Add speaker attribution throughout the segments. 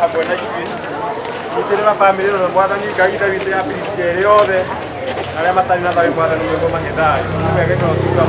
Speaker 1: hamwe na ithuĩ nyitĩrĩra bamĩrĩ ĩno Mwathani Ngai David ya PCA yothe arĩa matarĩ na thayũ Mwathani mwĩgo magĩthayũ wege no tuga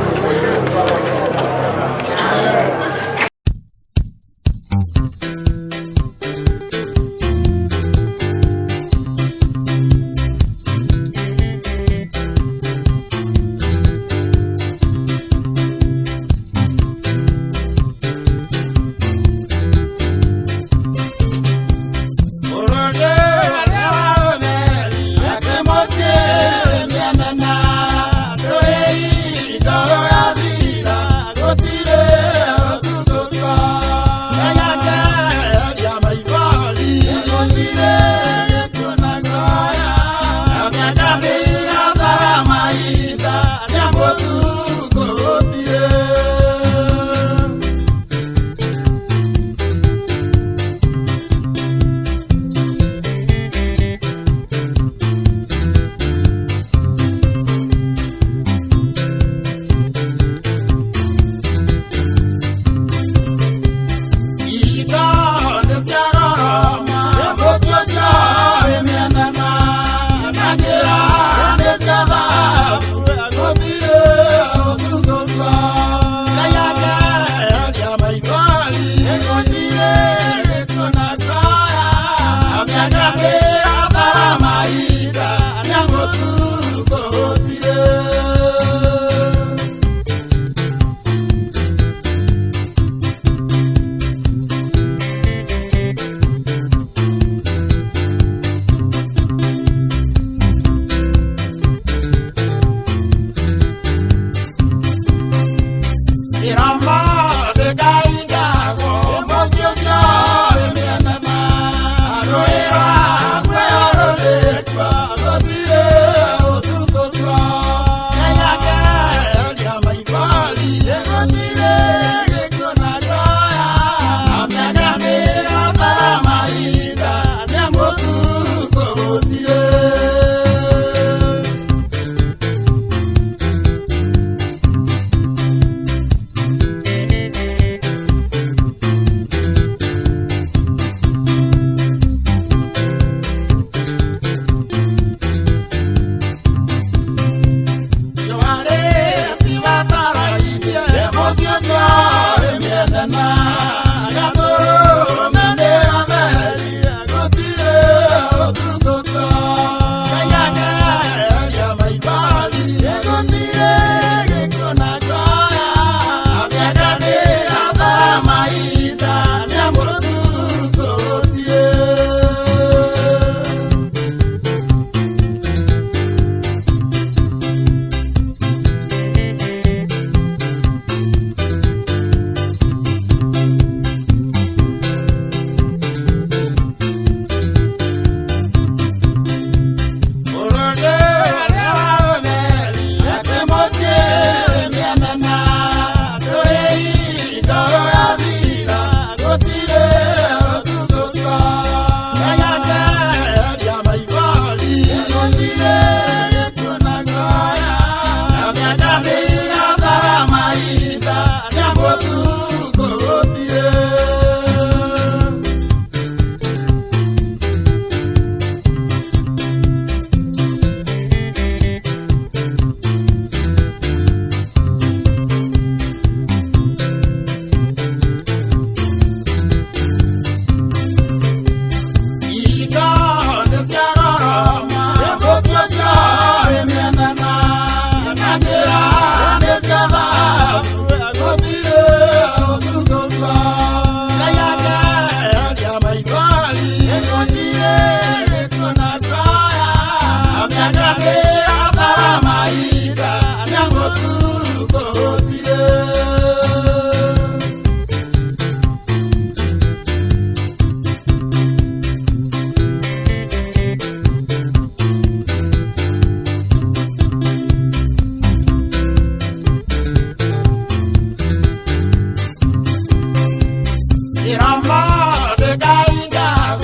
Speaker 2: Irama de Gainga,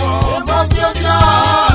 Speaker 2: Mojo.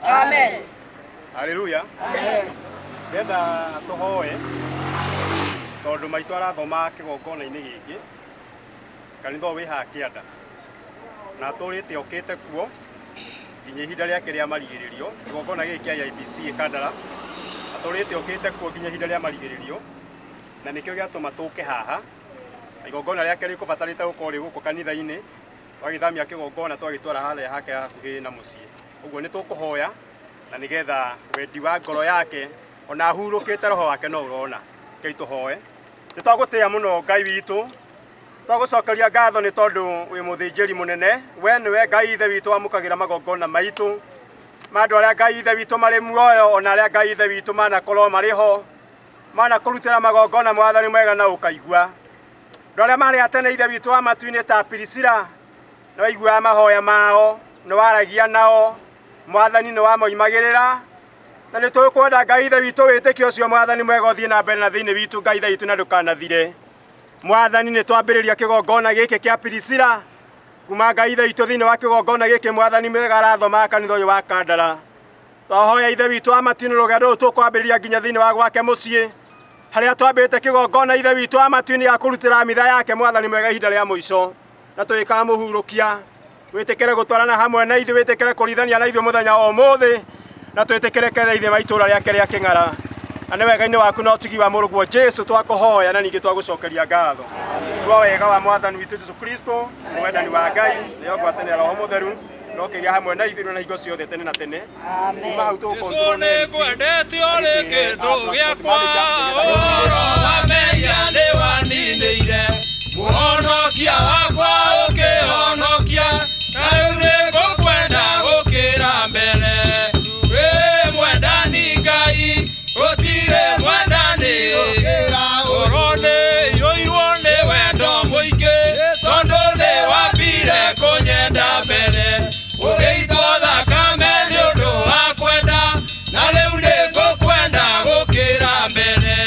Speaker 1: Amen. Hallelujah. Amen. Getha tuhoe tondu maitu arathoma kigongona-ini giki kanitha wi ha kianda na turite okite kuo nginya ihinda riake ria marigiririo kigongona giki kia IBC Kandara turite okite kuo nginya ihinda ria marigiririo na nikio giatuma tuke haha igongona riake rikubatarite gukorwo ri guku kanitha-ini twagithamia kigongona twagitwara haria hake hakuhi na mucii uguo ni tukuhoya na nigetha wendi wa ngoro yake ona hurukite roho wake no urona kei tuhoe ni twagutia muno Ngai witu twagucokeria ngatho ni tondu wi muthinjiri munene we niwe Ngai ithe witu amukagira magongona maitu mandu aria Ngai ithe witu mari muoyo ona aria Ngai ithe witu manakorwo mariho mana kurutira magongona mwathani mwega na ukaigua ndu aria mari atene ithe witu wa matu-ini ta Pirisila na waigua mahoya mao ni waragia nao mwathani ni wamoimagirira na ni tukwenda Ngai ithe witu witikio cio mwathani mwega uthie na mbere na thiini witu Ngai ithe witu na ndukanathire mwathani ni twambiriria kigongona giki kia Pirisila kuma Ngai ithe witu thiini wa kigongona giki mwathani mwega arathoma kanitha uyu wa Kandara twahoya ithe witu wa matini rugendo ru tukwambiriria nginya thiini wa gwake mucii haria twambite kigongona ithe witu wa matini ya kurutira mitha yake mwathani mwega ihinda ria muico na twikamuhurukia witikire gutwarana hamwe na ithu witikire kurithania na ithu muthenya o muthi na twitikire ketha ithe maitura riake ria king'ara na ni wega-ini waku na utugi wa muruguo Jesu twakuhoya na ningi twagucokeria ngatho kwa wega wa mwathani witu Jesu Kristo wendani wa Ngai ni ngwatanira roho mutheru nokigia hamwe na ithu na hingo ciothe tene na tene amen Jesu ni kwendete uri kindu giakwa ameya ni waninire muhonokia wakwa ukihonokia na riu ni ngukwenda gukira mbere wi mwendani Ngai utire mwendani urone yoirwo ni wendo muingi tondu ni wambire kunyenda mbere ugiitwo thakame ni undu wa kwenda na riu ni ngukwenda gukira mbere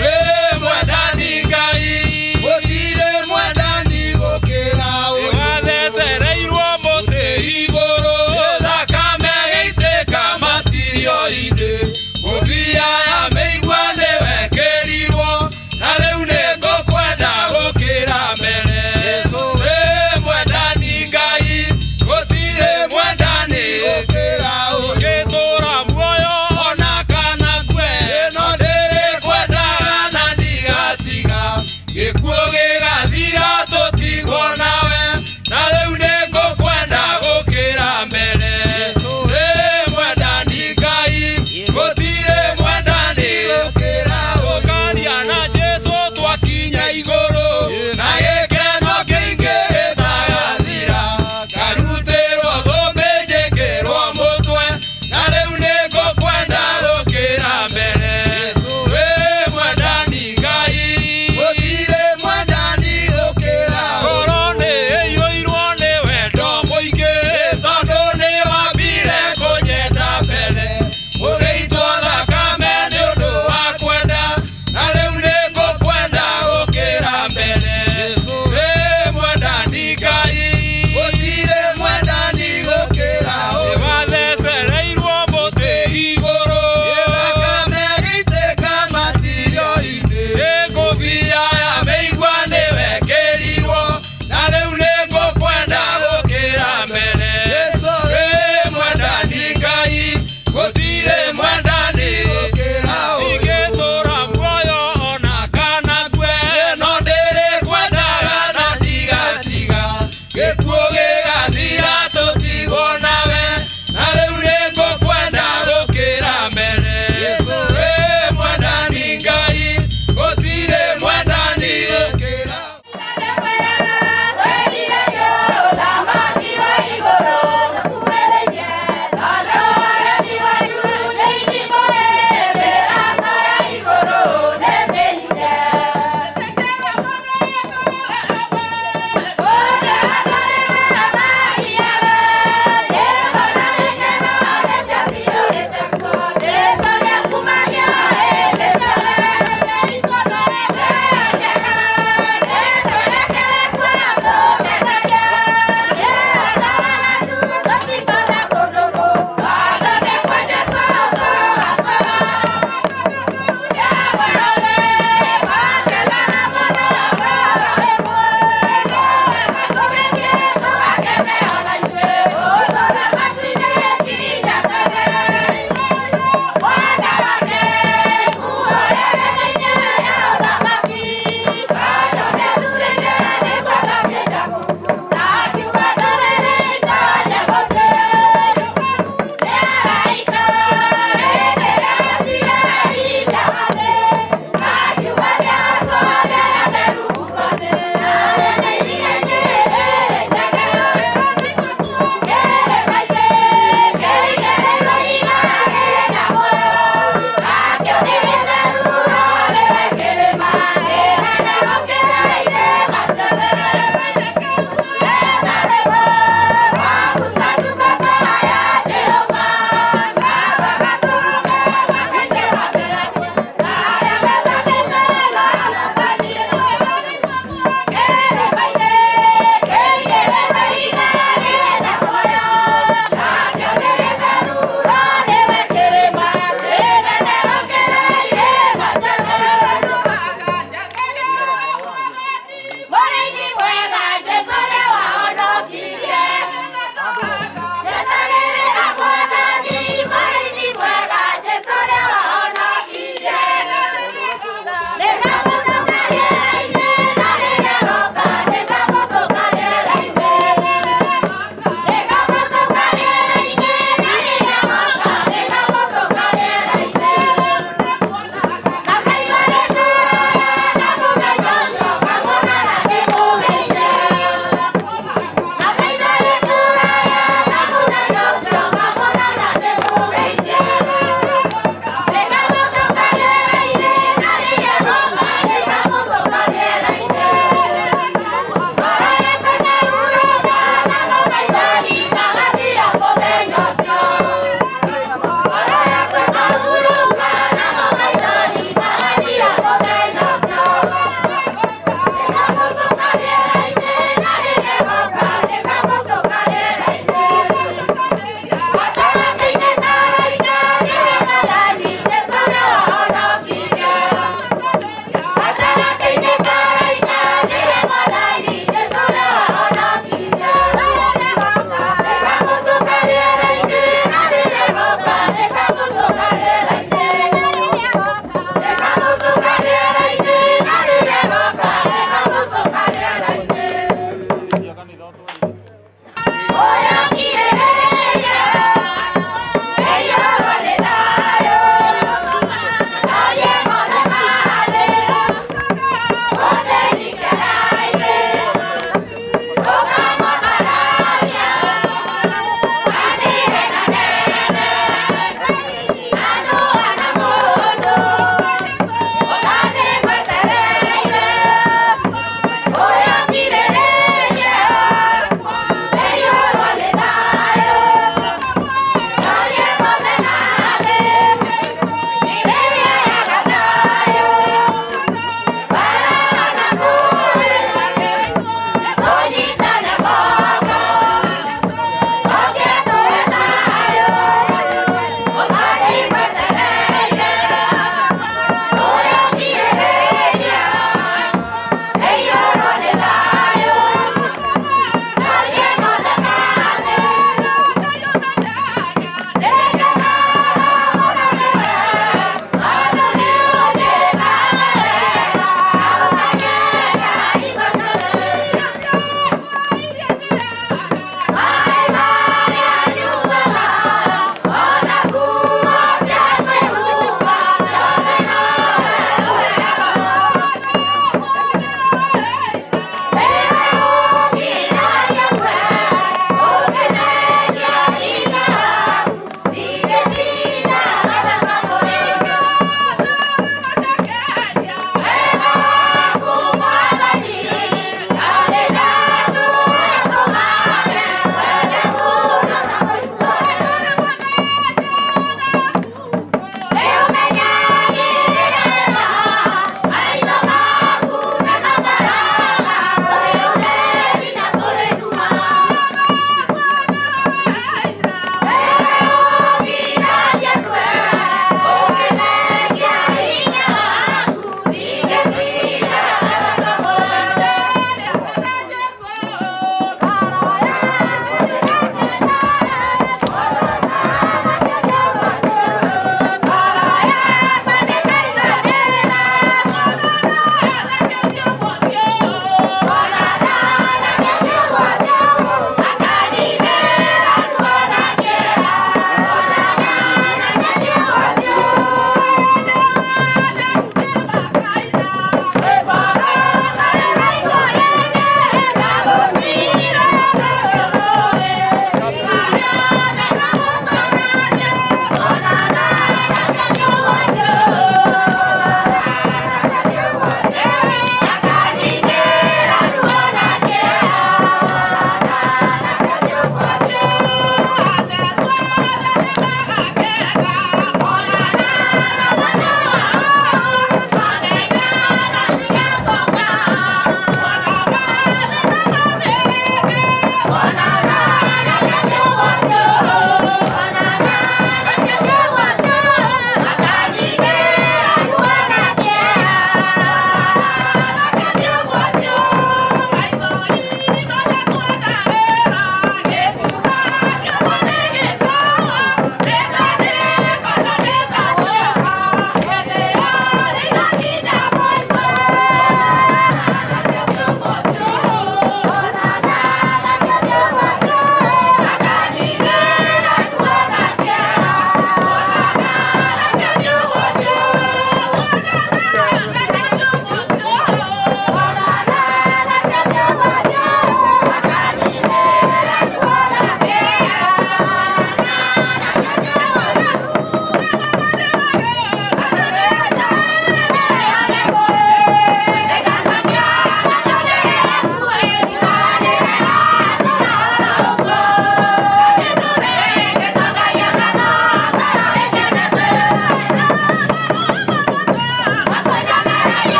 Speaker 1: wi mwendani Ngai utire mwendani gukira wathecereirwo muti iguru thakame gaitika matirio-ini ngũbia ya mĩigua nĩ wekĩrirwo na rĩu nĩ ngũkwenda gũkĩra mbere wĩ mwendani Ngai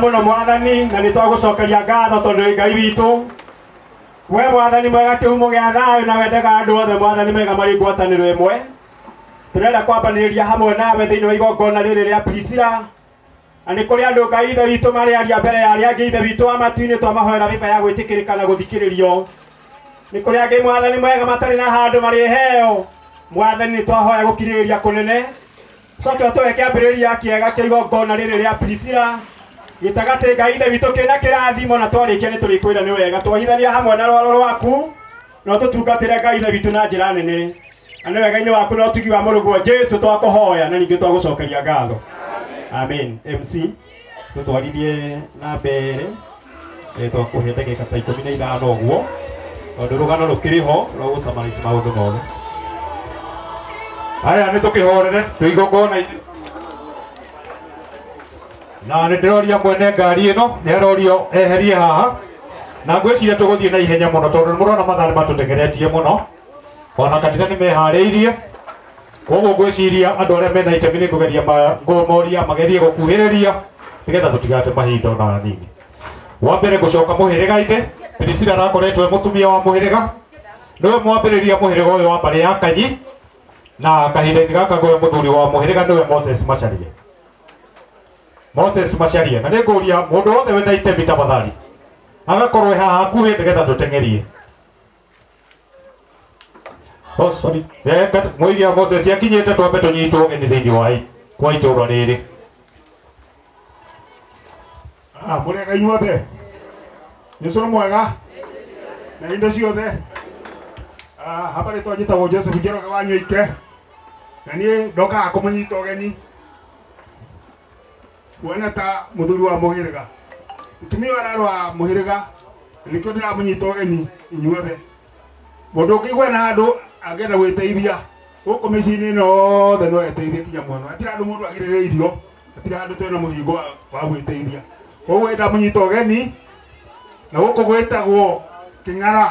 Speaker 2: muno mwathani na nĩ twagũcokeria ngatho tondũ Ngai witũ we mwathani mwega kĩhumo gĩa thayũ na wendaga andũ othe mwathani mega marĩ ngwatanĩro ĩmwe. Tũrenda kwambanĩrĩria hamwe nawe thĩinĩ wa igongona rĩrĩ rĩa Priscilla, na nĩ kũrĩ andũ Ngai ithe witũ marĩ aria mbere ya arĩa angĩ ithe witũ wa matu-inĩ twamahoera vĩva ya gwĩtĩkĩrĩka na gũthikĩrĩrio. Nĩ kũrĩ angĩ mwathani mwega matarĩ na handũ marĩ heo mwathani nĩ twahoya gũkirĩrĩria kũnene. Coke ũtũhe kĩambĩrĩria kĩega kĩa igongona rĩrĩ rĩa Priscilla gĩtagatĩ Ngai ithe witũ kĩna kĩrathimo, na twarĩkia nĩ tũrĩkwĩra nĩ wega twahithania hamwe na rwaro rwaku no tũtungatĩre Ngai ithe witũ na njĩra nene, na nĩ wega-inĩ waku na ũtugi wa mũrũguo Jesu twakũhoya na ningĩ twagũcokeria ngatho. Amen. MC tũtwarithie na mbere twakũhe ndagĩka ta 15 ũguo tondũ rũgano rũkĩrĩ ho rwa gũcamanici maũndũ mothe. Haya nĩ tũkĩhorere twĩ igongona-inĩ, na nĩ ndĩroria mwene ngari ĩno nĩ arorio eherie haha, na ngwĩciria tũgũthiĩ na ihenya mũno tondũ mũrona mathaa nĩ matũtegeretie mũno, ona kanitha nĩ meharĩirie. Koguo ngwĩciria andũ arĩa mena itemi nĩ kũgeria ngũmoria magerie gũkuhĩrĩria nĩgetha tũtigate mahinda ona hanini. Wa mbere gũcoka mũhĩrĩga-inĩ, Priscilla arakoretwo e mũtumia wa mũhĩrĩga, nĩwe mwambĩrĩria mũhĩrĩga ũyũ wa mbarĩ ya Kanyi, na kahinda-inĩ gaka ngoe mũthuri wa mũhĩrĩga nĩwe Moses Macharia. Moses Macharia, na nĩ ngũria mũndũ wothe wĩna itemi tafadhali agakorwo haha hakuhĩ nĩgetha tũteng'erie. Oh, sorry. Mũiria Moses akinyĩte twambe tũnyitwo ũgeni thĩinĩ wa itũũra rĩrĩ. Mũrega inyuothe Jesũ nĩ mwega na indo ciothe. Hapa rĩtwa njĩtagwo Joseph Njoroge wa Nyũike, na niĩ ndokaga kũmũnyita ũgeni kuona ta mũthuri wa mũhĩrĩga. Mũtumia ũyũ ararũa mũhĩrĩga nĩkĩo ndĩramũnyita ũgeni inyuothe. Mũndũ ũngĩigua na andũ angĩenda gwĩteithia gũkũ mĩciĩ-inĩ ĩno yothe no eteithie kinya mwana. Hatirĩ handũ mũndũ agĩrĩrĩirio, hatirĩ handũ twĩna mũhingo wa gwĩteithia. Koguo ndamũnyita ũgeni na gũkũ gwĩtagwo Kĩng'ara,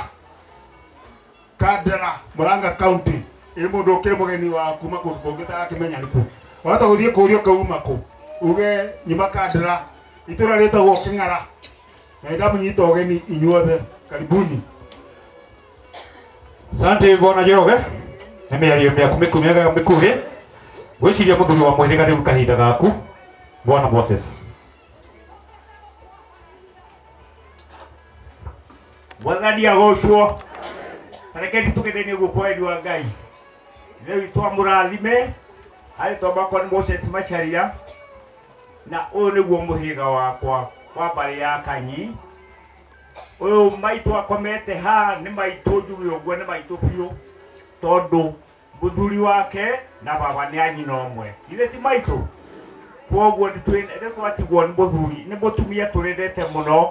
Speaker 2: Kandara, Murang'a County. Ĩ mũndũ ũkĩrĩ mũgeni wa kuma kũndũ kũngĩ tarakĩmenya nĩkũ, wahota gũthiĩ kũũrio kauma kũ uge nyuma Kandara, itũũra rĩtagwo Kĩng'ara, na ndamũnyita ũgeni inyuothe. Karibuni. Asante Bwana Njoroge, nĩ mĩario mĩaku mĩkuhĩ. Ngwĩciria mũthuri wa mũhĩrĩga rĩu kahinda gaku Bwana Moses.
Speaker 3: Mwathani agocwo, rekeni tũgeithanie guoko wendi wa Ngai. Rĩu twamũrathime harĩ twambakwa nĩ Moses Macharia, na ũyũ nĩguo mũhĩrĩga wakwa wa mbarĩ ya Kanyi. Ũyũ maitũ akomete haha nĩ maitũ njuge ũguo, nĩ maitũ biũ tondũ mũthuri wake na baba nĩ a nyina ũmwe, ithe ti maitũ. Koguo nĩtwatigwo nĩ mũthuri, nĩ mũtumia tũrendete mũno,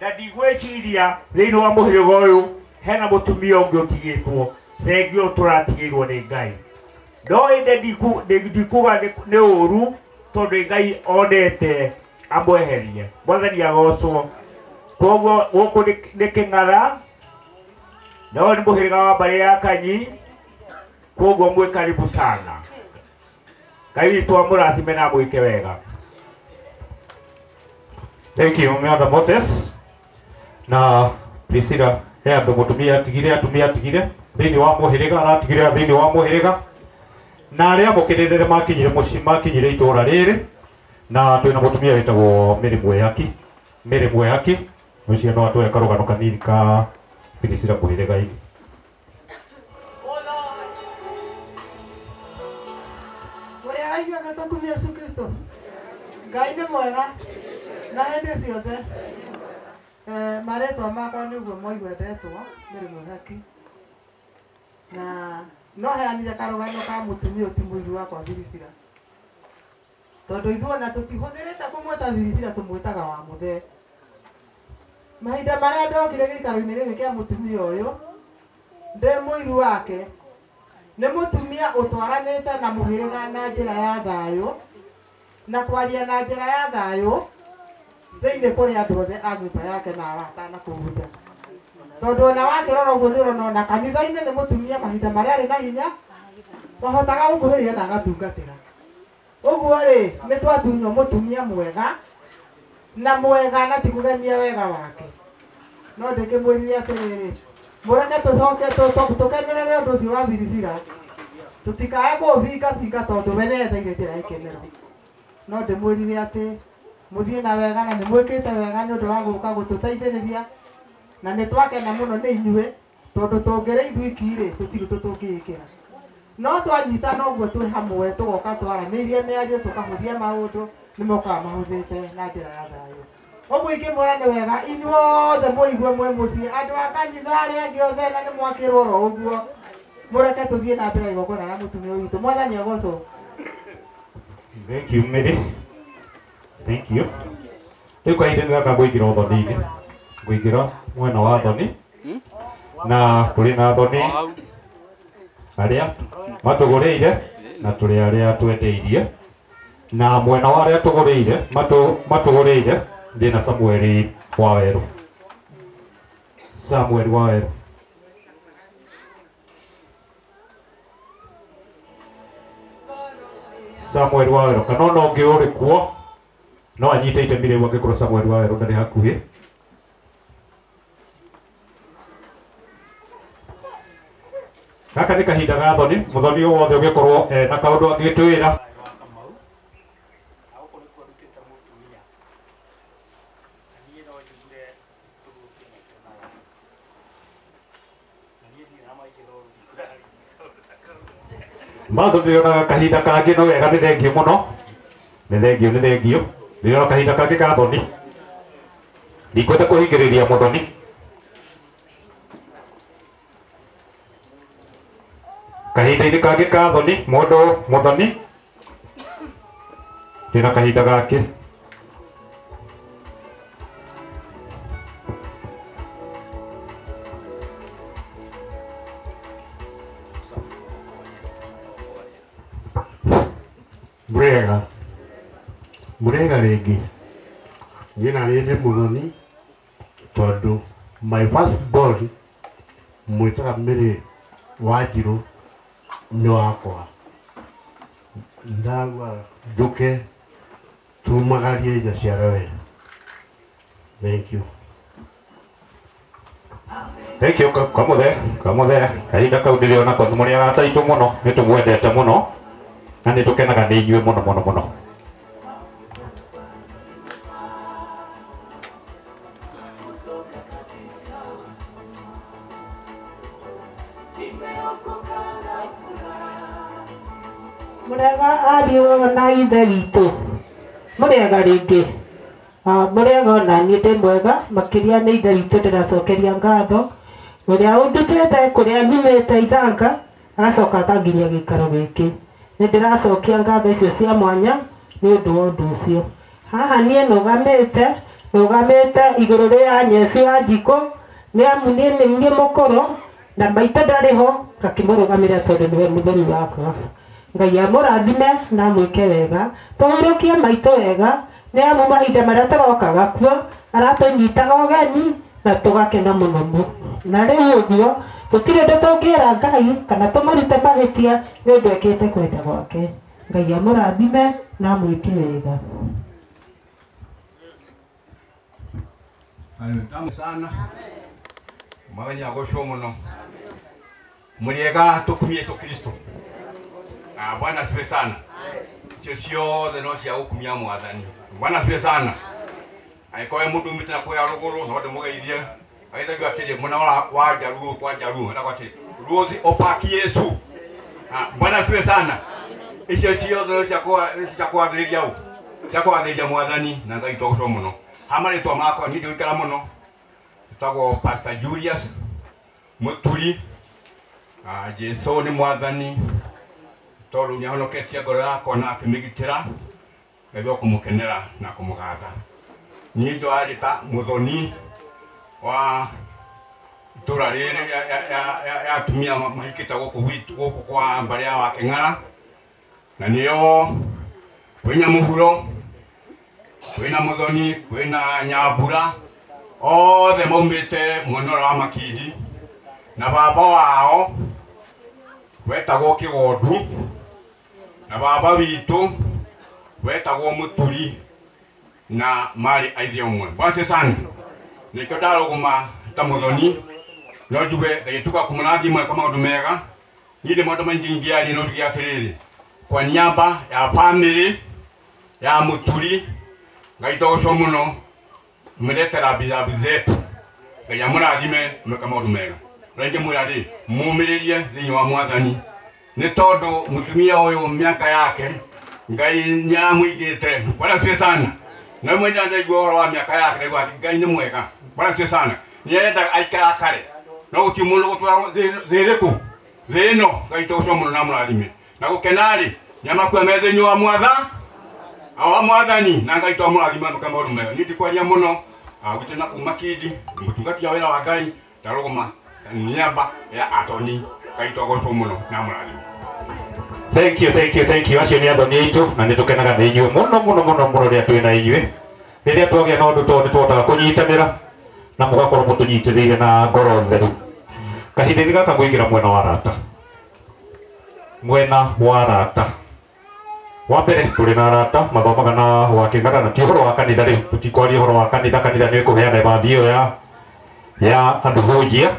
Speaker 3: na ndigwĩciria thĩinĩ wa mũhĩrĩga ũyũ hena mũtumia ũngĩ ũtigĩtwo thengio tũratigĩirwo nĩ Ngai. No ĩndĩ ndikuga nĩ ũru tondũ Ngai onete amweherie. Mwathani agocwo. Koguo gũkũ nĩ Kĩng'ara, na ũyũ nĩ mũhĩrĩga wa mbarĩ ya Kanyi, koguo mwĩ karibu sana. Ngai witũ amũrathime na mwĩke wega.
Speaker 4: Thank you, Mother Moses. Na Priscilla he andũ mũtumia atigire thĩinĩ wa mũhĩrĩga, aratigire thĩinĩ wa mũhĩrĩga, na arĩa amũkĩrĩrĩre makinyire mũciĩ, makinyire itũũra rĩrĩ, na twĩna mũtumia wĩtagwo Mary Mwehaki, ũcio no atwoe karũgano kanini ka Priscilla mũhĩrĩga-inĩ.
Speaker 5: Mũrĩ aigua tũkumia Yesu Kristo. Ngai nĩ mwega na hĩndĩ ciothe. Marĩtwa makwa nĩguo moigwethetwo Mary Mwehaki, na no heanire karũgano ka mũtumia ũyũ ti mũiru wakwa Priscilla, tondũ ithuĩ ona tũtihũthĩrĩte kũmwĩta Priscilla, tũmwĩtaga wa mũthee. Mahinda marĩa ndokire gĩikaro-inĩ gĩkĩ kĩa mũtumia ũyũ ndĩ mũiru wake, nĩ mũtumia ũtwaranĩte na mũhĩrĩga na njĩra ya thayũ na kwaria na njĩra ya thayũ thĩinĩ kũrĩ andũ othe a nyũmba yake na arata na kũu nja. Tondũ ona wakĩrora ũguo nĩ ũrona ona kanitha-inĩ nĩ mũtumia mahinda marĩa arĩ na hinya wahotaga gũkuhĩrĩria na agatungatĩra. Ũguo rĩ nĩ twatunywo mũtumia mwega na ti kũgemia wega wake. No ndĩkĩmwĩrire atĩrĩrĩ, mũreke tũcoke tũkenerere ũndũ ũcio wa Priscilla, tũtikae kũũbinga tondũ we nĩetheire njĩra ya ikenero. No ndĩmwĩrire atĩ mũthiĩ na wega na nĩ mwĩkĩte wega nĩ ũndũ wa gũka gũtũteithĩrĩria, na nĩ twakena mũno nĩ inyuĩ, tondũ tũngĩrĩ ithuĩ iki-rĩ tũtirĩ ũndũ tũngĩĩkĩra. No twanyitana ũguo twĩ hamwe tũgoka twaranĩirie mĩario tũkahũthia maũndũ, nĩ mokaga mahũthĩte na njĩra ya thayũ. Ũguo ingĩmwĩra nĩ wega inyuothe mũigue mwĩ mũciĩ, andũ a kanitha arĩa angĩ othe na nĩ mwakĩrwo oro ũguo, mũreke tũthiĩ na mbere igongona rĩa mũtumia ũyũ witũ. Mwathani agocwo.
Speaker 4: Thank you, Mary. Thank you. Rĩu kahinda nĩ gaka ngũingĩra ũthoni-inĩ, ngũingĩra mwena wa thoni, na tũrĩ na thoni arĩa matũgũrĩire na tũrĩ arĩa twendeirie, na mwena wa arĩa matũgũrĩire ndĩna Samuel Waweru. Samuel Waweru, kana ona ũngĩ ũrĩ kuo no anyite itemi rĩu angĩkorwo Samuel Waweru ndarĩ hakuhĩ. Gaka nĩ kahinda ga thoni, mũthoni o wothe ũngĩkorwo na kaũndũ angĩtwĩra. Mathu ndĩrĩonaga kahinda kangĩ no wega, nĩ thengiũ mũno, nĩ thengiũ. Ndĩrĩona kahinda kangĩ ka thoni, ndikwenda kũhingĩrĩria mũthoni. Kahinda-inĩ kangĩ ka thoni, mũthoni ndĩna kahinda gake.
Speaker 6: Murega rĩngĩ nyina nĩ mũthoni, tondũ my first born mwĩtaga Mary Wanjirũ nĩ wakwa. Ndagwa njũke tumagarie njaciara we. Thank you.
Speaker 4: Thank you, kamũthe. Kahinda kau ndĩrĩona ko mũrĩ arata aitũ mũno, nĩ tũmwendete mũno na nĩ tũkenaga nĩ inyuĩ mũno.
Speaker 7: Mũrega ariũ na ithe witũ, mũrega rĩngĩ. Mũrega ona niĩ ndĩ mwega makĩria nĩ ithe witũ, ndĩracokeria ngatho ũrĩa ũndutĩte kũrĩa nyumĩte ithanga agacoka akangiria gĩikaro gĩkĩ. Nĩ ndĩracokia ngatho icio cia mwanya nĩ ũndũ wa ũndũ ũcio. Haha niĩ nũgamĩte igũrũ rĩa Nyesi Wanjikũ, nĩ amu niĩ nĩ niĩ mũkũrũ na maitũ ndarĩ ho, ngakĩmũrũgamĩrĩra tondũ nĩwe mũthoni wakwa. Ngai amũrathime na amwĩke wega, tũhurũkie maitũ wega, nĩ amu mahinda marĩa tũrokaga kuo aratũnyitaga ũgeni na tũgakena mũno. Na rĩu ũguo tũtirĩ ũndũ tũngĩra Ngai kana tũmũrute mahĩtia nĩ ũndũ ekĩte kwenda gwake. Ngai amũrathime na mwĩke wega.
Speaker 8: Tamu sana. Mwathani agocwo muno. Mũrĩega tũkumie Yesu Kristo. Bwana asifiwe sana. Icio ciothe no cia gũkumia Mwathani. Bwana asifiwe sana. Aikoe mũndũ umĩte na kũya rũgũrũ no ndĩmũgeithie. Aithagia atĩrĩ mũna wa Jaruo kwa Jaruo. Ndakwa atĩrĩ Rose opaki Yesu. Bwana asifiwe sana. Icio ciothe no cia kũathĩrĩria ũũ. Cia kũathĩrĩria Mwathani na Ngai tũgocwo mũno. Amarĩtwa makwa niĩ ndĩũikara mũno. Tagwo Pastor Julius Muturi. Jesu nĩ Mwathani tondũ nĩahonoketie ngoro yakwa na akĩmĩgitĩra. Ngai kũmũkenera na kũmũgatha. Niĩ ndwarĩ ta mũthoni wa itũra rĩrĩ ya atumia mahikĩte gũkũ kwa mbarĩ ya Wakĩng'ara. Na nĩo kwĩna Mũhuro, kwĩna Mũthoni, kwĩna Nyambura, othe maumĩte mwena wa Makindi. Na baba wao wetagwo Kĩgondu, na baba witũ wetagwo Mũturi, na marĩ aithe ũmwe. Bwana sana. Nĩkĩo ndarũgama ta mũthoni no njuge ngagĩtuĩka kũmũrathima eka maũndũ mega. Niĩ ndĩ maũndũ maingĩ ingĩaria no njuge atĩrĩrĩ, kwa niaba ya bamĩrĩ ya Mũturi, Ngai tũgocwo mũno mlete rambirambi zetu. Ngai amũrathime mwĩke maũndũ mega. Rĩngĩ mwĩra rĩ mũmĩrĩrie thĩinĩ wa Mwathani nĩ tondũ mũtumia ũyũ mĩaka yake Ngai nĩamũigĩte. Bwana asifiwe sana. Na mwenye ndaigua ũhoro wa mĩaka yake ndaigua atĩ Ngai nĩ mwega. Bwana asifiwe sana. Nĩenda aikara kare no gũtirĩ mũndũ gũtwara thĩ ĩrĩkũ thĩ ĩno. Ngai tũgocwo mũno na mũrathime na gũkena rĩ nĩamakua me thĩinĩ wa Mwathani na Ngai twamũrathima mwĩke maũndũ mega. Niĩ ndikwaria mũno gwitũ na kuma Kindi mũtungatia wĩra wa Ngai ndarũgama niaba ya athoni. Ngai tũgocwo mũno na mũrathime.
Speaker 4: Thank you. Acio nĩ athoni aitũ na nĩtũkenaga nĩ inyuĩ mũno rĩrĩa twĩ na inyuĩ. Rĩrĩa twagĩa na ũndũ tondũ nĩtũhotaga kũnyitanĩra na mũgakorwo mũtũnyitĩrĩire na ngoro theru. Kahinda-inĩ gaka ngũingĩra mwena wa arata. Wa mbere tũrĩ na arata mathomaga na Wakĩng'ara na ti ũhoro wa kanitha rĩu tũtikwaria ũhoro wa kanitha. Kanitha nĩ kũheana bathi ĩyo ya andũ hũnjia.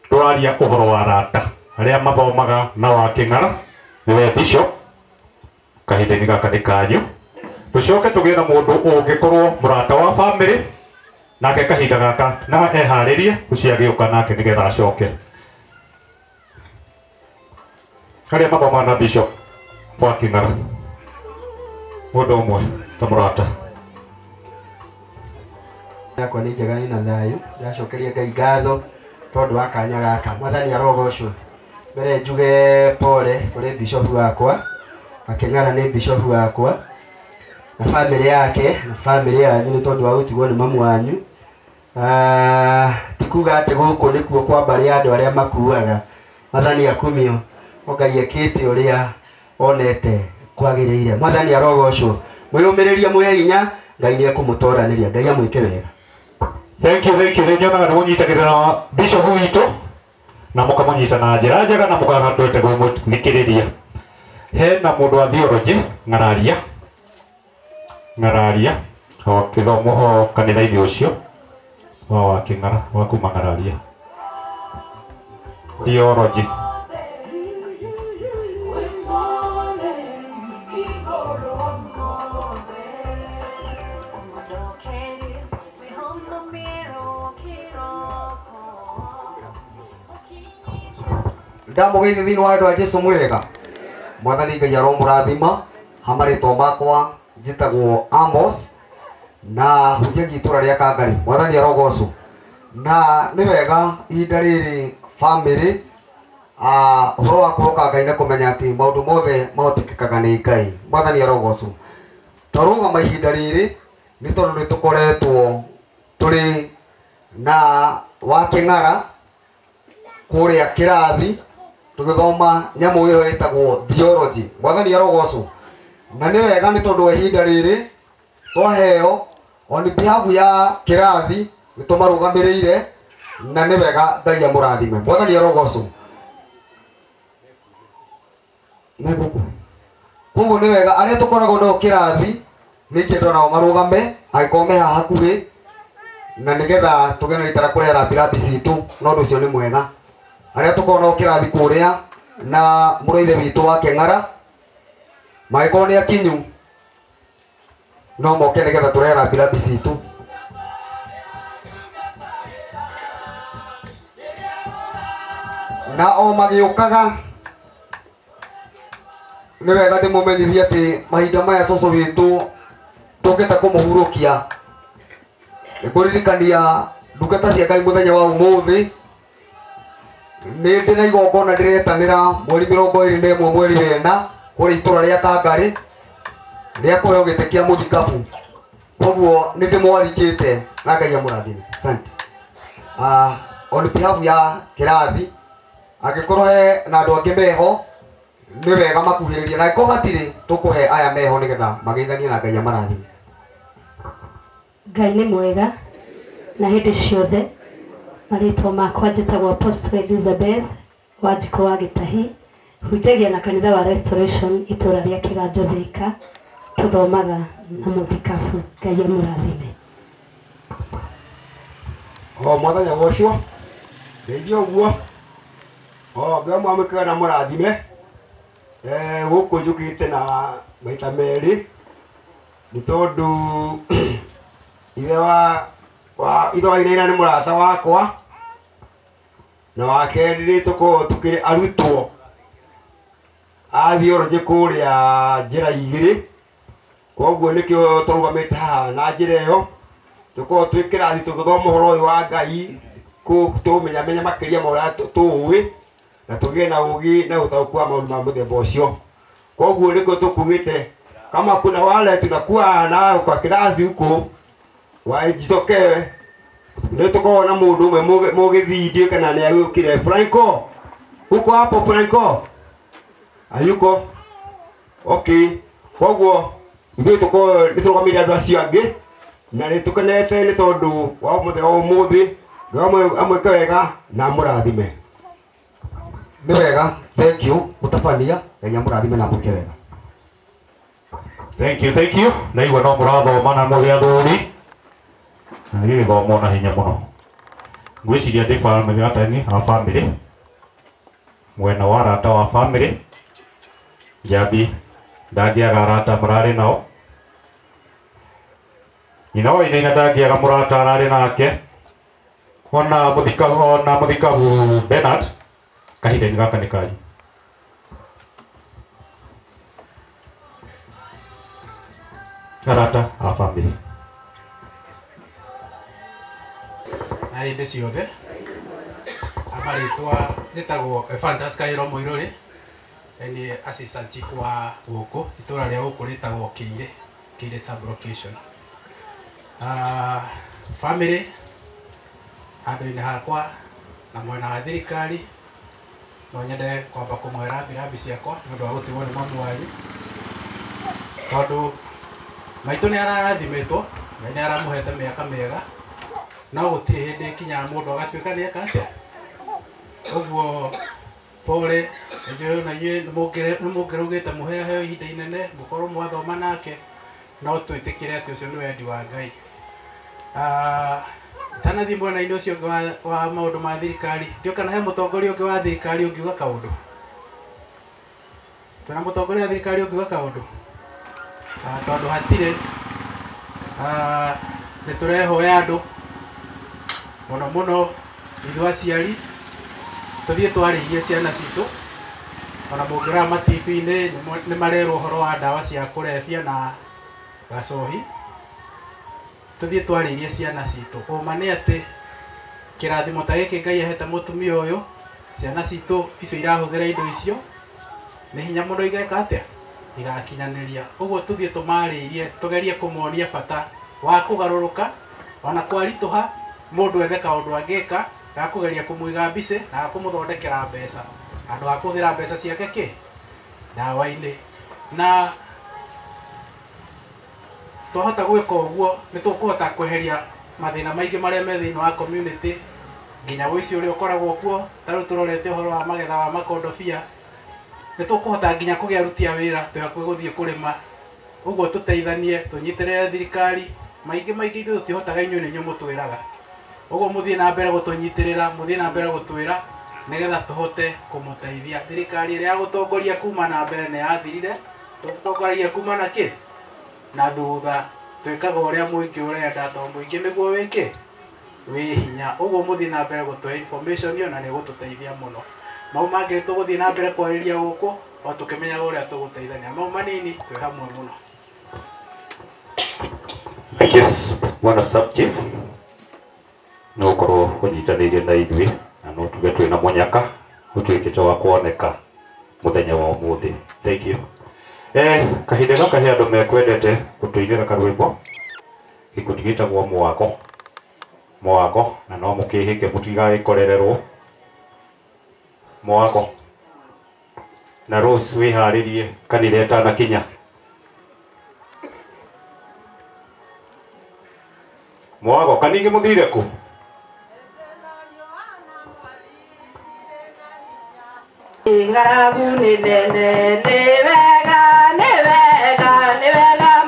Speaker 4: Tũraria ũhoro wa arata arĩa mathomaga na Wakĩng'ara nĩwe Bishop. Kahinda-inĩ gaka nĩ kanyu. Tũcoke tũgĩe na mũndũ ũngĩkorwo mũrata wa bamĩrĩ nake kahinda gaka na eharĩrie gũciagĩũka nake nĩgetha acoke. Arĩa mathomaga na Bishop Wakĩng'ara mũndũ ũmwe ta mũrata.
Speaker 9: Yakwa nĩ njega na thayũ. Ndacokeria Ngai ngatho tondũ wa kanya gaka. Mwathani arogocwo. Mbere njuge pole kũrĩ Bishop wakwa Wakĩng'ara nĩ Bishop wakwa na family yake na family yanyu nĩ tondũ wa gũtigwo nĩ mamu wanyu. Tikuga atĩ gũkũ nĩkuo kwa mbarĩ ya andũ arĩa makuaga. Mwathani akumio Ngai ekĩte ũrĩa onete kwagĩrĩire. Mwathani arogocwo. Mwĩyũmĩrĩrie mwĩhe hinya. Ngai nĩ ekũmũtoranĩria. Ngai amwĩke wega.
Speaker 4: Thank you. Nĩnyonaga nĩ mũnyitagĩrĩra Bishop witũ na mũkamũnyita na njĩra njega na mũkagatwete gũthikĩrĩria. Hena mũndũ wa theology Ng'araria o gĩthomo ho kanitha-inĩ ũcio wa Wakĩng'ara wa kuma Ng'araria. Theology.
Speaker 9: Ndamũgeithia thĩinĩ wa andũ a Jesũ mwega. Mwathani Ngai aromũrathima. Hamarĩtwa makwa njĩtagwo Amos na hunjagia itũra rĩa Kangari. Mwathani arogocwo. Na nĩ wega ihinda rĩrĩ bamĩrĩ ũhoro wa kwĩhoka Ngai na kũmenya atĩ maũndũ mothe mahotekekaga nĩ Ngai. Mwathani arogocwo. Twarũgama ihinda rĩrĩ nĩ tondũ nĩ tũkoretwo tũrĩ na Wakĩng'ara kũrĩa kĩrathi tũgĩthoma nyamũ ĩyo ĩtagwo theology. Mwathani arogocwo. Na nĩ wega nĩ tondũ wa ihinda rĩrĩ twaheo on behalf ya kĩrathi nĩ tũmarũgamĩrĩire na nĩ wega Ngai amũrathime. Mwathani arogocwo. koguo nĩ wega arĩa tũkoragwo nao kĩrathi nĩ ingĩenda nao marũgame angĩkorwo me haha hakuhĩ, na nĩgetha tũgĩe na itara kũrĩa rambirambi citũ, na ũndũ ũcio nĩ mwega. Arĩa tũkoragwo nao kĩrathi kũrĩa na mũrũ ithe witũ wa Kĩng'ara mangĩkorwo nĩ akinyu no moke nĩgetha tũrehe rambirambi citũ. Na o magĩũkaga nĩ wega ndĩmũmenyithie atĩ mahinda maya cũcũ witũ tũkĩte kũmũhurũkia nĩ kũririkania ndungata cia Ngai mũthenya wa ũmũthĩ. Nĩ ndĩ na igongona ndĩretanĩra mweri 21 mweri wena kũrĩa itũra rĩa Kangarĩ rĩa kũheo gĩtĩ kĩa mũthikabu, koguo nĩ ndĩmwarĩkĩte na Ngai amũrathime. Asante. On behalf ya kĩrathi angĩkorwo he na andũ angĩ meho nĩ wega makuhĩrĩrie, na angĩkorwo hatirĩ tũkũhe aya meho nĩgetha magĩithanie na Ngai amarathime.
Speaker 10: Ngai nĩ mwega na hĩndĩ ciothe. Marĩtwa makwa njĩtagwo Apostle Elizabeth Wanjikũ wa Gĩtahi, hunjagia na kanitha wa Restoration itũra rĩa Kĩganjo Thĩka, tũthomaga na mũthikabu. Ngai amũrathime.
Speaker 6: Mwathenya ũcio ndeithia ũguo Ngai amwamũkĩre na mũrathime. Gũkũ njũkĩte na maita merĩ nĩ tondũ ithe wa Iraina nĩ mũrata wakwa, na wa kerĩ tũkoragwo tũkĩrĩ arutwo a theology kũrĩa njĩra igĩrĩ, koguo nĩkĩo tũrũgamĩte haha na njĩra ĩyo. Tũkoragwo twĩ kĩrathi tũgĩthoma ũhoro ũyũ wa Ngai, tũmenyamenya makĩria ma ũrĩa tũũĩ, na tũgĩe na ũgĩ na ũtaũku wa maũndũ ma mũthemba ũcio. Koguo nĩkĩo tũkugĩte kama kuna wale tunakuwa nao kwa kirasi huko wajitokee, ndio tuko na mũndũ ũmwe mũgĩthindie kana nĩ agĩũkire. Franco, huko hapo Franco? Hayuko? Okay. Koguo ndio tuko nĩtũrũgamĩrĩire andũ acio angĩ na nĩtũkenete nĩ tondũ wa mũthenya wa ũmũthĩ. Ngai amwĩke wega na mũrathime.
Speaker 9: Nĩ wega, thank you mũtabania. Ngai amũrathime na mwĩke wega.
Speaker 4: Thank you. Na igua no mũrathoma na mũrĩ athuri na gĩgĩthomwo na hinya mũno. Ngwĩciria ndĩ family gatani a family mwena wa arata wa family Njambi ndangĩaga arata mũrarĩ nao. Nyina wa Iraina ndangĩaga mũrata ararĩ nake, ona mũthikabu Bernard kahinda-inĩ gaka nĩ kanyu. Arata a family
Speaker 11: na hĩndĩ ciothe amarĩtwa njĩtagwo Ephantus Kaĩro Mũirũrĩ, nĩ assistant chief wa gũkũ itũra rĩa gũkũ rĩtagwo Kĩire sub-location. Family handũ-inĩ hakwa na mwena wa thirikari no nyende kwamba kũmũhe rambirambi ciakwa nĩ ũndũ wa gũtigwo nĩ mamu wanyu, tondũ maitũ nĩ ararathimĩtwo na nĩ aramũhete mĩaka mĩega, no gũtirĩ hĩndĩ kinyaga mũndũ agatuĩka nĩ eka atĩa. Ũguo pole, njũĩ na inyuĩ nĩ mũngĩrugĩte mũheo ihinda inene mũkorwo mwathoma nake, no twĩtĩkĩre atĩ ũcio nĩ wendi wa Ngai. Tanathiĩ mwena-inĩ ũcio ũngĩ wa maũndũ ma thirikari, ndiũ kana he mũtongoria ũngĩ wa thirikari ũngiuga kaũndũ? Twĩna mũtongoria wa thirikari ũngiuga kaũndũ? Tondũ hatirĩ, nĩ tũrehoya andũ mũno ithuĩ aciari tũthiĩ twarĩirie ciana citũ, ona mũngĩrora matibi-inĩ nĩ marerwo ũhoro wa ndawa cia kũrebia na gacohi, tũthiĩ twarĩirie ciana citũ. Ũma nĩ atĩ kĩrathimo ta gĩkĩ Ngai ahete mũtumia ũyũ, ciana citũ icio irahũthĩra indo icio nĩ hinya mũno igeka atĩa, igakinyanĩria. Ũguo tũthiĩ tũmarĩirie, tũgerie kũmonia bata wa kũgarũrũka, ona kwaritũha mũndũ ethe kaũndũ angĩka ga kũgeria kũmũiga mbice na kũmũthondekera mbeca, handũ ha kũhũthĩra mbeca ciake ndawa-inĩ. Na twahota gwĩka ũguo nĩ tũkũhota kweheria mathĩna maingĩ marĩa me thĩinĩ wa community, nginya ũici ũrĩa ũkoragwo kuo. Ta rĩu tũrorete ũhoro wa magetha wa makondobia, nĩ tũkũhota nginya kũgĩa aruti a wĩra twĩ hakuhĩ gũthiĩ kũrĩma. Ũguo tũteithanie tũnyitĩrĩre thirikari, maingĩ ithuĩ tũtihotaga, inyuĩ nĩ inyuĩ mũtwĩraga. Ũguo mũthiĩ na mbere gũtũnyitĩrĩra, mũthiĩ na mbere gũtwĩra nĩgetha tũhote kũmũteithia. Thirikari ĩrĩa ya gũtongoria kuma na mbere nĩ yathirire, tũtongoragia kuma na kĩ na thutha, twĩkaga ũrĩa mũingĩ ũrenda, tondũ mũingĩ nĩguo wĩkĩ wĩ hinya. Ũguo mũthiĩ na mbere gũtũhe information ĩyo na nĩ gũtũteithia mũno. Mau mangĩ tũgũthiĩ na mbere kwarĩria gũkũ o tũkĩmenyaga ũrĩa tũgũteithania. Mau manini twĩ hamwe mũno.
Speaker 4: Thank you, Bwana Sub Chief. No korwo kunyitanĩire na ithuĩ na no tuge twĩna mũnyaka ũtuĩkĩte wa kuoneka mũthenya wa ũmũthĩ. Thank you. Kahinda gaka he andũ mekwendete gũtũinĩra karwĩmbo. Gĩkundi gĩtagwo Mwago na no mũkĩhĩke mũtigagĩkorererwo. Mwago na Rose wĩharĩrie kanitha ĩtanakinya. Mwago kaningĩ mũthire kũ?
Speaker 7: Ngaragu nĩ nene, nĩ wega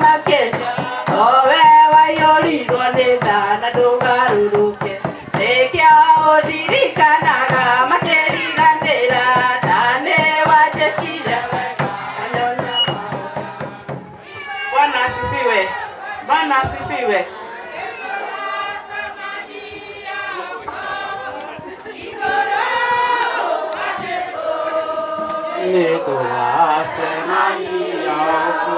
Speaker 7: makĩria. O we waiyũrirwo nĩ tha na ndũgarũrũke, nĩkĩo ũndirikanaga makĩriganĩra, na nĩ wanjĩkire wega wanyonia maũndũ. Bwana asifiwe. Bwana asifiwe. Nitugasemania huko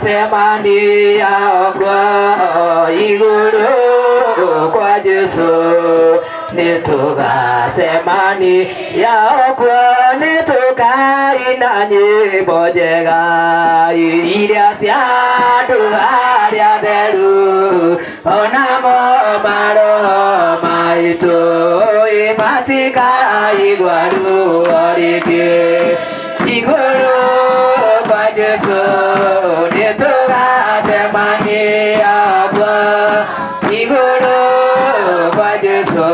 Speaker 7: semania huko iguru kwa Yesu nitugasemania huko, nitukaina nyĩmbo njega iria cia andũ arĩa atheru, onamo maroho maitũ matikaigua ruo rĩngĩ igũrũ kwa Yesu nitugasemania huko igũrũ kwa Yesu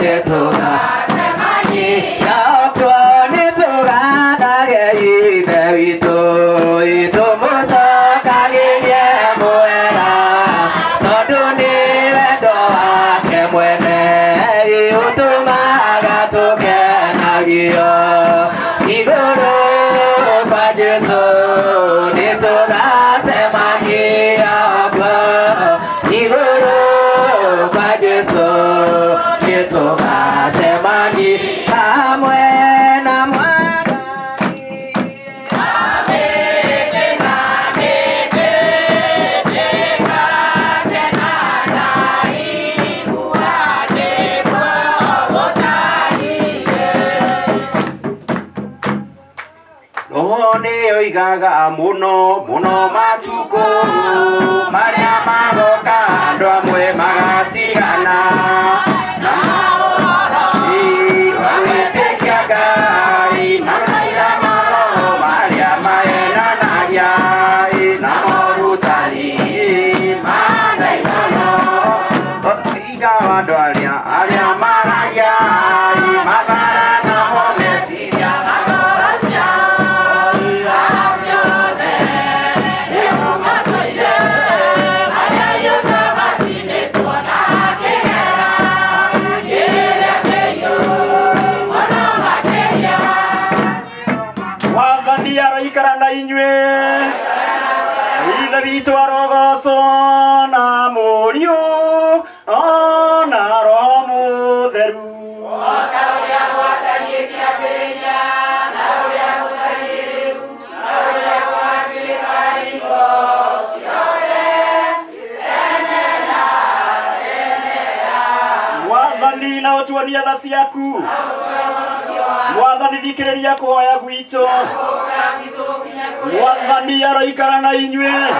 Speaker 7: nitugasemania huko, nitugathage ithe witũ tũmũcokagĩrie mwega, tondũ nĩ wendo wake mwene ũtũmaga tũkenagio igũrũ kwa Yesu nitugasemania huko igũrũ kwa Yesu nitugasemania hamwe na oigaga mũno matukũ marĩa magoka andũ amwe magatigana na maũhoro wa gwĩtĩkia Ngai, makaiga maroho marĩa mahenanagia na morutani ma ndaimono. Oiga andũ arĩa maragia matharaga mo meciria na ngoro ciao
Speaker 2: aroikara na inyuĩ, ithe witũ arogocwo na mũriũ ona Roho Mũtheru. Ota ũrĩa gwatariĩ kĩambĩrĩria na ũrĩa gũtariĩ rĩu na ũrĩa gwatuĩka hingo ciothe tene na tene. Mwathani na ũtuonie tha ciaku. Mwathani thikĩrĩria kũhoya gwitũ. Mwathani aroikara na inyuĩ,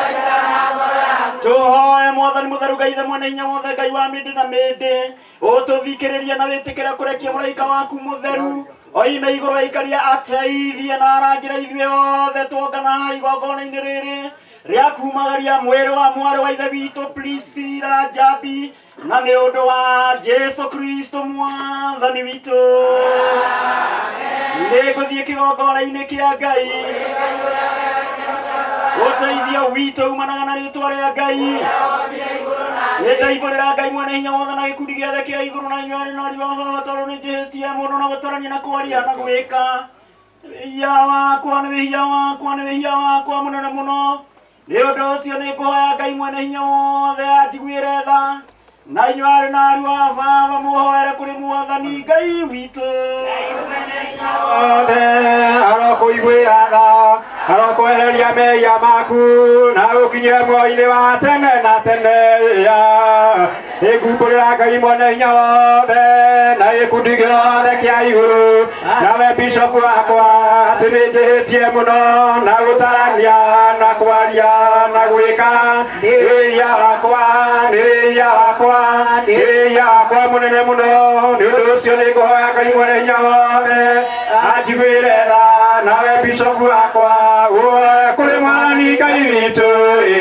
Speaker 12: tuhoe mwathani mutheru ngai ithe mwene hinya wothe ngai wa mĩndĩ na mĩndĩ ũtũthikĩrĩrie na wĩtĩkĩre kũrekia mũraika waku mũtheru oime igũrũ aikaria ateithie na aranjĩra ithuĩ othe tuongana igongona-inĩ rĩrĩ rĩa kumagaria mwĩrĩ wa mwarĩ wa ithe witũ Priscilla Njabi na nĩ ũndũ wa Jesu Kristo mwathani witũ. Nĩngũthiĩ kĩgongona-inĩ kĩa Ngai ũteithio witũ umanaga na rĩtwa rĩa Ngai. Nĩndaihũrĩra Ngai mwene hinya wothe na gĩkundi gĩothe kĩa igũrũ na inyuĩ na riwa baba tondũ nĩnjĩhĩtie mũno na gũtarania na kwaria na gwĩka. Wĩhia wakwa nĩ wĩhia wakwa nĩ wĩhia wakwa mũnene mũno. Nĩ ũndũ ũcio nĩngũhoya Ngai mwene hinya wothe anjiguĩre tha na inyuĩ arĩ na ariũ a baba muoere kũrĩ mwathani Ngai witũ.
Speaker 2: Othe arokũiguĩra tha arokwehereria mehia maku na gũkinyĩra muoyo-inĩ wa tene na tene. Nĩngumbũrĩra Ngai mwene hinya wothe na gĩkundi gĩothe kĩa igũrũ nawe bishopu wakwa atĩ nĩnjĩhĩtie mũno na gũtarania na kwaria na gwĩka. Nĩ wĩhia wakwa nĩ wĩhia wakwa nĩ wĩhia wakwa mũnene mũno. Nĩ ũndũ ũcio nĩngũhoya Ngai mwene hinya wothe anjiguĩre tha nawe bishopu wakwa kũrĩ mwathani Ngai witũ.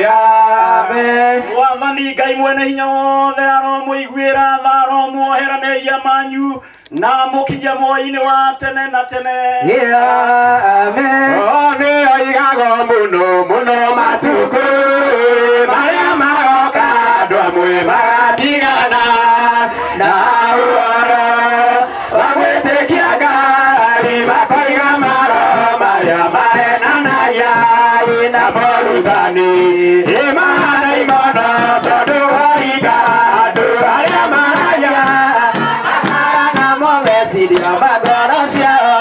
Speaker 2: Amen.
Speaker 12: Mwathani Ngai mwene hinya wothe aromũiguĩra tha aromuohera mehia manyu na mũkinyia muoyo-inĩ wa tene na tene.
Speaker 2: Amen. Nĩ oigagwo mũno mũno matukũ marĩa magoka andũ amwe magatigana na ũhoro wa gwĩtĩkia Ngai makoiga maroho marĩa mahenanagia na morutani imana imono tondũ oiga andũ arĩa maraya akara namo meciria magoro ciao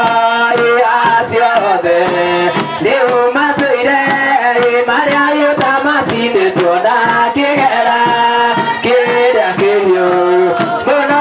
Speaker 2: ciothe rĩu matũire marĩa yũtamacindĩtwo na kĩgera kĩrĩa kĩhiũ mũno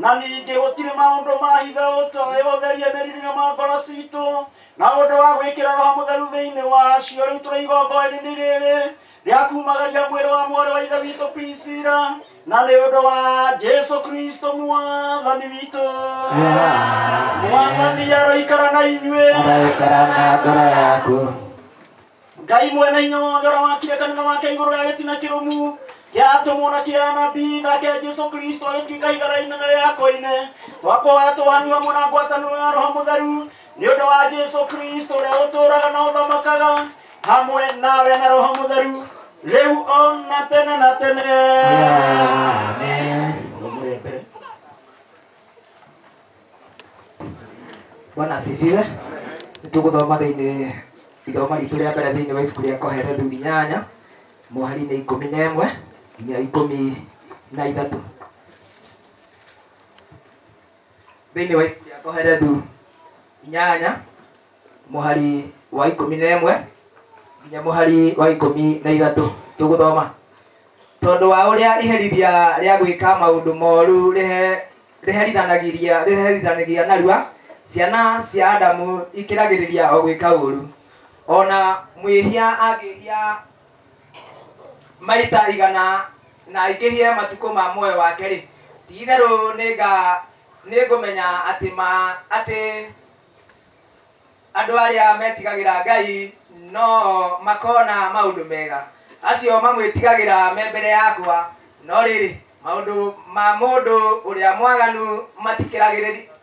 Speaker 12: na ningĩ gũtirĩ maũndũ ma hitho ũtoĩ gũtheria merirĩria ma ngoro citũ na ũndũ wa gwĩkĩra Roho Mũtheru thĩinĩ wacio. Rĩu tũrĩ igongona-inĩ rĩrĩ rĩa kumagaria mwĩrĩ wa mwarĩ wa ithe witũ Priscilla na nĩ ũndũ wa Jesu Kristo mwathani witũ. Mwathani aroikara na inyuĩ,
Speaker 9: aroikara na ngoro yaku.
Speaker 12: Ngai mwene hinya wothe ũrĩa wakire kanitha wake igũrũ rĩa gĩtina kĩrũmu kĩatũmwo na kĩa anabii nake Jesu Kristo agĩtuĩka igara inene rĩa koine twakoya tũhani hamwe na ngwatanĩro ya Roho Mũtheru nĩ ũndũ wa Jesu Kristo ũrĩa ũtũũraga na ũthamakaga hamwe nawe na Roho Mũtheru rĩu ona tene na tene. Amen.
Speaker 9: Bwana asifiwe. Nĩtũgũthoma thĩinĩ ithomo ritũ rĩa mbere thĩinĩ wa ibuku rĩa Koherethu 8 mũhari-inĩ 11 nginya 13. Thĩinĩ wa ibuku rĩa Koherethu 8 mũhari wa 11 nginya mũhari wa 13 tũgũthoma. Tondũ wa ũrĩa iherithia rĩa gwĩka maũndũ moru rĩherithanagia narua ciana cia Adamu ikĩragĩrĩria o gwĩka ũru, ona mwĩhia
Speaker 13: maita igana na ikihie matuko ma moyo wake ri titharu ningumenya ati andu aria metigagira Ngai no makona maundu mega acio mamwitigagira me mbere yakwa no riri maundu ma mundu uria mwaganu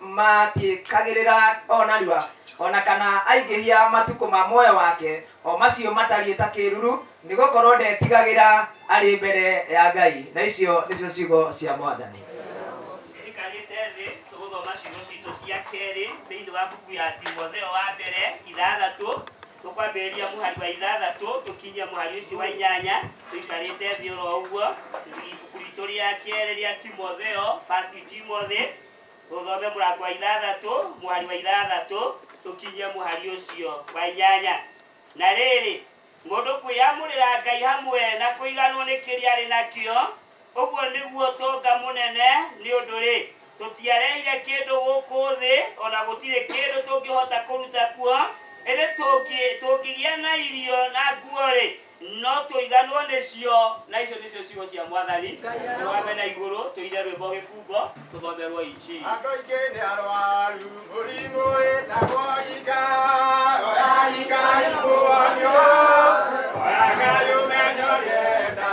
Speaker 13: matikagirira onarua ona kana aingihia matuko ma moyo wake o macio matarieta kiruru nigukorwo ndetigagira ari mbere ya Ngai na icio nicio ciugo cia Mwathani.
Speaker 14: Tuguthoma ciugo citu cia keri thiini wa buku ya Timotheo wa mbere 6 tukwambĩrĩria mũhari wa 6 tukinyia mũhari ũcio wa 8 tuikarĩte thĩ oro ũguo ibuku ritũ rĩa kerĩ rĩa Timotheo 1 Timothy tuthome mũrango wa 6 mũhari wa 6 tukinyia mũhari ũcio wa 8 na rĩrĩ mũndũ kwĩyamũrĩra Ngai hamwe na kũiganwo nĩ kĩrĩa arĩ nakĩo ũguo nĩguo tonga mũnene nĩ ũndũ rĩ tutiareire kĩndũ gũkũ thĩ ona gũtirĩ kĩndũ tũngĩhota kũruta kuo ĩrĩ tũngĩgĩa na irio na nguo rĩ no tũiganwo nĩcio na icio nĩcio ciugo cia Mwathani tũrũgame na igũrũ tũine rwĩmbo gĩbungo tũthomerwo injili.
Speaker 1: Andũ aingĩ nĩ arwaru mũrimũ wĩtagwo ika oya ika ikuonio oya Ngai ũmenyo rĩenda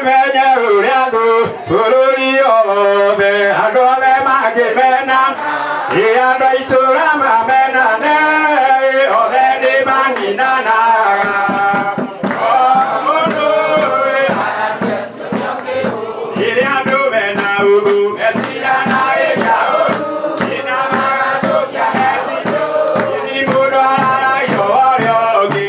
Speaker 1: menye ũrĩa thũ bũrũri wothe andũ othe mangĩmena andũ a itũũra mamenane othe nĩ maninanaga mũndũ rĩrĩa andũ mena ũthũ mecirana ĩrĩa ĩna magatũkia meciria ni mũndũ araragia ũrĩa ũngĩ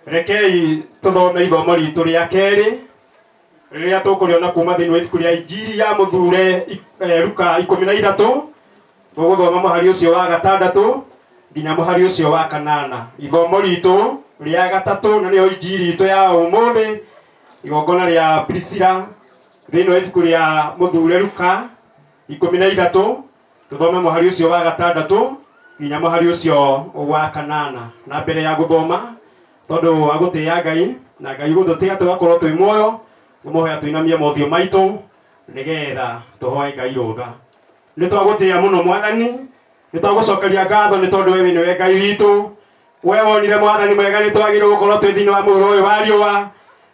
Speaker 1: rekei tuthome ithomo ritũ rĩa kerĩ rĩrĩa tũkũrĩona kuma thĩinĩ wa ibuku rĩa injiri ya mũthure Luka 13 tũgũthoma mũhari ũcio wa 6 nginya mũhari ũcio wa 8 ithomo ritũ rĩa 3 na nĩyo injiri itũ ya ũmũthĩ igongona rĩa Priscilla thĩinĩ wa ibuku rĩa mũthure Luka 13 tuthome mũhari ũcio wa 6 nginya mũhari ũcio wa 8 na mbere ya gũthoma tondu wa gũtĩĩa Ngai na Ngai gũtũtĩĩa tũgakorwo twĩ muoyo ngũmũhoya tuinamie mothiũ maitũ nĩgetha tũhoe Ngai rũtha. Nĩ twagũtĩĩa mũno Mwathani, nĩ twagũcokeria ngatho nĩ tondũ wewe nĩwe Ngai witũ. We wonire Mwathani mwega nĩ twagĩrĩirwo gũkorwo twĩ thĩinĩ wa mũhuro ũyũ wa riũa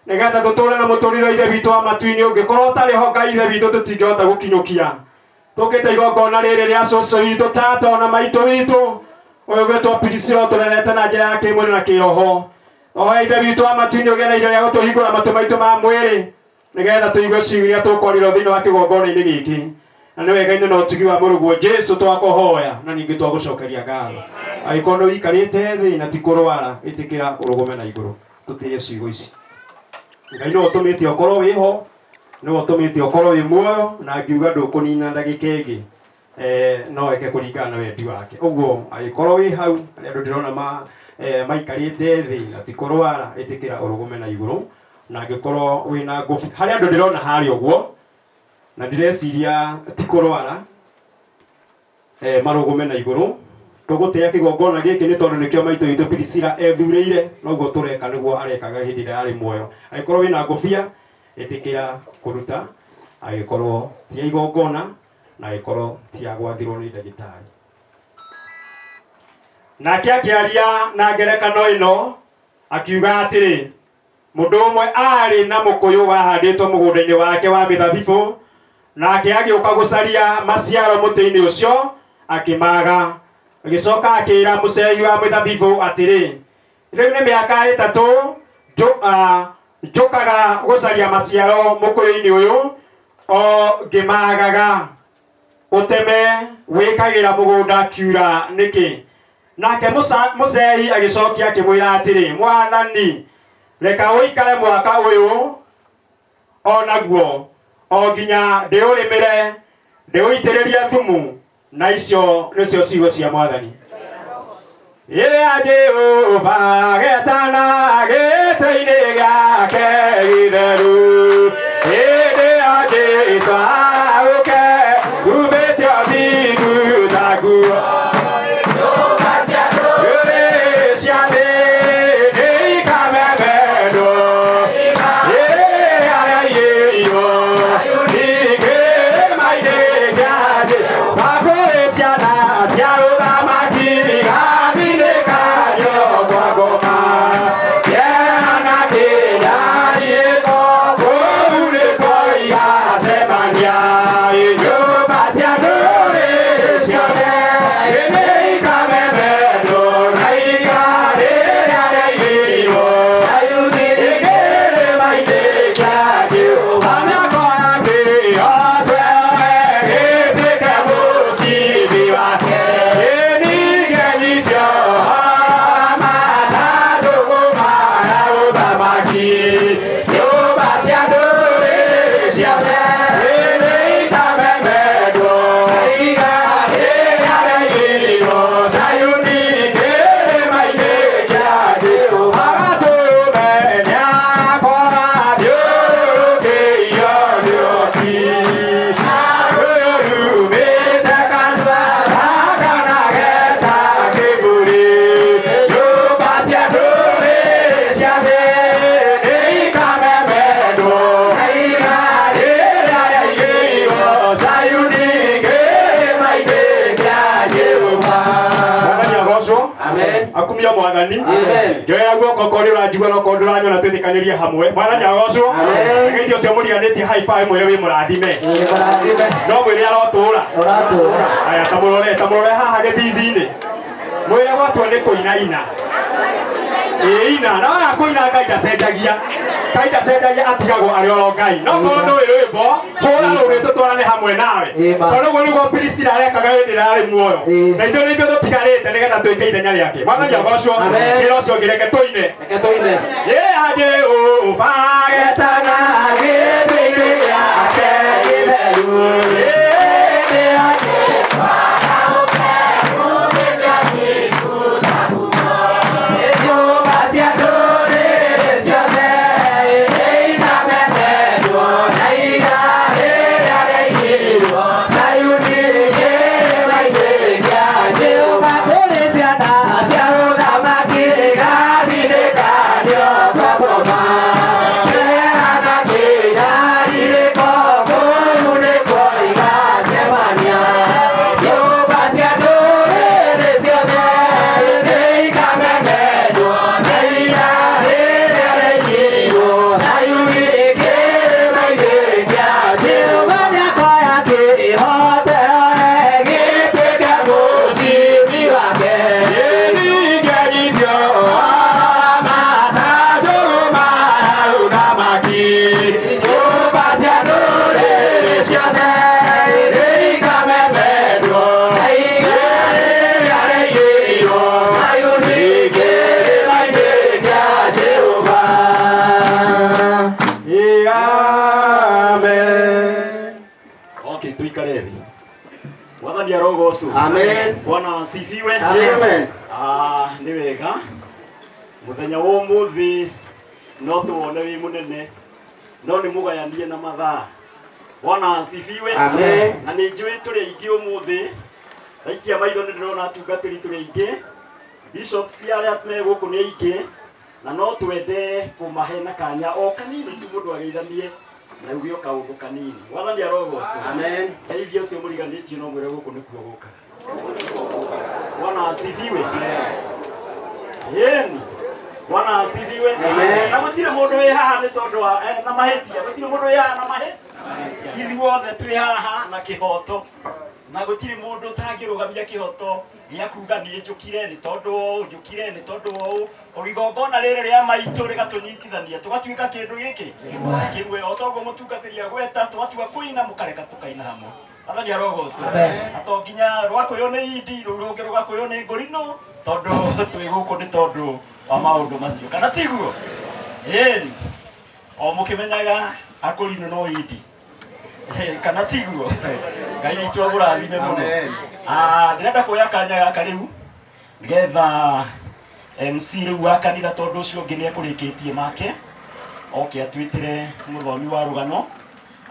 Speaker 1: nĩgetha tũtũũre na mũtũrĩre ithe witũ wa matu-inĩ. Ũngĩkorwo ũtarĩ ho Ngai ithe witũ tũtingĩhota gũkinyũkia. Tũkĩte igongona rĩrĩ rĩa cũcũ witũ tata ona maitũ witũ ũyũ gwĩtwo Priscilla tũrerete na njĩra ya kĩmwĩrĩ na kĩroho. Oya ithe witũ wa matu-inĩ ũgĩe na indo rĩa gũtũhingũra matũ maitũ ma mwĩrĩ nĩgetha tũigue ciugo iria tũkwaria thĩinĩ wa kĩgongona-inĩ gĩkĩ. Na nĩ wega-inĩ na ũtugi wa mũrũguo Jesu twakũhoya na ningĩ twagũcokeria ngatho. Angĩkorwo nĩ ũikarĩte thĩ na ti kũrwara ĩtĩkĩra ũrũgũme na igũrũ tũtĩe ciugo ici. Ngai nĩ ũtũmĩte ũkorwo wĩho, nĩ ũtũmĩte ũkorwo wĩ muoyo na ngiuga ndũkũnina ndagĩka ĩngĩ no weke kũringana na wendi wake. Ũguo angĩkorwo wĩ hau arĩa andũ ndĩrona maikarĩte thĩ na ti kũrwara ĩtĩkĩra ũrũgũme na igũrũ, na angĩkorwo wĩna ngũbia harĩa andũ ndĩrona harĩa ũguo na ndĩreciria ti kũrwara marũgũme na igũrũ. Tũgũtĩĩa kĩgongona gĩkĩ nĩ tondũ nĩkĩo maitũ witũ Priscilla ethurĩire noguo tũreka nĩguo arekaga hĩndĩ ĩrĩa arĩ muoyo. Angĩkorwo wĩna ngũbia ĩtĩkĩra kũruta, angĩkorwo ti igongona na angĩkorwo ti ya gwathirwo nĩ ndagĩtarĩ. Nake akĩaria na ngerekano ĩno akiuga atĩrĩ, mũndũ ũmwe arĩ na mũkũyũ wahandĩtwo mũgũnda-inĩ wake wa mĩthabibũ, nake agĩũka gũcaria maciaro mũtĩ-inĩ ũcio akĩmaga. Agĩcoka akĩĩra mũcei wa mĩthabibũ atĩrĩ, rĩu nĩ mĩaka 3 njũkaga gũcaria maciaro mũkũyũ-inĩ ũyũ o ngĩmagaga. Ũteme wĩkagĩra mũgũnda kiura nĩkĩ? Nake mũcei agĩcokia akĩmwĩra atĩrĩ, Mwathani, reka ũikare mwaka ũyũ o naguo o nginya ndĩũrĩmĩre, ndĩũitĩrĩrie thumu
Speaker 2: na icio nicio ciugo cia Mwathani. Ire Jehova getana gĩtĩ-inĩ gĩake gĩtheru, hĩndĩ ya Jesũ aũke umĩte ũthingu ta nguo. Akumia Mwathani. Njoya guoko kori uranjigua no kondu uranyona twithikanirie hamwe. Mwathani agocwo. Ngeithio ucio muriganĩtie high five mwĩre wĩ mũrathime. No mwĩre arotura. Aya tamurore haha gĩthithi-inĩ. Mwĩre gwatwo nĩ kũinaina. Ina na wa kũina Ngai ndacenjagia. Ngai ndacenjagia atigagwo arĩ oro Ngai. No korwo ndũĩ rwĩmbo hũra rũrĩ tũtwarane hamwe nawe. Tondũ ũguo nĩguo Priscilla arekaga hĩndĩ ĩrĩa arĩ muoyo. Na ithuĩ nĩithuĩ tũtigarĩte nĩgetha twĩke ithenya rĩake. Mwathani agocwo. Wĩra ũcio ũngĩ reke tũine. Jehova getana gĩtĩ-inĩ gĩake gĩtheru, hĩndĩ ya Jesũ aũke umĩte ũthingu ta nguo. Nyũmba cia ndũrĩrĩ ciothe nĩikamemendwo na iga rĩrĩa rĩaigirwo Sayuni kĩrĩma-inĩ kĩa Jehova. Kũrĩ ciana cia ũthamaki igathirĩkanio kwa ngoma, kĩheana kĩnyariirĩko kũu nĩkuo igacemania. Nyũmba cia ndũrĩrĩ ciothe nĩikamemendwo na iga rĩrĩa rĩaigirwo Sayuni kĩrĩma-inĩ kĩa Jehova. Nĩakoya kĩhooto gĩtuĩke mũcibi wake. Nĩngenyithio matanjũgũ ma ũthamaki. Nyũmba cia ndũrĩrĩ ciothe nĩikamemendwo na iga rĩrĩa rĩaigĩirwo Sayuni kĩrĩma-inĩ kĩa Jehova. Amen.
Speaker 12: Okay, tuikare thĩ. Mwathani arogocwo.
Speaker 2: Amen.
Speaker 12: Bwana asifiwe.
Speaker 2: Amen.
Speaker 12: Nĩ wega mũthenya wa ũmũthĩ no tũwone wĩ mũnene, no nĩ mũgayanie na mathaa. Bwana asifiwe.
Speaker 2: Amen.
Speaker 12: Na nĩ njũĩ tũrĩ aingĩ ũmũthĩ, aikia maitho nĩ ndĩrona atungatĩri tũrĩ aingĩ, bishop cia arĩa me gũkũ nĩ aingĩ, na no twende kũmahe na kanya o kanini tu mũndũ ageithanie na uge kaũndũ kanini. Mwathani arogocwo.
Speaker 2: Amen.
Speaker 12: Ngeithio ũcio mũriganĩtie no mwĩre gũkũ nĩkuo gũka. Bwana asifiwe. Yeni. Bwana asifiwe.
Speaker 2: Amen.
Speaker 12: Na gũtirĩ mũndũ wĩ haha nĩ tondũ wa na mahĩtia. Gũtirĩ mũndũ wĩ haha na mahĩtia. Ithuothe twĩ haha na kĩhoto. Na gũtirĩ mũndũ ũtangĩrũgamia kĩhoto gĩa kuga nĩ njũkire nĩ tondũ ũũ, njũkire nĩ tondũ ũũ. Igongona rĩrĩ rĩa maitũ rĩgatũnyitithania tũgatuĩka kĩndũ gĩkĩ kĩmwe. O toguo mũtungatĩri agweta tũgatua kũina mũkareka tũkaina hamwe. Mwathani arogocwo. To nginya rwakũyũ nĩ idi, rũu rũngĩ rũgakũyũ nĩ ngũrino, tondũ twĩ gũkũ nĩ tondũ wa maũndũ macio. Kana tiguo? Ĩni. O mũkĩmenyaga akũrino no idi. Kana tiguo? Ngai witũ agũrathime mũno. Ndirenda kuoya kanya gaka riu nigetha MC riu wa kanitha tondu ucio ungi ni ekurikitie make oke atwitire muthomi wa rugano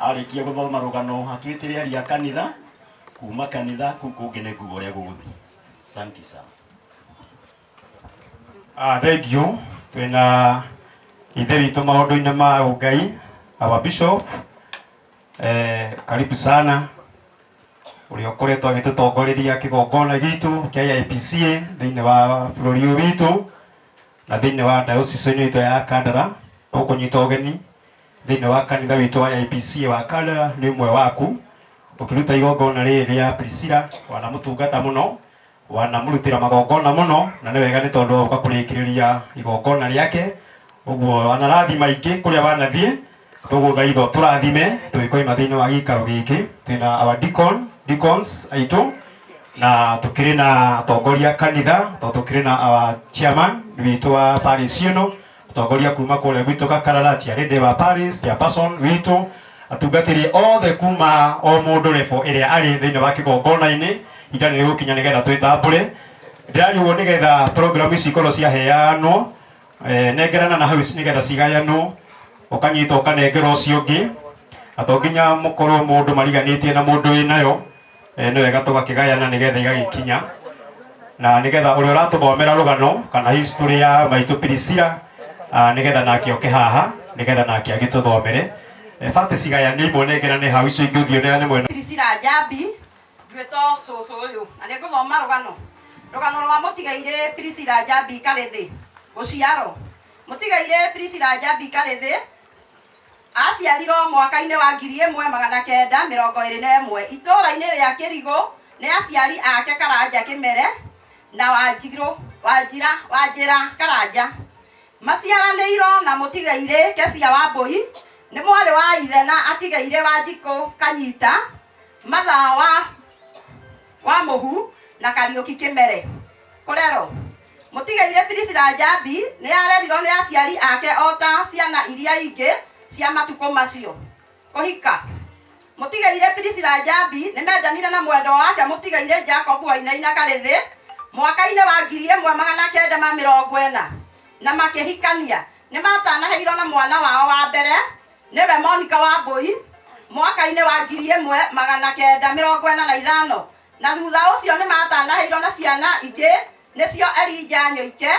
Speaker 12: arikia guthoma rugano atwitire aria kanitha kuma kanitha kuu kungi ni kuga uria guguthi. Asante sana.
Speaker 2: Thank you. Twina ithe witũ maũndũ-inĩ ma ũngai, our bishop. Karibu sana ũrĩa ũkoretwo agĩtũtongoreria kĩgongona gitũ kĩa IPCA thĩinĩ wa bũrũri ũyũ witũ na thĩinĩ wa diocese itũ ya Kandara. Ũkũnyita ũgeni thĩinĩ wa kanitha witũ wa IPCA wa Kandara nĩ ũmwe waku ũkĩruta igongona rĩrĩ rĩa Priscilla, wanamũtungata mũno, wanamũrutĩra magongona mũno, na nĩ wega nĩ tondũ ũka kũrĩkĩrĩria igongona rĩake. Ũguo wanarathima aingĩ kũrĩa wanathiĩ tũgũthaitho tũrathime tũgĩkoima thĩinĩ wa gĩikaro gĩkĩ. Twĩna our deacons aitũ na tũkĩrĩ na atongoria kanitha, tũkĩrĩ na our chairman witũ wa parish ĩno, atongoria kuma kũrĩa gwitũ Kakarara, ciarĩndĩ wa parish, chairperson witũ, atungatĩri othe kuma o mũndũ level ĩrĩa arĩ thĩinĩ wa kĩgongona-inĩ. Ihinda nĩ rĩgũkinya nĩgetha twĩtambũre. Ndĩrariũgwo nĩgetha program ici ikorwo ciaheanwo, nengerana na hau nĩgetha cigayanwo, ũkanyita ũkanengera ũcio ũngĩ, to nginya mũkorwo mũndũ mariganĩtie na mũndũ wĩnayo. Nĩ wega tũgakĩgayana nĩgetha igagĩkinya, na nĩgetha ũrĩa ũratũthomera rũgano kana history ya maitũ Priscilla nĩgetha nake oke haha nĩgetha nake agĩtũthomere. Bati cigayanie imwe nengerane hau, icio ingĩ ũthiũ nĩ mwena.
Speaker 15: Priscilla Njambi ndwĩtwo cũcũ ũyũ, na nĩngũthoma rũgano rwa mũtigaire Priscilla Njambi Karĩthĩ gũciarwo. Mũtigaire Priscilla Njambi Karĩthĩ aciarirwo mwaka-inĩ wa 1921 itũũra-inĩ rĩa Kĩrigũ nĩ aciari ake Karanja Kĩmere na Wanjĩra Karanja. Maciaranĩirwo na mũtigaire Kecia Wambũi, nĩ mwarĩ wa ithe na atigaire Wanjikũ Kanyita, matha wa Mũhu na Kariũki Kĩmere. Kũrerwo mũtigaire Priscilla Njambi nĩ arerirwo nĩ aciari ake o ta ciana iria ingĩ cia matukũ macio. Kũhika mũtigaire Priscilla Njambi nĩ mendanire na mwendwa wake mũtigaire Jacob Wainaina Karĩthĩ mwaka-inĩ wa 1940 na makĩhikania. Nĩ matanaheirwo na mwana wao wa mbere nĩwe Monica Wambũi mwaka-inĩ wa 1945, na thutha ũcio nĩ matanaheirwo na ciana ingĩ nĩcio Elijah Nyoike,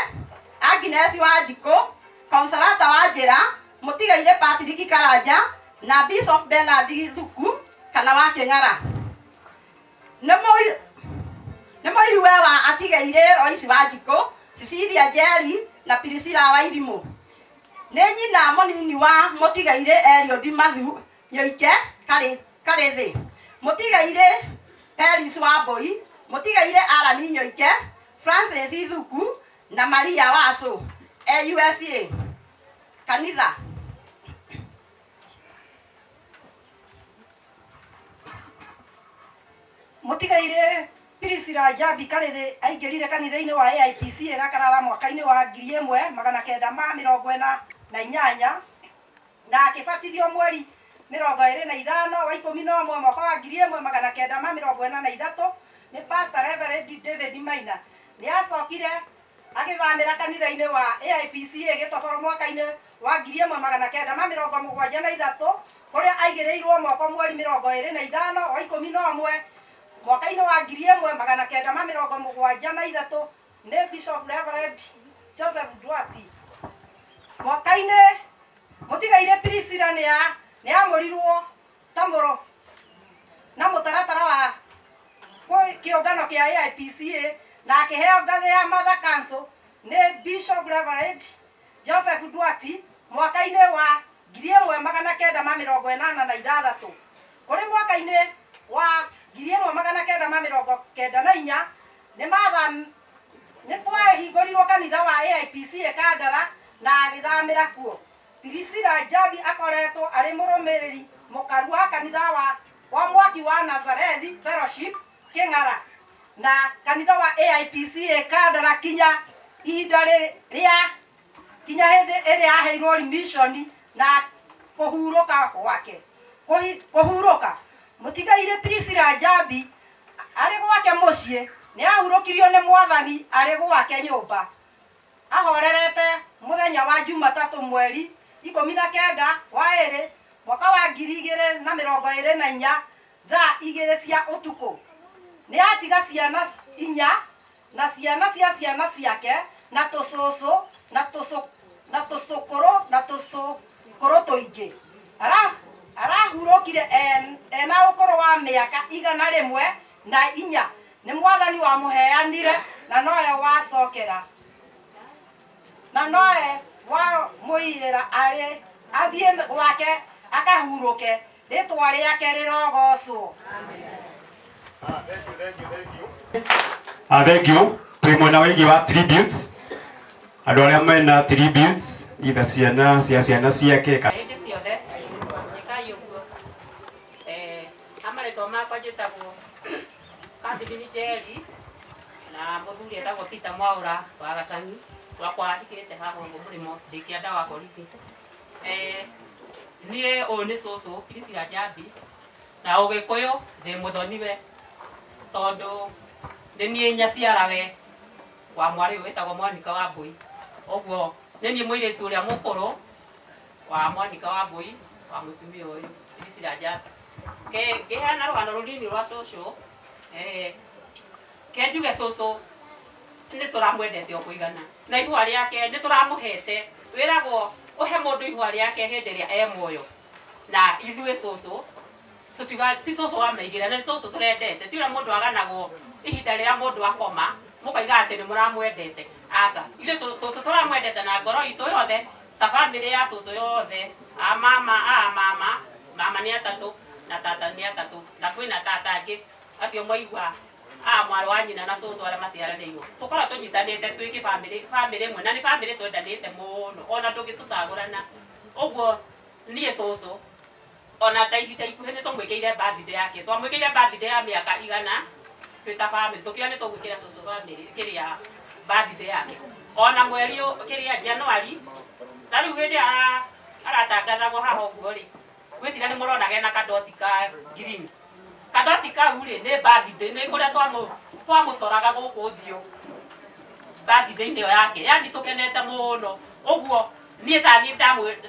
Speaker 15: Agnes Wanjikũ, Consolata Wanjĩra, mũtigaire Patrick Karanja na Bishop Bernard Thuku kana wa Kĩng'ara. Nĩ mũiriwe wa atigaire Lois Wanjikũ, Cecilia Njeri na Priscilla Wairimũ. Nĩ nyina mũnini wa mũtigaire Eliud Mathu Nyoike Karĩthĩ, mũtigaire Peris Wambũi, mũtigaire Alan Nyoike, Francis Thuku na Maria Waso USA. Kanitha
Speaker 16: mũtigaire Priscilla Njambi Karĩthĩ aingĩrire kanitha-inĩ wa AIPCA Gakarara mwaka-inĩ wa 1948 na akĩbatithio mweri 25 wa 11 mwaka wa 1943 nĩ Pastor Reverend David Maina. Nĩ acokire agĩthamĩra kanitha-inĩ wa AIPCA Gĩtoboro mwaka-inĩ wa 1973 kũrĩa aigĩrĩirwo moko mweri 25 wa 11 mwaka-inĩ wa 1973 nĩ Bishop Reverend Joseph Duati. Mwaka-inĩ mũtigaire Priscilla nĩ amũrirwo tamũro na mũtaratara wa kĩũngano kĩa AIPCA na akĩheo ngathĩ ya Mother Council nĩ Bishop Reverend Joseph Duati mwaka-inĩ wa 1986. Kũrĩ mwaka-inĩ wa 1994 nĩ kwahingũrirwo kanitha wa AIPCA Kandara na agĩthamĩra kuo. Priscilla Njambi akoretwo arĩ mũrũmĩrĩri mũkaru wa kanitha wa Mwaki wa Nazareth Fellowship Kĩng'ara na kanitha wa AIPCA Kandara kinya hĩndĩ ĩrĩa aheirwo remission na kũhurũka gwake. Kũhurũka mũtigaire Priscilla Njambi arĩ gwake mũciĩ nĩ ahurũkirio nĩ mwathani arĩ gwake nyũmba ahorerete mũthenya wa Jumatatũ mweri 19 wa 2 mwaka wa 2024 thaa 2 cia ũtukũ. Nĩ atiga ciana 4 na ciana cia ciana ciake na tũcũcũ na tũcũkũrũ tũingĩ. Arahurũkire ena ũkũrũ wa mĩaka 104 nĩ mwathani wa mũheanire na nowe wacokera na nowe wa mũirĩra arĩ athiĩ gwake akahurũke rĩtwa rĩake rĩrogocwo.
Speaker 2: Thank you. Twi mwena wengi wa tributes. Andũ arĩa mena tributes itha ciana ciake
Speaker 17: hĩndĩ ciothe nĩkai ũguo amarĩtwo makwa njĩtagwo Catherine Njeri na mũthuri etagwo Peter Mwaũra wa Gacani wakwa hikĩte haha ũguo mũrĩmo ndĩkĩanda wakwa rikĩte niĩ ũyũ nĩ cũcũ Priscilla Njambi na ũgĩkũyũ ndĩ mũthoniwe tondũ nĩ niĩ nyaciarawe wa mwarĩ ũyũ wĩtagwo Mwanika wa Mbũi ũguo nĩ niĩ mũirĩtu ũrĩa mũkũrũ wa Mwanika wa Mbũi wa mũtumia ũyũ Priscilla Njambi ngĩheana rũgano rũnini rwa cũcũ ke njuge cũcũ nĩ tũramwendete o kũigana na ihua rĩake nĩ tũramũhete wĩragwo ũhe mũndũ ihua rĩake hĩndĩ ĩrĩa e muoyo na ithuĩ cũcũ tũtiga ti cũcũ wamaigĩra nĩ cũcũ tũrendete ti ũrĩa mũndũ aganagwo ihinda rĩrĩa mũndũ akoma mũkoiga atĩ nĩ mũramwendete aca ithuĩ cũcũ tũramwendete na ngoro itũ yothe ta bamĩrĩ ya cũcũ yothe mama nĩ atatũ na tata nĩ atatũ na kwĩna tata angĩ acio mwaigua mwarĩ wa nyina na cũcũ arĩa maciaranĩirwo tũkorwo tũnyitanĩte twĩ bamĩrĩ ĩmwe na nĩ bamĩrĩ twendanĩte mũno ona ndũngĩtũcagũrana ũguo niĩ cũcũ ona ta ihinda ikuhĩ nĩ tũmwĩkĩire birthday yake twamwĩkĩire birthday ya mĩaka 100 twĩ ta bamĩrĩ tũkiuga nĩ tũgwĩkĩra cũcũ bamĩrĩ kĩrĩa birthday yake ona mweri kĩrĩa Januari ta rĩu hĩndĩ aratangathagwo haha ũguo rĩ gwĩcira nĩ mũrona gena kadoti ka green kadoti kau rĩ nĩ birthday nĩ kũrĩa twamũcoraga gũkũ thiũ birthday ĩyo yake yani tũkenete mũno ũguo niĩ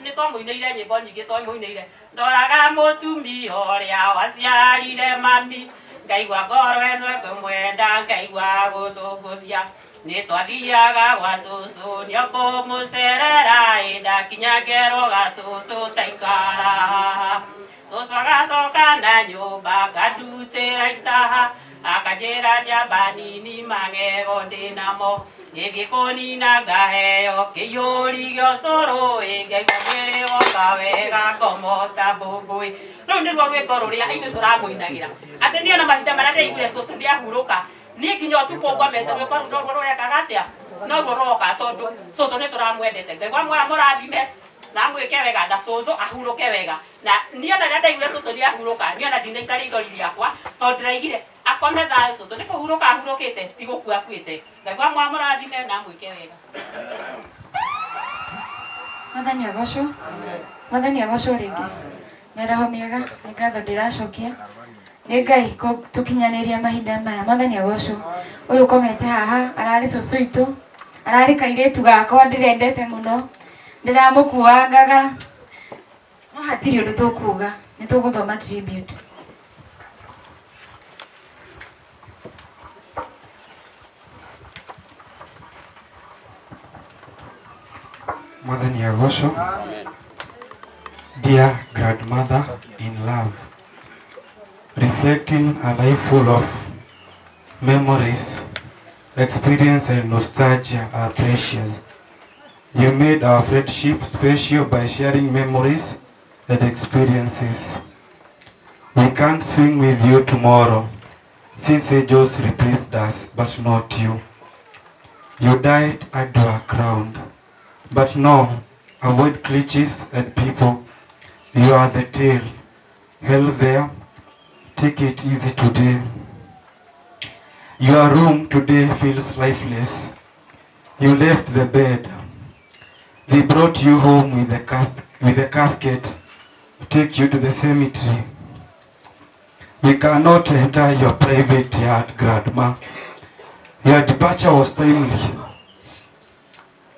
Speaker 17: nĩ twamũinĩire nyĩmbo nyingĩ twamũinĩire ndoraga mũtumia ũrĩa waciarire mami ngaigua ngoro ĩno ĩkĩmwenda ngaigua gũthũngũthia nĩ twathiaga gwa cũcũ nĩ kũmũcerera ndakinya ngerwo ga cũcũ taikara cũcũ agacoka na nyũmba ngandutĩra itaha akanjĩra njamba nini magego ndĩnamo ngĩgĩkũnina ngaheo kĩiyũri gĩa ũcũrũ ngaigua mwĩrĩ woka wega ngomota mbũmbũĩ rĩu nĩruo rwĩmbo rũrĩa ithuĩ tũramũinagĩra atĩ niĩ ona mahinda marĩa ndĩraiguire cũcũ nĩ ahurũka niĩ nginya ũtukũ ngwamete rwĩmbo rũu noruo rũrekaga atĩa noruo roka tondũ cũcũ nĩ tũramwendete ngaigua mũrathime na mwĩke wega na cũcũ ahurũke wega na niĩ ona rĩrĩa ndaiguire cũcũ nĩ ahurũka niĩ ona ndinaita rĩithori rĩakwa tondũ ndĩraigire akome thayũ cũcũ nĩ kũhurũka ahurũkĩte ti gũkua akuĩte ngaigua mũrathime na mwĩke wega.
Speaker 18: Mwathani agocwo Mwathani agocwo rĩngĩ mĩaraho mĩega nĩ ngatho ndĩracokia nĩ Ngai tũkinyanĩria mahinda maya. Mwathani agocwo ũyũ ũkomete haha ararĩ cũcũ itũ ararĩ kairĩtu gakwa ndĩrendete mũno ndĩramũkuangaga no hatirĩ ũndũ tũkuga nĩ tũgũthoma tribute.
Speaker 19: Mwathani agocwo. Dear grandmother in love, reflecting a life full of memories, experience and nostalgia are precious. You made our friendship special by sharing memories and experiences. We can't swing with you tomorrow, since angels replaced us, but not you. You died and were crowned. But no, avoid cliches and people. You are the tail. Hell there, take it easy today. Your room today feels lifeless. You left the bed. They brought you home with a casket to take you to the cemetery. We cannot enter your private yard, Grandma. Your departure was timely.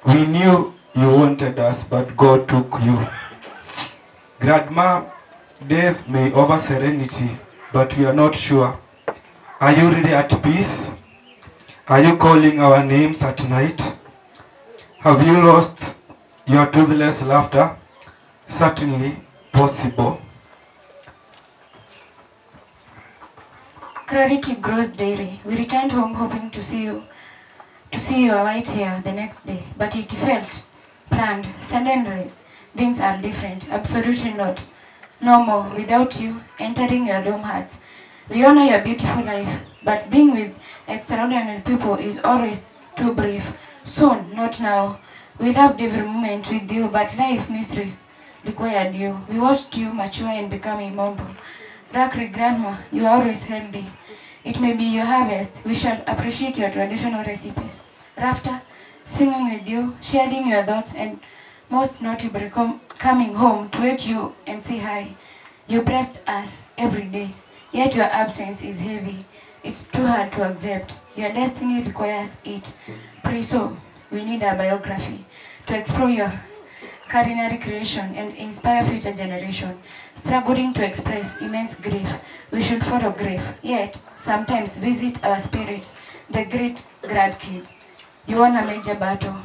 Speaker 19: We knew you wanted us, but God took you. Grandma, death may offer serenity, but we are not sure. Are you really at peace? Are you calling our names at night? Have you lost your toothless laughter? Certainly possible.
Speaker 18: Clarity grows daily. We returned home hoping to see your white hair the next day, but it felt planned. Suddenly, things are different. Absolutely not. No more. Without you entering your dome hearts. We honor your beautiful life, but being with extraordinary people is always too brief. Soon, not now. We loved every moment with you, but life mysteries required you. We watched you mature and become immobile. Rakri, Grandma, you are always healthy. It may be your harvest. We shall appreciate your traditional recipes. Laughter, singing with you, sharing your thoughts, and most notably coming home to wake you and say hi. You blessed us every day, yet your absence is heavy. It's too hard to accept. Your destiny requires it. Pray so. We need a biography to explore your culinary creation and inspire future generation. Struggling to express immense grief, we should follow grief, yet sometimes visit our spirits, the great grandkids. You won a major battle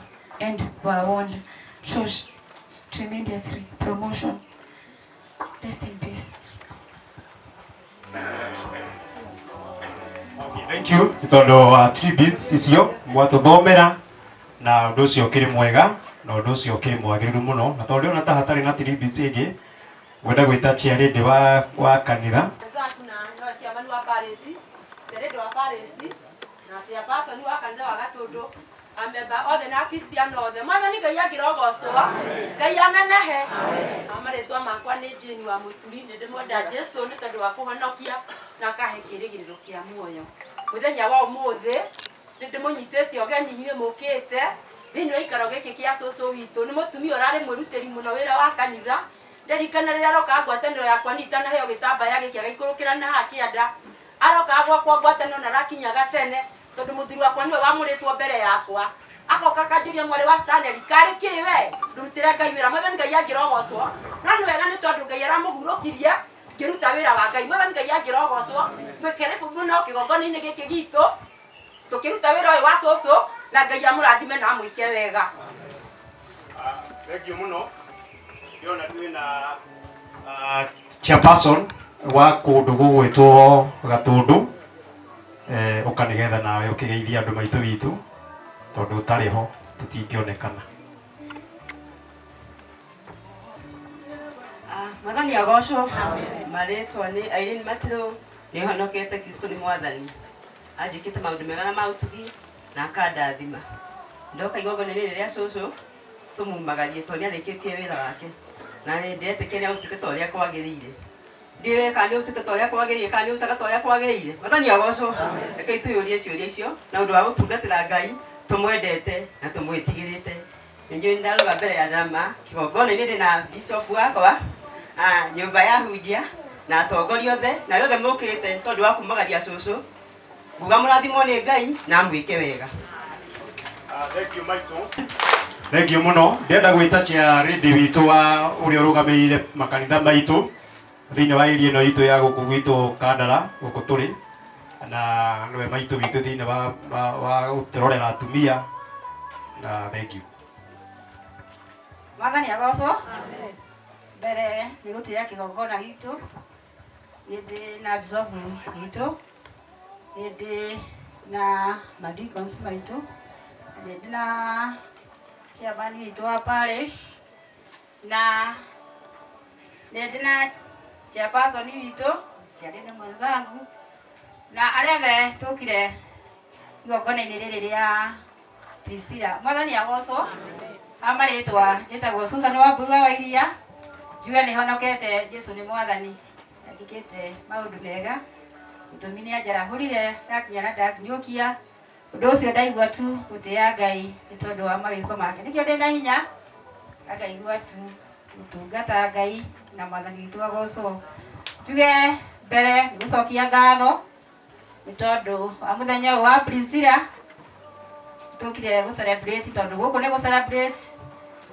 Speaker 18: and were won. Shows tremendously. Promotion. Rest in peace.
Speaker 2: Okay, thank you. Itondo tributes icio mwatuthomera na undu ucio kiri mwega na undu ucio kiri mwagiriru muno na tondu ona ta hatari na tributes ingi wenda gwita chiarindi wa kanitha
Speaker 16: ameba othe na Kristiano othe mwathani Ngai angirogocwa Ngai anenehe amaretwa makwa ni Jane wa Muturi ni ndimwenda Jesu ni tondu wa kuhonokia na akahe kirigiriro kia muoyo muthenya wa umuthi ni ndimunyitete ogeni ni mukite thini wa ikaro giki kia cucu witu ni mutumia urari mwirutiri muno wira wa kanitha ndirikana riria aroka ngwataniro yakwa nitana heo gitambaya giki agaikurukira na hakianda aroka gwakwa ngwataniro na rakinya gatene tondu muthuri wakwa niwe wamuritwo mbere yakwa akoka kanjuria mwari wa Stanley kari kiwe ndurutira Ngai wira mwathani Ngai angirogocwo no ni wega ni tondu Ngai aramuhurukiria ngiruta wira wa Ngai mwathani Ngai angirogocwo mwikerebu muno kigongona-ini giki gitu tukiruta wira uyu wa cucu na Ngai amurathime na amwike wega.
Speaker 2: Thank you muno. Ndiona twina chairperson wa kundu gugwitwo Gatundu ukanigetha nawe ukigeithia andu maitu witu tondu utari ho tutingionekana.
Speaker 20: Mwathani agocwo maritwa ni Irene Matiro ni honokete Kristo ni mwathani anjikite maundu mega na mautugi na akandathima ndoka igongona-ini ria cucu tumumagarie tondu ni arikitie wira wake na ni ndetikiria utungata uria kwagirire ndiwe kana utungata uria kwagirire kana utungata uria kwagirire mwathani agocwo reke tuyurie ciuria icio na undu wa gutungatira Ngai tumwendete na tumwitigirite ninjui ndaruga mbere ya ndama kigongona-ini ndina bishop wakwa nyumba ya hunjia na atongoria othe na yothe mukite tondu wa kumagaria cucu nguga murathimwo ni Ngai na mwike wega.
Speaker 2: Thank you Maito. Thank you muno. Ndenda gwita chiarindi witu wa uria urugamirire makanitha maitu thiini wa area ino itu ya guku gwitu Kandara guku turi na niwe maitu witu thiini wa utirorera atumia na thank you.
Speaker 16: Mwathani agocwo mbere ni gutira kigongona gitu nindi na bishop gitu nindi na madikons maitu nindi na chairman witu wa parish na nindi na chairperson witu nindi mwenzangu na areve tukire igongona-ini riri ria Priscilla. Mwathani agocwo amaritwa njitagwo Susan wa Mbuga wa Iria njuge ni honokete Jesu ni mwathani andikite maundu mega gutumi ni anjarahurire ndakinya na ndakinyukia undu ucio ndaigua tu gutia Ngai ni tondu wa mawiko make nikio ndina hinya akaigua tu gutungata Ngai na mwathani witu agocwo njuge mbere nĩ gũcokia ngatho nĩ tondũ wa mũthenya ũyũ wa Priscilla tũkire gũ celebrate tondũ gũkũ nĩ gũ celebrate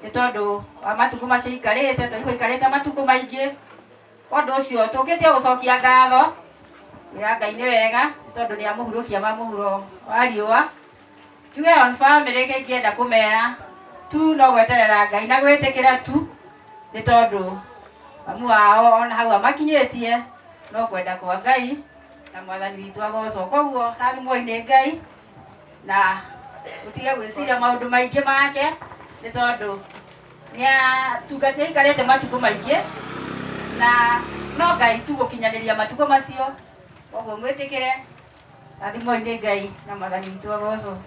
Speaker 16: nĩ tondũ wa matukũ macio ikarĩte tũrĩ ikarĩte matukũ maingĩ ũndũ ũcio tũkĩtie gũcokia ngatho ya Ngai nĩ wega tondũ nĩ amũhurũkia ma mũhuro wa riũa tuge on family kĩngĩenda kũmera tu no gweterera Ngai na gwĩtĩkĩra tu nĩ tondũ mamu wao ona hau amakinyĩtie no kwenda kwa Ngai na mwathani witũ agocwo koguo rathimwo-inĩ Ngai na utige gwĩciria maũndũ maingĩ make nĩ tondũ nĩ aikarĩte matukũ maingĩ na no Ngai tu gũkinyanĩria matukũ macio koguo mwĩtĩkĩre rathimwo-inĩ Ngai na mwathani witũ agocwo.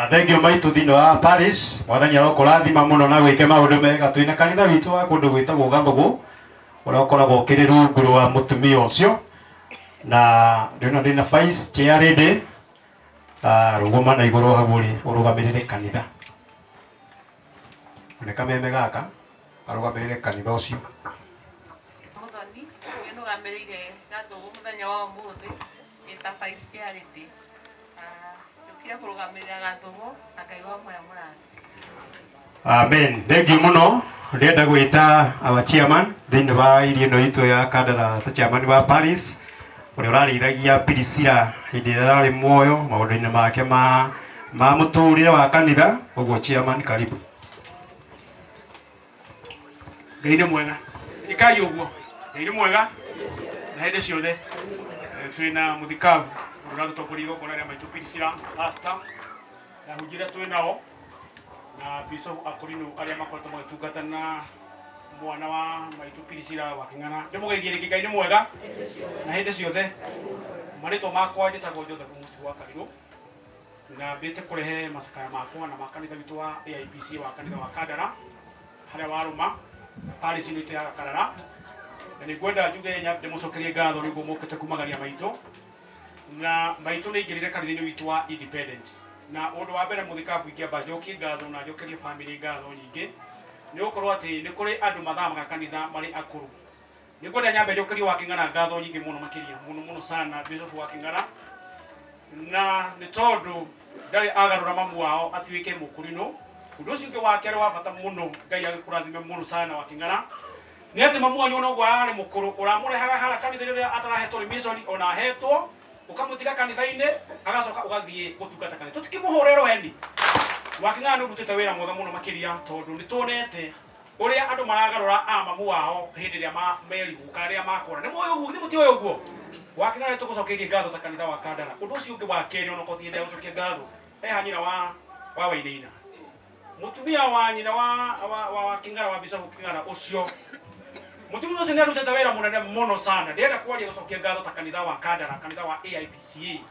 Speaker 2: Thank you maitu thĩinĩ wa Paris. Mwathani arokũrathima mũno na gwĩke maũndũ mega. Twĩna kanitha witũ wa kũndũ gwĩtagwo Gathũgũ ũrĩa ũkoragwo ũkĩrĩ rungu rwa mũtumia ũcio na ndĩna vice chair rĩndĩ rũgũma na igũrũ hau ũrũgamĩrĩre kanitha. Oneka meme gaka arũgamĩrĩre kanitha ũcio.
Speaker 17: Mũthoni nĩrũgamĩrĩire Gathũgũ mũthenya wa ũmũthĩ ta vice chair rĩndĩ. Tũkire kũrũgamĩrĩra Gathũgũ na Ngai wa moya mũrathi.
Speaker 2: Amen. Thank you muno. Ndĩrenda gwĩta our chairman thĩinĩ wa irio ĩno itũ ya Kandara ta chairman wa Paris ũrĩa ũrarĩithagia Priscilla hĩndĩ ĩrĩa arĩ muoyo maũndũ-inĩ make ma mũtũrĩre wa kanitha. Ũguo chairman, karibu. Ngai nĩ mwega. Ikai ũguo. Ngai nĩ mwega. Na hĩndĩ ciothe twĩna mũthikabu ũratũtongoria igongona rĩa maitũ Priscilla pastor na hujira twĩnao na Bishop Akorino arĩa makoretwo magĩtungata na mwana wa maitũ Priscilla wa Kĩng'ana. Ndĩmũgeithie rĩngĩ. Ngai nĩ mwega na hĩndĩ ciothe. Marĩtwa makwa njĩtagwo Joseph Mũtu wa Karirũ na mbĩte kũrehe macakaya makwa na makanitha witũ wa AIPC wa kanitha wa Kandara harĩa warũma Paris nĩ ya Kandara na nĩ ngwenda njuge ndĩmũcokerie ngatho nĩguo mũkĩte kumagaria maitũ na maitũ nĩ ingĩrire kanitha-inĩ witũ wa Independent na ũndũ wa mbere mũthikabu ingĩamba njokie ngatho na njokerie family ngatho nyingĩ nĩ gũkorwo atĩ nĩ kũrĩ andũ mathamaga kanitha marĩ akũrũ. Nĩ ngwenda nyambe njokerie wa Kĩng'ana ngatho nyingĩ mũno makĩria mũno sana Bishop wa Kĩng'ana na nĩ tondũ ndarĩ agarũra mamu wao atuĩke mũkũrinũ. Ũndũ ũcio ũngĩ wa kerĩ wa bata mũno Ngai agĩkũrathime mũno sana wa Kĩng'ana nĩ atĩ mamu wanyu no ararĩ mũkũrũ ũramũrehaga hara kanitha rĩrĩa atarahetwo remission ona ahetwo ukamutiga kanitha-inĩ agacoka ugathiĩ gũtungata kanitha. Tũtikĩmũhũre rweni. Wa Kĩng'ana nĩ ũrutĩte wĩra mwega mũno makĩria tondũ nĩ tuonete ũrĩa andũ maragarũra mamu wao hĩndĩ ĩrĩa merigwo kana rĩrĩa makora. Nĩ mũtiũĩ ũguo. Wa Kĩng'ana tũgũcokeirie ngatho ta kanitha wa Kandara. Ũndũ ũcio ũngĩ wa kerĩ ona kothi ndĩa gũcokia ngatho eha nyina wa Wainaina. Mũtumia wa nyina wa Kĩng'ana wa Bishop Kĩng'ana ũcio mũtumia ũcio nĩ arutĩte wĩra mũnene mũno sana. Ndĩrenda kwaria gũcokia ngatho ta kanitha wa Kandara, kanitha wa AIPCA.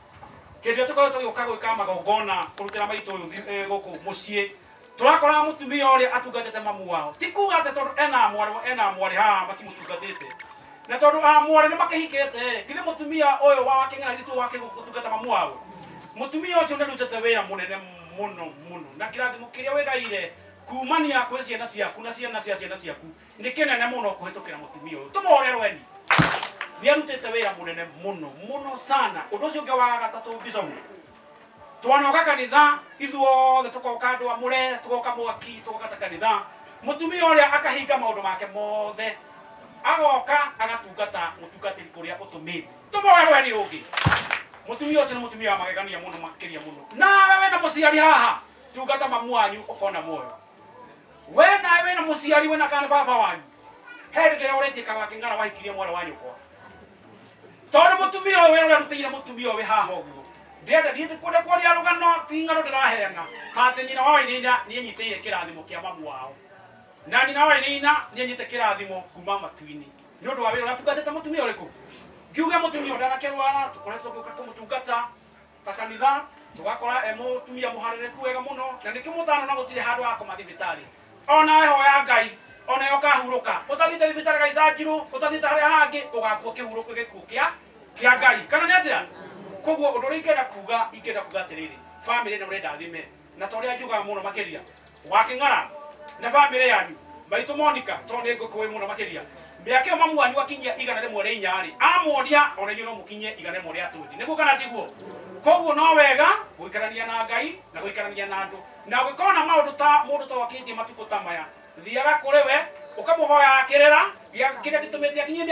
Speaker 2: Hĩndĩ ĩrĩa tũkorwo tũgĩũka gwĩka magongona kũrutĩra maitũ gũkũ mũciĩ tũrakora mũtumia ũrĩa atungatĩte mamu wao. Ti kuga atĩ tondũ ena mwarĩ haha matimũtungatĩte na tondũ mwarĩ nĩ makĩhikĩte githĩ mũtumia ũyũ wa Kĩng'ana gitũ wake gũtungata mamu wao. Mũtumia ũcio nĩ arutĩte wĩra mũnene mũno na kĩrathimo kĩrĩa wĩgaire kumania kwĩ ciana ciaku na ciana cia ciana ciaku nĩ kĩnene mũno kũhĩtũkĩra mũtumia ũyũ. Tũmũhũre rweni. Nĩ arutĩte wĩra mũnene mũno sana. Ũndũ ũcio ũngĩ wa gatatũ Bishop, twanoka kanitha ithuothe tũgoka andũ amũre tũgoka mwaki tũgoka ta kanitha. Mũtumia ũrĩa akahinga maũndũ make mothe agoka agatungata mũtungatĩri ũrĩa ũtũmĩte. Tũmũhũre rweni rũngĩ. Mũtumia ũcio nĩ mũtumia wa magegania mũno makĩria mũno. Nawe wĩna mũciari haha tungata mamu wanyu ũkona muoyo. We nawe wĩna mũciari wĩna kana baba wanyu hĩndĩ ĩrĩa ũrĩtĩka wa Kĩng'ana wahikirie mwana wa nyũkwa. Tondũ mũtumia ũyũ wĩra ũrĩa arutĩire mũtumia ũyũ haha ũguo ndĩenda kwenda kwaria rũgano ti ng'ano ndĩraheana atĩ nyina wa Wainaina nĩ enyitĩire kĩrathimo kĩa mamu wao na nyina wa Wainaina nĩ enyite kĩrathimo kuma matu-inĩ nĩ ũndũ wa wĩra ũrĩa atungatĩte mũtumia ũrĩkũ. Ngiuge mũtumia ndanakĩrwara tũkoretwo tũgĩũka kũmũtungata ta kanitha tugakora mũtumia mũharĩrĩku wega mũno na nĩkĩo mũtano na gũtirĩ handũ ha koma thibitarĩ. Ona hoya Ngai ona yo kahurũka ũtathiĩte thibitarĩ Gaicanjirũ ũtathiĩte harĩa hangĩ ũgakuo kĩhurũko gĩkuũ kĩa Ngai kana nĩ atĩa. Koguo ũndũ ũrĩa ingĩenda kuga atĩrĩrĩ family ĩno ũrenda thime na torĩa njugaga mũno makĩria wa Kĩng'ana na family yanyu maitũ Monica tondũ nĩ ngũkũĩ mũno makĩria
Speaker 21: Mĩaka mamu wanyu akinyia 108 rĩ amuonia ona inyuĩ no mũkinyie 108 atũndi nĩguo kana tiguo. Koguo no wega gũikarania na Ngai na gũikarania na andũ na ũngĩkona maũndũ ta mũndũ ta wakĩtie matukũ ta maya thiaga kũrĩ we ũkamũhoya akĩrĩra kĩrĩa gĩtũmĩte akinyie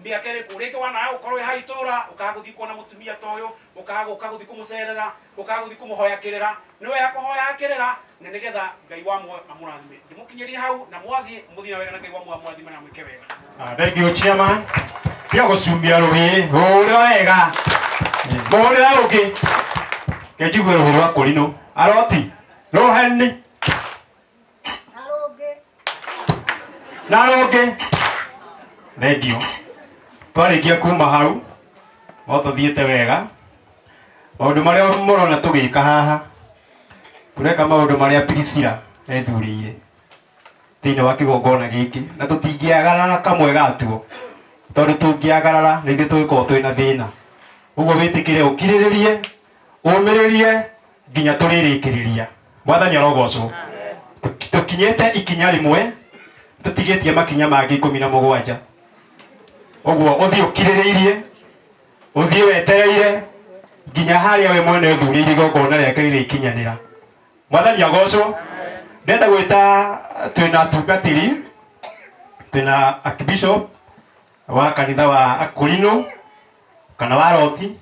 Speaker 21: mĩaka ĩrĩkũ rĩngĩ wanaga gũkorwo wĩ ha itũũra ũkaga gũthiĩ kuona mũtumia ta ũyũ ũkaga gũthiĩ kũmũcerera ũkaga gũthiĩ kũmũhoya kĩrĩra nĩ wega kũhoya kĩrĩra na nĩgetha Ngai wa muoyo amũrathime ndĩmũkinyĩrie hau na mwathiĩ mũthiĩ na wega na Ngai wa muoyo amũrathime na mwĩke wega.
Speaker 2: Thank you chairman. Tia gũcumia rũhĩ hũrĩra wega mũhũrĩra ũngĩ kenjiguĩ rũhĩ rwa kũrinũ aroti rũheni na rũngĩ. Thank you. Twarĩkia kuma hau no tũthiĩte wega maũndũ marĩa mũrona tũgĩka haha tũreka maũndũ marĩa Priscilla ethurĩire thĩinĩ wa kĩgongona gĩkĩ na tũtingĩagarara kamwe gatuo tondũ tũngĩagarara nĩ ithuĩ tũgĩkorwo twĩna thĩna. Ũguo wĩtĩkĩre ũkirĩrĩrie ũmĩrĩrie nginya tũrĩrĩkĩrĩria. Mwathani arogocwo. Tũkinyĩte ikinya rĩmwe tũtigĩtie makinya mangĩ 17. Ũguo ũthiĩ ũkirĩrĩirie ũthiĩ wetereire nginya harĩa we mwene ũthurĩire igongona rĩake rĩrĩkinyanĩra. Mwathani agocwo. Ndenda gwĩta twĩna atungatĩri twĩna Archbishop wa kanitha wa Akorinũ kana wa Roti,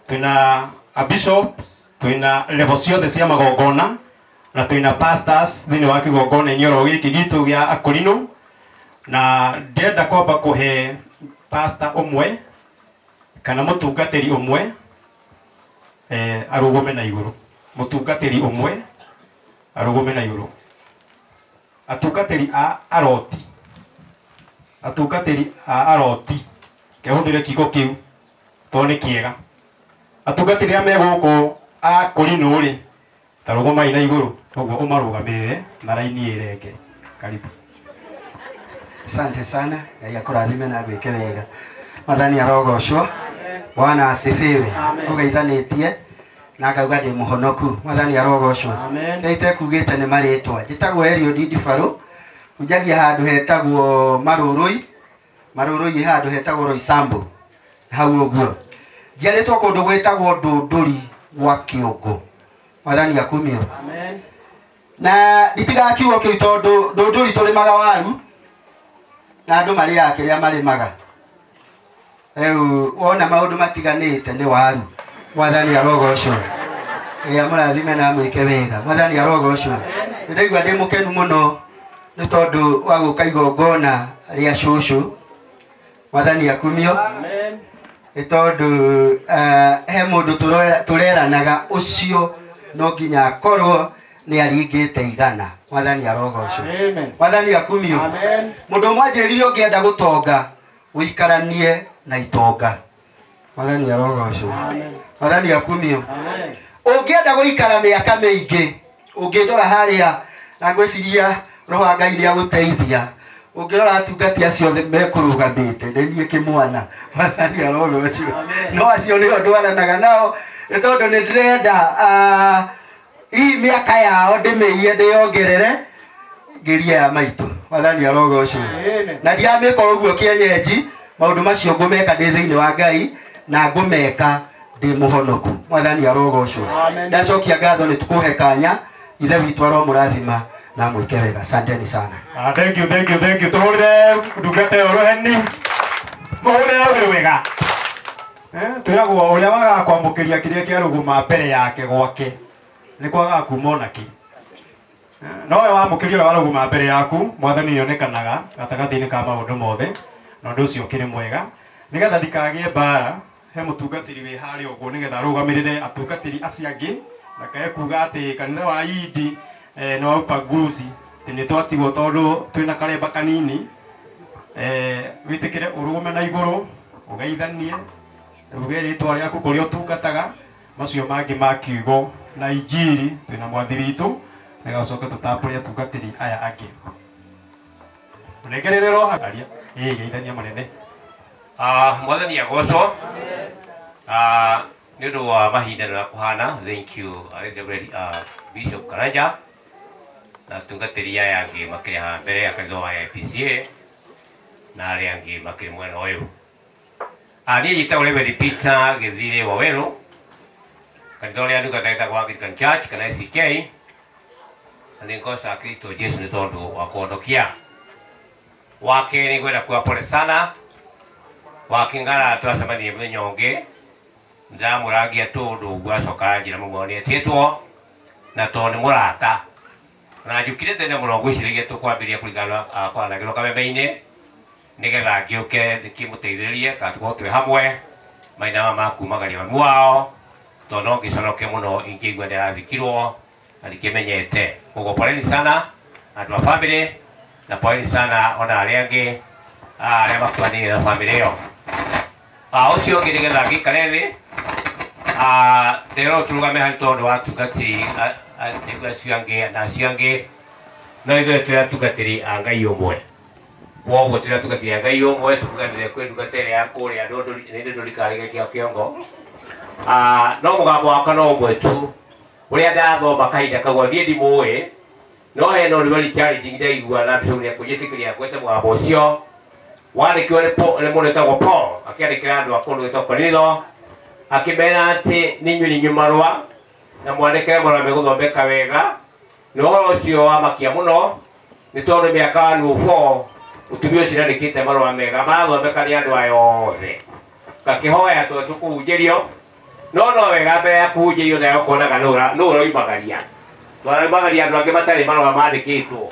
Speaker 2: twĩna bishops, twĩna level ciothe cia magongona na twĩna pastors thĩinĩ wa kĩgongona-inĩ oro gĩkĩ gitũ gĩa Akorinũ, na ndenda kwamba kũhe pastor ũmwe kana mũtungatĩri ũmwe arũgũme na igũrũ. Mũtungatĩri ũmwe arũgũme na igũrũ. Atungatĩri a Aroti, atungatĩri a Aroti kehũthĩre kiugo kĩu tondũ nĩ kĩega. Atungatĩri arĩa me gũkũ a Korinũ rĩ ta rũgũmai na igũrũ ũguo ũmarũgamĩrĩre na raini ĩrenge. Karibu.
Speaker 9: Asante sana, Ngai akũrathime na gwĩke wega. Mwathani arogocwo. Bwana asifiwe. Tũgeithanĩtie na ngauga ndĩ mũhonoku. Mwathani arogocwo. Itekugĩte nĩ marĩtwa. Njĩtagwo Eliud Ndibarũ. Njagia handũ hetagwo Marũrũi handũ hetagwo Roysambu. Hau ũguo. Njiarĩtwo kũndũ gwĩtagwo Ndũndũri gwa Kĩũngũ. Mwathani akumio. Amen. Na nditigakiugo kĩu tondũ Ndũndũri tũrĩmaga waru na andũ marĩaga kĩrĩa marĩmaga. Wona maũndũ matiganĩte nĩ waru. Mwathani arogocwo. Amũrathime na mwĩke wega. Mwathani arogocwo. Nĩndaigua ndĩ mũkenu mũno nĩ tondũ wa gũka igongona rĩa cũcũ. Mwathani akumio. Amen. Nĩ tondũ he mũndũ tũreranaga ũcio no nginya akorwo nĩ aringĩte igana. Mwathani arogocwo. Mwathani akumio. Mũndũ ũmwe anjĩrire ũngĩenda gũtonga ũikaranie na itonga. Mwathani arogocwo. Mwathani akumio. Ũngĩenda gũikara mĩaka mĩingĩ ũngĩndora harĩa na ngwĩciria Roho wa Ngai nĩ agũteithia. Ũngĩrora atungati acio mekũrũgamĩte nĩ niĩ kĩmwana. Mwathani arogocwo. No acio nĩo ndwaranaga nao nĩ tondũ nĩ ndĩrenda hii mĩaka yao ndĩmĩiye ndĩyongerere ngĩria ya maitũ. Mwathani arogocwo. Na ndiamĩka ũguo kĩenyenji, maũndũ macio ngũmeka ndĩ thĩinĩ wa Ngai na ngũmeka ndĩ mũhonoku. Mwathani arogocwo. Ndacokia ngatho nĩ tũkũhe kanya ithe witũ aromũrathima na mwĩke wega. Asanteni sana.
Speaker 2: Thank you. Tũhũrĩre ndungata ĩyo rũheni. Mũhũrĩre rũhĩ wega. Twĩragwo ũrĩa wagaga kwamũkĩria kĩrĩa kĩarũgũma mbere yake gwake nĩ kwagaga kuma onakĩ. No we wamũkĩria ũrĩa warũgũma mbere yaku, Mwathani nĩonekanaga gatagatĩ-inĩ ka maũndũ mothe na ũndũ ũcio ũkĩrĩ mwega nĩgetha ndikagĩe mbara. He mũtungatĩri wĩ harĩa ũguo nĩgetha arũgamĩrĩre atungatĩri acio angĩ ndakae kuga atĩ kanitha wa Idi nĩ wa upaguzi atĩ nĩ twatigwo tondũ twĩna karemba kanini. Wĩtĩkĩre ũrũgũme na igũrũ ũgeithanie uge rĩtwa rĩaku kũrĩa ũtungataga macio mangĩ ma kiugo na injiri twĩna mwathi witũ nĩgacoka tũtambũre atungatĩri aya angĩ. Ũnengerere Roho haria geithania mũnene.
Speaker 22: Mwathani agocwo. Nĩ ũndũ wa mahinda na kũhana. Thank you Bishop Karanja na atungatĩri aya angĩ makĩrĩ haha mbere ya kanitha wa PCA na arĩa angĩ makĩrĩ mwena ũyũ. Niĩ njĩtagwo Reverend Peter Gĩthirĩ Wawerũ, kanitha ũrĩa ndungata gwa Anglican Church kana ACK, na nĩ ngoca Kristo Jesu nĩ tondũ wa kũhonokia. Wa kerĩ ngwenda kuga pole sana Wakingara twacemanirie mũthenya ũngĩ, ndamũrangia tondũ ũguo acoka anjĩra mũmwe nĩetĩtwo na tondũ nĩ mũrata, na njũkire tene mũno ngwĩciragia tũkwambĩrĩria kũringana kwaranagĩrwo kameme-inĩ nĩgetha ngĩũke ndĩkĩmũteithĩrĩrie kana tũkorwo twĩ hamwe maina ma kumagaria mami wao, tondũ no ngĩconoke mũno ingĩigua ndĩrathikirwo na ndikĩmenyete. Ũguo poleni sana andũ a bamĩrĩ, na poleni sana ona arĩa angĩ arĩa makuanĩire na bamĩrĩ ĩyo. Ũcio ũngĩ nĩgetha ngĩikare thĩ, ndĩrona tũrũgame harĩ tondũ wa atungatĩri acio angĩ na acio angĩ, no ithuĩ tũrĩ atungatĩri a Ngai ũmwe. Koguo tũrĩ atungatĩri a Ngai ũmwe, tũkuganĩre kwĩ ndungata ĩrĩa ya kũrĩa nĩ ndũrikariga kĩa kĩongo. No mũgambo wakwa no ũmwe tu, ũrĩa ndathoma kahinda kagwa niĩ ndimũĩ, no hena ũrĩ challenging ndaigua na Bishop nĩekũnjĩtĩkĩria ngwete mũgambo ũcio wandĩkĩrwo nĩ mũndũ wĩtagwo Paul, akĩandĩkĩra andũ a kũndũ gwĩtagwo Korinitho, akĩmera atĩ nĩ inyuĩ marũa na mwandĩkĩre marũa megũthondeka wega. Na ũhoro ũcio wamakia mũno nĩ tondũ mĩaka wa nũbũ mũtumia ũcio nĩandĩkĩte marũa mega marathondeka nĩ andũ aya othe. Ngakĩhoya tondũ tũkũhunjĩrio, no wega mbere ya kũhunjĩrio nayo ũkonaga nũ ũroimagaria. Twaroimagaria andũ angĩ matarĩ marũa mandĩkĩtwo,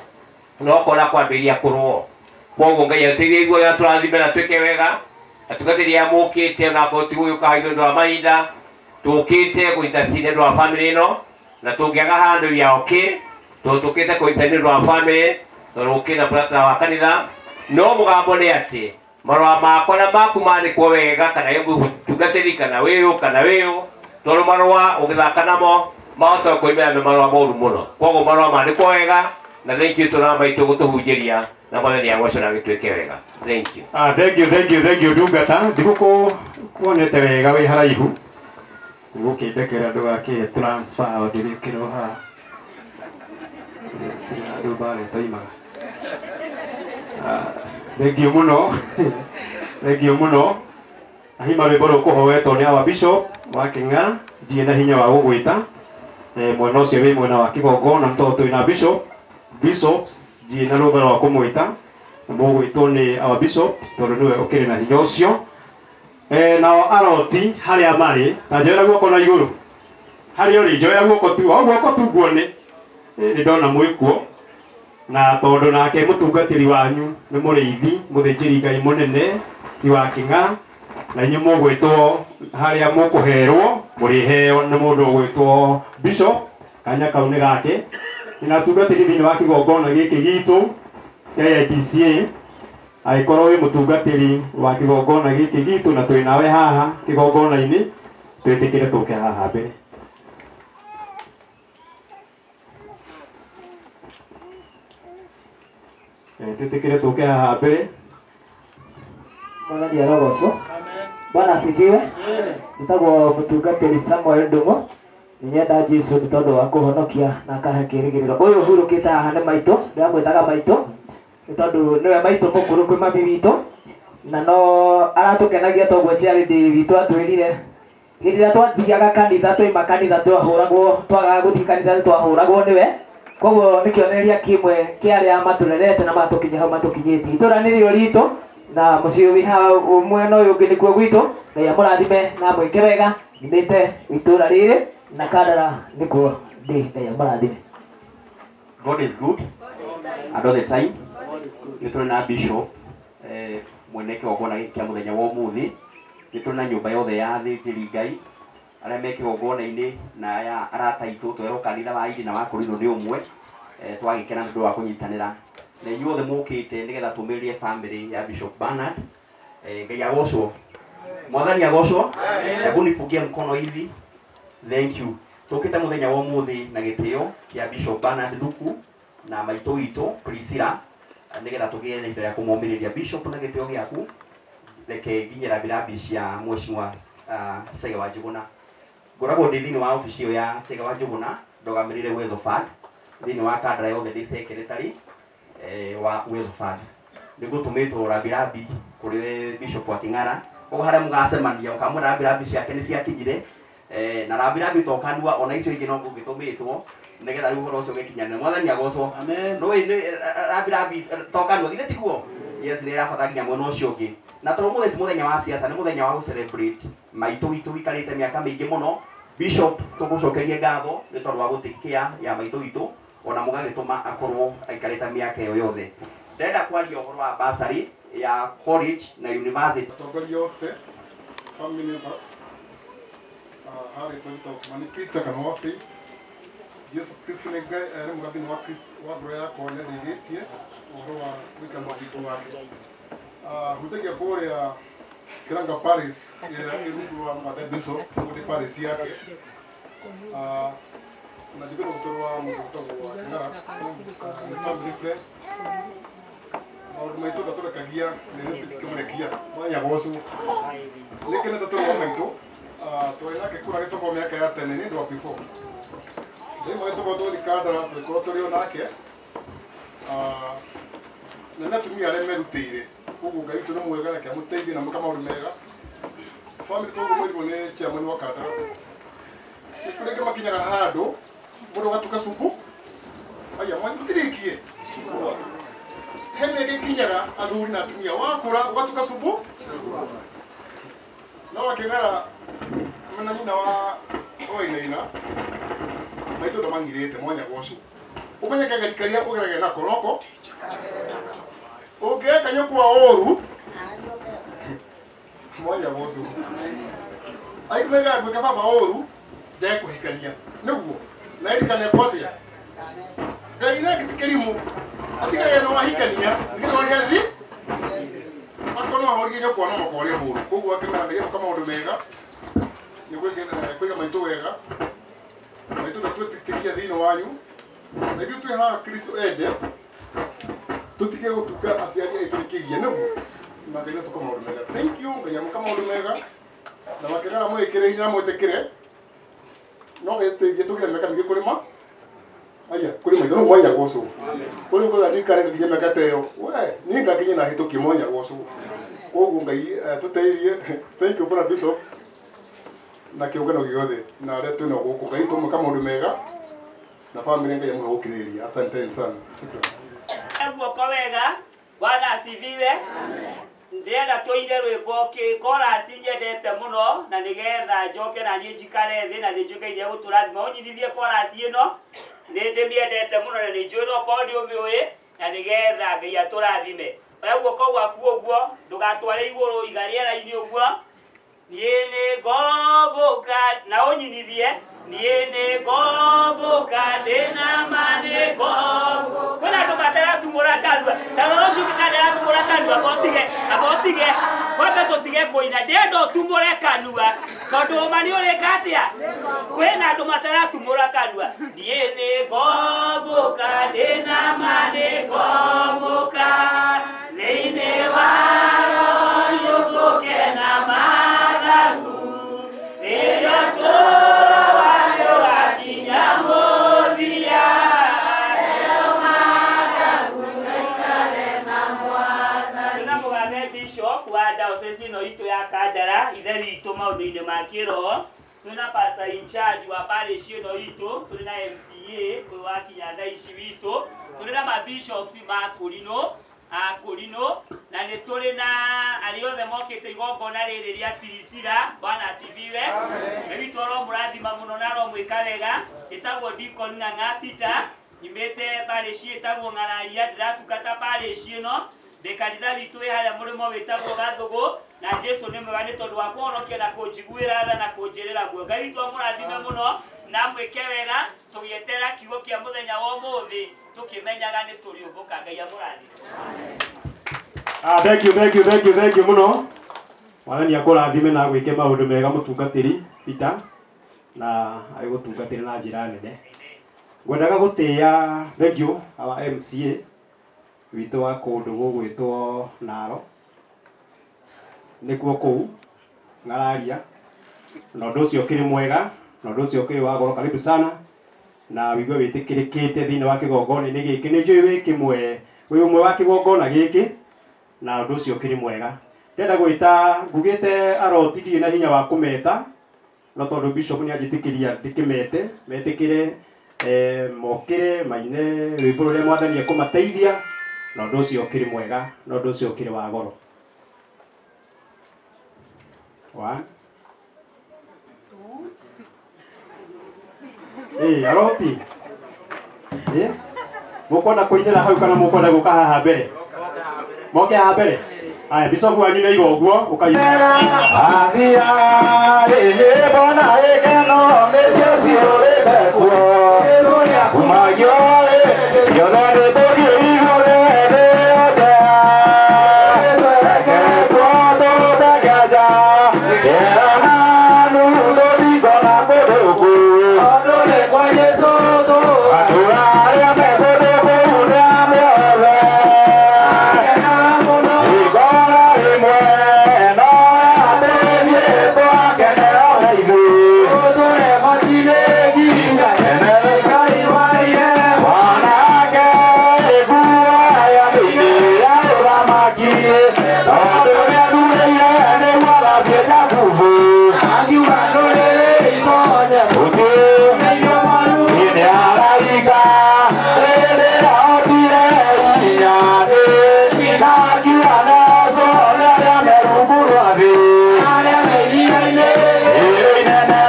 Speaker 22: no ũkona kwambĩrĩria kũrũo. Koguo Ngai atũteithie igua rĩrĩa tũrathime na twĩke wega, atungatĩri aya mũkĩte ona akorwo ti gũgĩũka haitũ nĩ ũndũ wa mahinda, tũkĩte kũintercede nĩ ũndũ wa bamĩrĩ ĩno, na tũngĩaga handũ ya okay, tondũ tũkĩte kũintercede nĩ ũndũ wa bamĩrĩ, tondũ gũkĩrĩ na mũtaratara wa kanitha. No mũgambo nĩ atĩ marũa makwa na maku mandĩkwo wega, kana mũtungatĩri kana wĩyũ, tondũ marũa ũgĩthaka namo mahota kũimĩra nĩ marũa moru mũno. Koguo marũa mandĩkwo wega, na thank you tũrama maitũ gũtũhunjĩria na Mwathani agocwo na gĩtuĩke wega. Thank you.
Speaker 2: Thank you ndungata, ndigũkuonete wega wĩ haraihu, nĩgũkĩndekera ndũgakĩhe transfer ndĩrĩkĩrwo haha andũ mbarĩ toimaga. Thank you mũno. Ahima rwĩmbo rũkũhoetwo nĩ our Bishop wa Kĩng'ara, ndirĩ na hinya wa gũgwĩta mwena ũcio wĩ mwena wa kĩgongona, nĩ tondũ twĩ na bishops ndirĩ na rũtha rwa kũmwĩta, na mũgwĩtwo nĩ our Bishops tondũ nĩwe ũkĩrĩ na hinya ũcio. Nao aroti harĩa marĩ, ta njoera guoko na igũrũ, harĩa ũrĩ njoera guoko tu, o guoko tu nguone, nĩ ndona mwĩkuo, na tondũ nake mũtungatĩri wanyu nĩ mũrĩithi mũthĩnjĩri Ngai mũnene ti wa Kĩng'ara, na inyuĩ mũgwĩtwo harĩa mũkũherwo mũrĩheo nĩ mũndũ ũgwĩtwo Bishop, kanya kau nĩ gake. Na tungatĩri thĩinĩ wa kĩgongona gĩkĩ gitũ KIPCA, agĩkorwo wĩ mũtungatĩri wa kĩgongona gĩkĩ gitũ na twĩ nawe haha kĩgongona-inĩ, twĩtĩkĩre tũke haha mbere. Twĩtĩkĩre tũke haha mbere.
Speaker 7: Mwathani arogocwo. Bwana asifiwe. Nĩtagwo mũtungatĩri Samuel Ndung'u, nĩnyenda Jesũ nĩ tondũ wa kũhonokia na akahe kĩĩrĩgĩrĩro. Ũyũ ũhurũkĩte haha nĩ maitũ, ndĩramwĩtaga maitũ nĩ tondũ nĩwe maitũ mũkũrũ kwĩ mami witũ, na no aratũkenagia toguo Charity witũ atwĩrire hĩndĩ ĩrĩa twathiaga kanitha, twaima kanitha twahũragwo, twagaga gũthiĩ kanitha twahũragwo nĩwe. Koguo nĩ kĩonereria kĩmwe kĩa arĩa matũrerete na matũkinyia hau matũkinyĩtie. Itũra nĩrĩo ritũ na mũciĩ wĩ haha mwena ũyũ ũngĩ nĩkuo gwitũ. Ngai amũrathime na mwĩke wega, nyumĩte itũra rĩrĩ na Kandara nĩkuo ndĩ. Ngai amũrathime.
Speaker 3: God is good and all the time. Nĩ tũrĩ na Bishop mwene kĩgongona gĩkĩ kĩa mũthenya wa ũmũthĩ, nĩ tũrĩ na nyũmba yothe ya athĩnjĩri Ngai arĩa me kĩgongona-inĩ na aya arata aitũ twerwo kanitha wa Indi na wa Korinitho nĩ ũmwe. Twagĩkena nĩ ũndũ wa kũnyitanĩra na inyuothe mũkĩte nĩgetha tũmĩrĩrie family ya Bishop Bernard. Ngai agocwo, Mwathani agocwo. Hebu nipungie mkono hivi. Thank you. Tũkĩte mũthenya wa ũmũthĩ na gĩtĩo kĩa Bishop Bernard Thuku na maitũ witũ Priscilla, nĩgetha tũgĩe na ihinda rĩa kũmũmĩrĩria Bishop na gĩtĩo gĩaku. Reke nginyĩra rambirambi cia Mheshimiwa Chege wa Njuguna. Ngoragwo ndĩ thĩinĩ wa obici ĩyo ya Chege wa Njuguna, ndogamĩrĩire Uwezo Fund thĩinĩ wa Kandara yothe ndĩ secretary wa Uwezo Fund. nigutumitwo rambirambi kuri Bishop wa King'ara koguo haria mugacemania ukamwira rambirambi ciake ni ciakinyire na rambirambi tokanua ona icio ingi no ngugitumitwo nigetha riu horo ucio gikinyanire. Mwathani agocwo. No ni rambirambi tokanua githe tiguo. Yes, ni rabathagia mwena ucio ungi na tondå må muthenya wa ciaca nä muthenya wa gå celebrate maitå witå ikarä miaka mä ingä må no. Bishop tå gå cokerie ngatho nä tondå wa gå tä kä ya maitå witå ona må gagä tå ma akorwo aikarä te mä aka ä yo yothe. Ndärenda kwaria å horo wa basarä ya college na university.
Speaker 5: Atongoria othe family members harä twagä Peter kana wa faith Jesu Kristo nä Ngai arä må gathini wa ngoro yakwa nä rä rä tie å horo wa gå ika mathiko wake hutagia kå rä a Kiranga Paris ä rungu rwa Mathe Bishop gå tä Paris yake na njä gå tå rwa må ndå tagwo wa King'ara nä family friend maundu maitu gaturekagia nä kä må rekia mwanya gocu nä kä nä tatå maitu twä nake kå ragä tåkorwo mä aka ya tene nä ndå wa before rä mwe tåkorwo tå thikandara twä korwo tå rä o nake na nä atumia arä a merutä ire koguo Ngai witå nä mwega reke amå teithie na mwä ka maå ndå mega bamä tåguo mwä rwo nä chairman wa kandara nä kå rä ngä makinyaga handå må ndå gatuka cumbå aya mwanyu gå tirä kie heme gĩkinyaga athuri na atumia wakũra ũgatuka cumbũ no wa King'ara mena nyina wa Wainaina maitũ ndamangirĩte mwanya gũcũ ũmenyeke garikaria ũgerage nako noko ũngĩeka nyũkwa ũru mwanya gũcũ aikũmega gwĩka baba ũru ndekũhikania nĩguo na ĩrikane kwatĩa Ngai nĩ gĩtikĩrimũ atigage no wahikania nginya wariathi akono ahorie nyokwa no makore huru koguo akimera ngai kama maundu mega ni kwiga maitu wega maitu twetikiria thini wanyu na ithu twi ha Kristo ende tutige gutuka aciari aitu nikigia niguo na ngai no tukoma maundu mega. Thank you ngai kama maundu mega na Waking'ara mwikire hinya mwitikire no giteithie tugire meka mingi kurima aya kuri maitho no mwanya gocu kuri ko ari kare ngiye mekateyo we ni ngakinye na hito kimonya gocu koguo ngai tuteithie. Thank you for Bishop na kiungano giothe na aria twina guku ngai tumwe kama maundu mega na family ngai amwe gukiriria. Asante sana.
Speaker 14: Guoko wega Bwana asifiwe. Ndĩrenda tũine rwĩmbo kĩkorasi nyendete mũno na nĩgetha njoke na niĩ njikare thĩ na nĩ njũkĩire gũtũrathima ũnyitithie korasi ĩno nĩ ndĩmĩendete mũno na nĩ njũĩ no korwo nĩ ũmĩũĩ na nĩgetha Ngai atũrathime. Oya guoko gwaku ũguo ndũgatware igũrũ iga rĩera-inĩ ũguo. Niĩ nĩ ngombũka na ũnyitithie niĩ nĩ ngombũka ndĩna manĩko. Kwĩna andũ mataratumũra kanua ta rũciũ ndaratumũra kanua abotige kwambe tũtige kũina ndĩenda ũtumũre kanua tondũ ũma nĩ ũrĩka atĩa. Kwĩna andũ mataratumũra kanua niĩ nĩ ngombũka ndĩna manĩko mũka thĩinĩ wa roho nyũmbũke na mathagu rĩrĩa tũra wayo gakinya mũthia eo mathagu gaikare na Mwathani. Tũna mũgathe Bishop wa diocese ĩno itũ ya Kandara ithe witũ maũndũ-inĩ ma kĩroho. Twĩna pastor in charge wa parish ĩno itũ, tũrĩ na MCA ũyũ wa kinya thaa ici witũ, tũrĩ na mabishops ma Kũrinũ na nĩ tũrĩ na arĩa othe mokĩte igongona rĩrĩ rĩa Pirisira. Bwana asifiwe. Nĩ witũ aromũrathima mũno na aromwĩka wega. Ĩtagwo Deacon Ng'ang'a Peter nyumĩte parish ĩtagwo Ng'araria ndĩratungata parish ĩno ndĩ kanitha witũ wĩ harĩa mũrĩmo wĩtagwo Gathũgũ na Jesu nĩ mwega nĩ tondũ wa kũhonokia na kũnjiguĩra tha na kũnjĩrĩra guo. Ngai witũ amũrathime mũno na mwĩke wega tũgĩetera kiugo kĩa mũthenya wa ũmũthĩ tũkĩmenyaga nĩ tũrĩũmbũka. Ngai amũrathime.
Speaker 2: Thank you muno. Mwathani akũrathime na gwĩke maũndũ mega mũtungatĩri Peter na agũtungatĩre na njĩra nene. Ngwendaga gũtĩĩa thank you our MCA witũ wa kũndũ gũgwĩtwo Naro nĩkuo kũu Ng'araria na ũndũ ũcio ũkĩrĩ mwega na ũndũ ũcio ũkĩrĩ wa goro. Karibu sana na wigue wĩtĩkĩrĩkĩte thĩinĩ wa kĩgongona-inĩ gĩkĩ. Nĩ njũĩ wĩ ũmwe wa kĩgongona gĩkĩ na ũndũ ũcio ũkĩrĩ mwega. Ndenda gwĩta ngugĩte aroti ndirĩ na hinya wa kũmeta no tondũ bishop nĩ anjĩtĩkĩria ndĩkĩmete metĩkĩre mokĩre maine rwĩmbo rũrĩa mwathani ekũmateithia na ũndũ ũcio ũkĩrĩ mwega na ũndũ ũcio ũkĩrĩ wa goro. Aroti mũkwenda kũinĩra hau kana mũkwenda gũka haha mbere? Moke haha mbere. Aya bishop wanyu nĩ igoguo ũkainĩra. Athia rĩhĩ bona ĩkeno nĩcio ciũrĩte kuo kumagio ciothe nĩtũthiĩ igũrũ nĩote tweke twatũtegeja kĩana nutũthingo na kũndũ kũu tondũ nĩ kwa Jesũ atũra arĩa me kũndũ kũu nĩ amĩothe akena mũno igora rĩmwe no ateithie twakenera ithuĩ tũtũre matinĩ nginya tene Ngai waire wanake ĩguoya thĩinĩ ya ũthamaki tondũ nĩathurĩire nĩguo athambie Jakubu akiuga ndũrĩrĩ itonye ũcio nĩ araika rĩrĩa ahotire hinya thĩ na akiuga nĩacoone arĩa me rungu rwa thĩ arĩa me iria-inĩ inene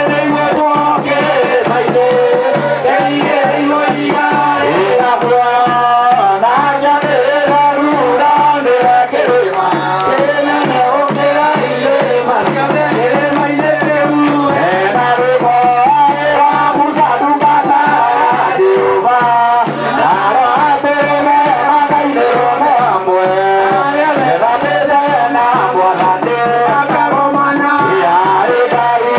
Speaker 2: nĩguo twokĩrĩma-inĩ ngeigĩrĩirwo iga rĩaguo na njanĩrĩra rundanĩre kĩrĩma kĩnene gũkĩra irĩma ciothe kĩrĩma-inĩ kĩu hena rwĩmbo rwa Musa ndungata ya Jehova naro atĩrĩme makainĩrwo me hamwe arĩa methamĩte na Mwathani makagomana yarĩ Ngai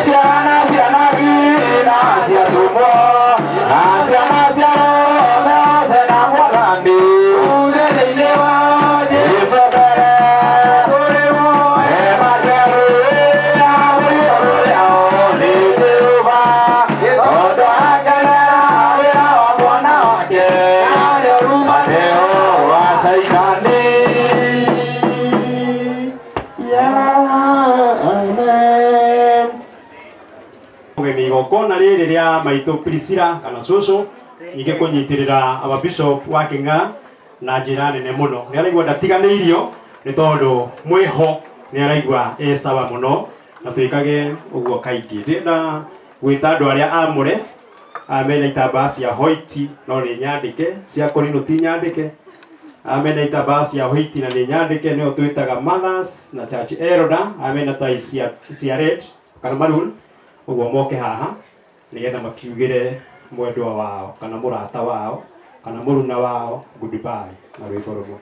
Speaker 2: ciana cia anabii na cia atũmwo na ciana cia rothe na Mwathani tuge thĩinĩ wa Jesũ mbere tũrĩmo hema njerũ ya mũiyũro yao nĩ Jehova tondũ akenera wĩra wa mwana wake narĩo rumanĩro rwa Cainani. Mũgeni igongona rĩrĩ rĩa maitũ Priscilla kana cũcũ ningĩ kũnyitĩrĩra aba bishop wa Kĩng'a na njĩra nene mũno. Nĩ araigua ndatiganĩirio nĩ tondũ mwĩho nĩ araigua sawa mũno na twĩkage ũguo kaingĩ. Ndĩrenda gwĩta andũ arĩa amũre mena itambaya cia white no nĩ nyandĩke, cia kũrinũ ti nyandĩke, mena itambaya cia white na nĩ nyandĩke nĩo twĩtaga mothers na church elder, mena tai cia red kana maroon, ũguo moke haha nĩgetha makiugĩre mwendwa wao kana mũrata wao kana mũruna wao goodbye na rwĩmbo rũmwe.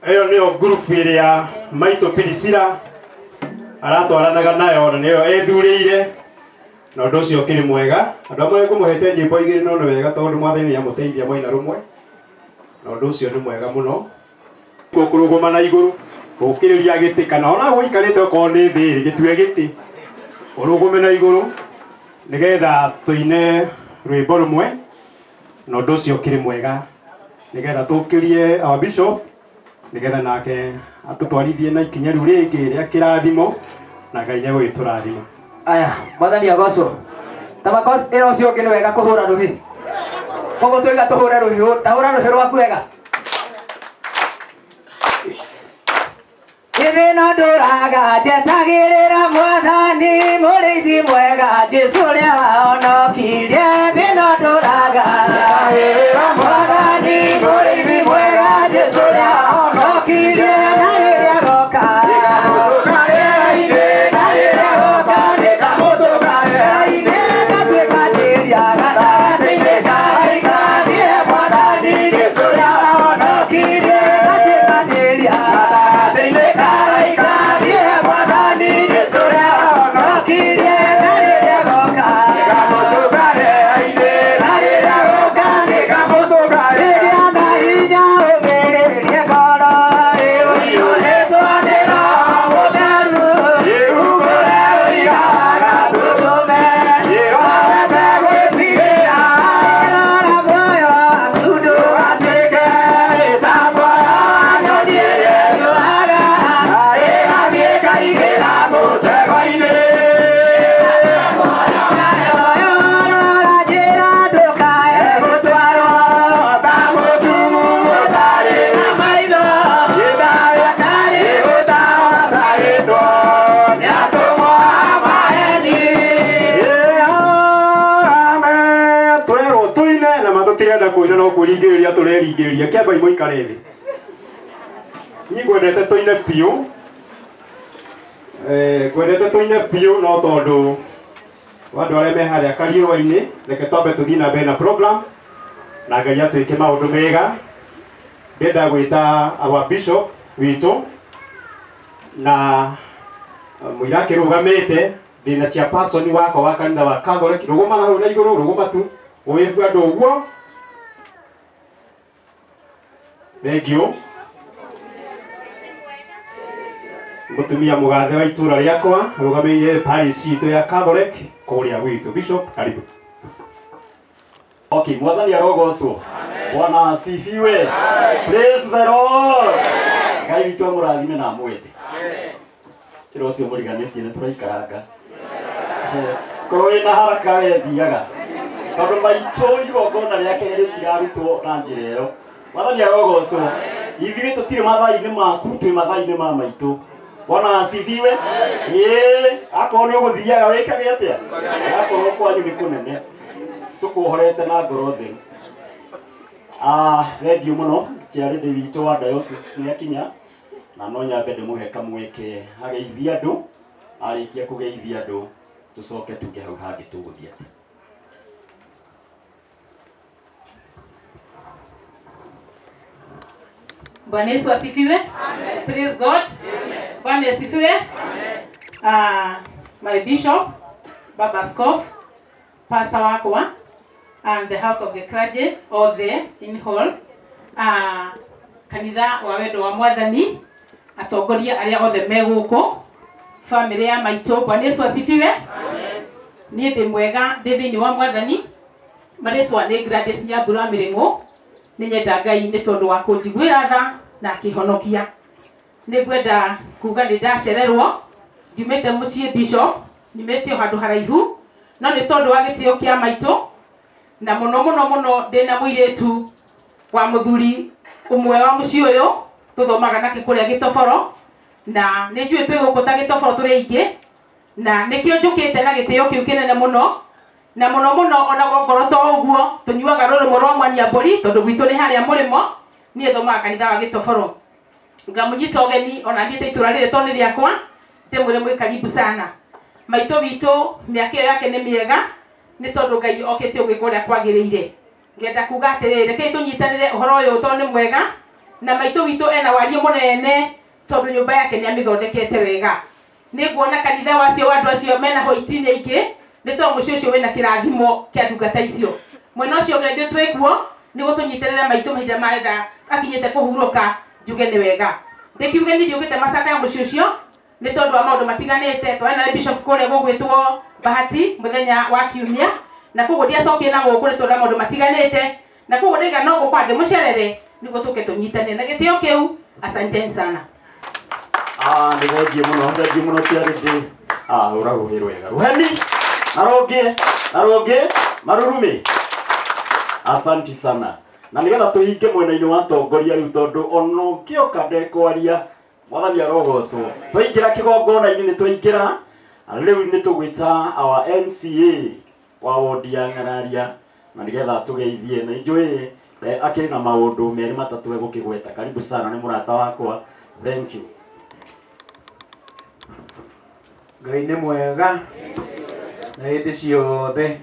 Speaker 2: Eyo niyo group ĩrĩa maitũ Pirisira aratwaranaga nayo na nĩyo ethurĩire na ũndũ ũcio kĩrĩ mwega. Andũ amwe ngũmũhete nyĩmbo igĩrĩ no nĩ wega tondũ Mwathani nĩamũteithia mwaina rũmwe na ũndũ ũcio nĩ mwega mũno. Kũrũgama na igũrũ gũkĩrĩria gĩtĩ kana ona gũikarĩte okorwo nĩ thĩ gĩtue gĩtĩ ũrũgame na igũrũ nĩgetha tũine rwĩmbo rũmwe na ũndũ ũcio kĩrĩ mwega nĩgetha tũkĩrie our bishop nĩgetha nake atũtwarithie na ikinya rĩu rĩngĩ rĩa kĩrathimo na Ngai nĩegũgĩtũrathima.
Speaker 13: Aya, Mwathani agocwo. Tamakos ĩro ũcio ũngĩ nĩ wega kũhũra rũhĩ. Koguo tũiga tũhũre rũhĩ, tahũra rũhĩ rwaku wega. Ĩrĩ ndũraga njetagĩrĩra Mwathani mũrĩithi mwega Jesũ ũrĩa wahonokirie. Ĩrĩ ndũraga njetagĩrĩra Mwathani mũrĩithi mwega Jesũ ũrĩa wahonokirie. Na rĩrĩa goka no kũringĩrĩria tũreringĩrĩria kĩamba imoikare thĩ. Niĩ ngwendete tũine piũ, ngwendete tũine piũ no tondũ wa andũ arĩa me harĩa kariũa-inĩ reke twambe tũthiĩ na mbere na program na Ngai atwĩke maũndũ mega. Ndenda gwĩta our bishop witũ na mũira akĩrũgamĩte ndĩna chairperson wakwa wa kanitha wa Catholic. Rũgama hau na igũrũ, rũgama tu ũwĩbu andũ ũguo. Thank you. Mũtumia mũgathe wa itũra rĩakwa rũgamĩire parish itũ ya Catholic kũrĩa gwitũ. Bishop, karibu.
Speaker 12: Okay, Mwathani arogocwo. Bwana asifiwe. Praise the Lord. Ngai witũ amũrathime na amwende. Kĩro ũcio mũriganĩtie nĩ tũraikaranga. Korwo wĩna haraka we thiaga tondũ maitũ igongona rĩake rĩtirarutwo na njĩra ĩyo. Mwathani arogocwo. Ithuĩ tũtirĩ mathai-inĩ maku, twĩ mathai-inĩ ma maitũ. Bwana asifiwe. Akorwo nĩ ũgũthiaga wĩkage atĩa? Akorwo kwanyu nĩ kũnene tũkũhorete na ngoro theru. Thengiũ mũno njiarĩndĩ witũ wa diocese nĩakinya na no nyambe ndĩmũhe kamweke ageithie andũ. Arĩkia kũgeithia andũ tũcoke tuge hau hangĩ tũgũthiĩ atĩa.
Speaker 17: Bwana Yesu asifiwe. Amen. Praise God. Amen. Bwana asifiwe. Amen. My bishop, Baba Askofu, pastor wakwa, and the house of the clergy, all there in hall. Kanitha wa wendo wa Mwathani, atongoria arĩa othe me gũkũ, family ya maitũ. Bwana Yesu asifiwe. Amen. Niĩ ndĩ mwega ndĩ thĩinĩ wa Mwathani. Marĩtwa nĩ Gladys Nyambura Mĩrĩng'ũ. Nĩ nyenda Ngai nĩ tondũ wa kũnjiguĩra tha na akĩhonokia. Nĩ ngwenda kuga nĩ ndacererwo, ndiumĩte mũciĩ bishop, nyumĩte handũ haraihu, no nĩ tondũ wa gĩtĩo kĩa maitũ na mũno mũno mũno ndĩna mũirĩtu wa mũthuri ũmwe wa mũciĩ ũyũ tũthomaga nake kũrĩa Gĩtoboro, na nĩ njũĩ twĩ gũkũ ta Gĩtoboro tũrĩ aingĩ, na nĩkĩo njũkĩte na gĩtĩo kĩu kĩnene mũno. Na mũno mũno ona gũkorwo to ũguo tũnyuaga rũrĩmũ rwa Mwaniambũri tondũ gwitũ nĩ harĩa mũrĩmo. Niĩ thomaga kanitha wa Gĩtoboro, ngamũnyita ũgeni ona thiĩte itũra rĩrĩ to nĩ rĩakwa, ndĩmwĩre mwĩ karibu sana. Maitũ witũ mĩaka ĩyo yake nĩ mĩega nĩ tondũ Ngai okĩte ũgĩka ũrĩa kwagĩrĩire. Ngenda kuga atĩrĩrĩ, rekei tũnyitanĩre ũhoro ũyũ to nĩ mwega
Speaker 8: na maitũ witũ ena warie mũnene tondũ nyũmba yake nĩ amĩthondekete wega. Nĩ nguona kanitha wacio andũ acio mena hoiti-inĩ ingĩ nĩ tondũ mũciĩ ũcio wĩna kĩrathimo kĩa ndungata icio. Mwena ũcio ũngĩ nĩ twĩkuo nĩ gũtũnyitĩrĩra maitũ mahinda marenda akinyĩte kũhurũka, njuge nĩ wega. Ndĩkiuge nĩ ndiũkĩte macaka ya mũciĩ ũcio nĩ tondũ wa maũndũ matiganĩte. Twarĩ na bishop kũrĩa gũgwĩtwo Bahati mũthenya wa Kiumia, na koguo ndiacokie na gũkũ nĩ tondũ wa maũndũ matiganĩte, na koguo ndaiga no gũkwa ndĩmũcerere nĩguo tũke tũnyitane na gĩtĩo kĩu. Asanteni sana.
Speaker 12: Nĩ thengiĩ mũno kĩarĩndĩ ũragũhĩrwo wega. Ruheni na rũngĩ marurumi. Asanti sana. Na nĩgetha tũhinge mwena-inĩ wa tongoria rĩu tondũ ona ũngĩoka ndekwaria mwathani arogocwo. Twaingĩra kĩgongona-inĩ nĩ twaingĩra rĩu nĩ tũgwĩta our MCA wa wodi ya Ng'araria na nĩgetha tũgeithie na njũĩ akĩrĩ na maũndũ merĩ matatũ egũkĩgweta. Karibu sana, nĩ mũrata wakwa. Thank you.
Speaker 10: Ngai nĩ mwega na hĩndĩ ciothe.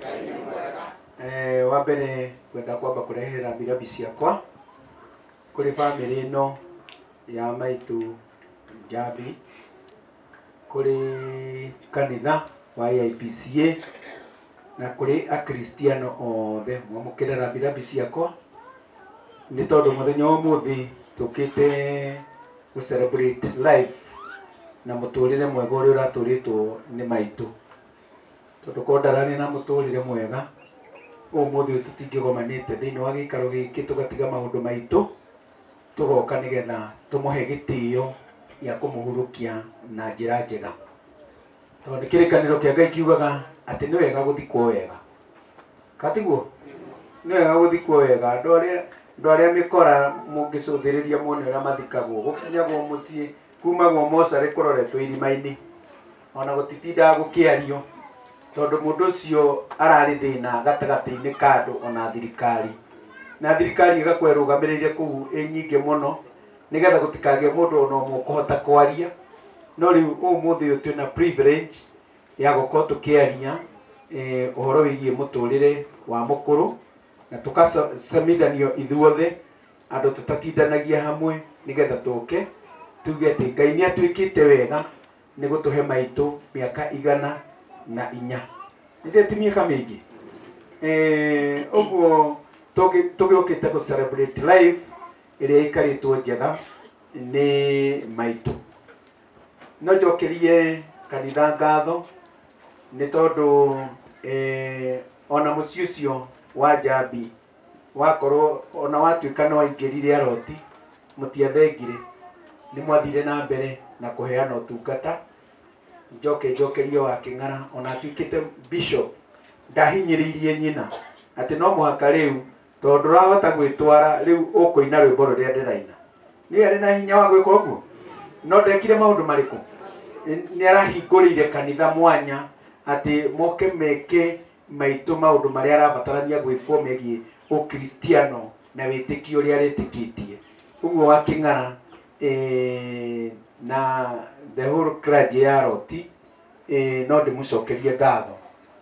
Speaker 10: Wa mbere kwenda kwamba kũrehe rambirambi ciakwa kũrĩ bamĩrĩ ĩno ya maitũ Njambi, kũrĩ kanitha wa AIPCA na kũrĩ akristiano othe. Mwamũkĩre rambirambi ciakwa nĩ tondũ mũthenya wa ũmũthĩ tũkĩte gũ celebrate life na mũtũrĩre mwega ũrĩa ũratũrĩtwo nĩ maitũ, tondũ korwo ndararĩ na mũtũrĩre mwega ũmũthĩ ũyũ tũtingĩgomanĩte thĩinĩ wa gĩikaro gĩkĩ tũgatiga maũndũ maitũ tũgoka nĩgetha tũmũhe gĩtĩo gĩa kũmũhurũkia na njĩra njega, tondũ nĩ kĩrĩkanĩro kĩa Ngai kiugaga atĩ nĩ wega gũthikwo wega. Katiguo nĩ wega gũthikwo wega. Andũ arĩa mĩkora mũngĩcũthĩrĩria muone ũrĩa mathikagwo, gũkinyagwo mũciĩ kumagwo mocarĩ kũroretwo irima-inĩ, ona gũtitindaga gũkĩario tondũ mũndũ ũcio ararĩ thĩna gatagatĩ-inĩ ka andũ ona thirikari, na thirikari ĩgakorwo ĩrũgamĩrĩire kũu ĩ nyingĩ mũno nĩgetha gũtikagĩe mũndũ ona ũmwe ũkũhota kwaria. No rĩu ũmũthĩ ũyũ twĩna privilege ya gũkorwo tũkĩaria ũhoro wĩgiĩ mũtũrĩre wa mũkũrũ na tũgacemithanio ithuothe andũ tũtatindanagia hamwe nĩgetha tũke tuge atĩ Ngai nĩ atuĩkĩte wega nĩ gũtũhe maitũ mĩaka 104. Nĩ ti mĩaka mĩingĩ. Ũguo tũgĩũkĩte gũ celebrate life ĩrĩa ĩikarĩtwo njega nĩ maitũ. No njokerie kanitha ngatho nĩ tondũ ona mũciĩ ũcio wa Njambi wakorwo ona watuĩka no aingĩrire aroti mũtiathengire, nĩ mwathire na mbere na kũheana ũtungata. Njokerie wa Kĩng'ara ona atuĩkĩte bishop ndahinyĩrĩirie nyina atĩ no mũhaka rĩu tondũ ndũrahota gwĩtwara rĩu ũkũina rwĩmbo rũrĩa ndĩraina. Nĩ arĩ na hinya wa gwĩka ũguo? No ndekire maũndũ marĩkũ? Nĩ arahingũrĩire kanitha mwanya atĩ moke meke maitũ maũndũ marĩa arabatarania gwĩkwo megiĩ ũkristiano na wĩtĩkio ũrĩa aretĩkĩtie. Ũguo wa Kĩng'ara na the whole clergy ya Roti no ndĩmũcokerie ngatho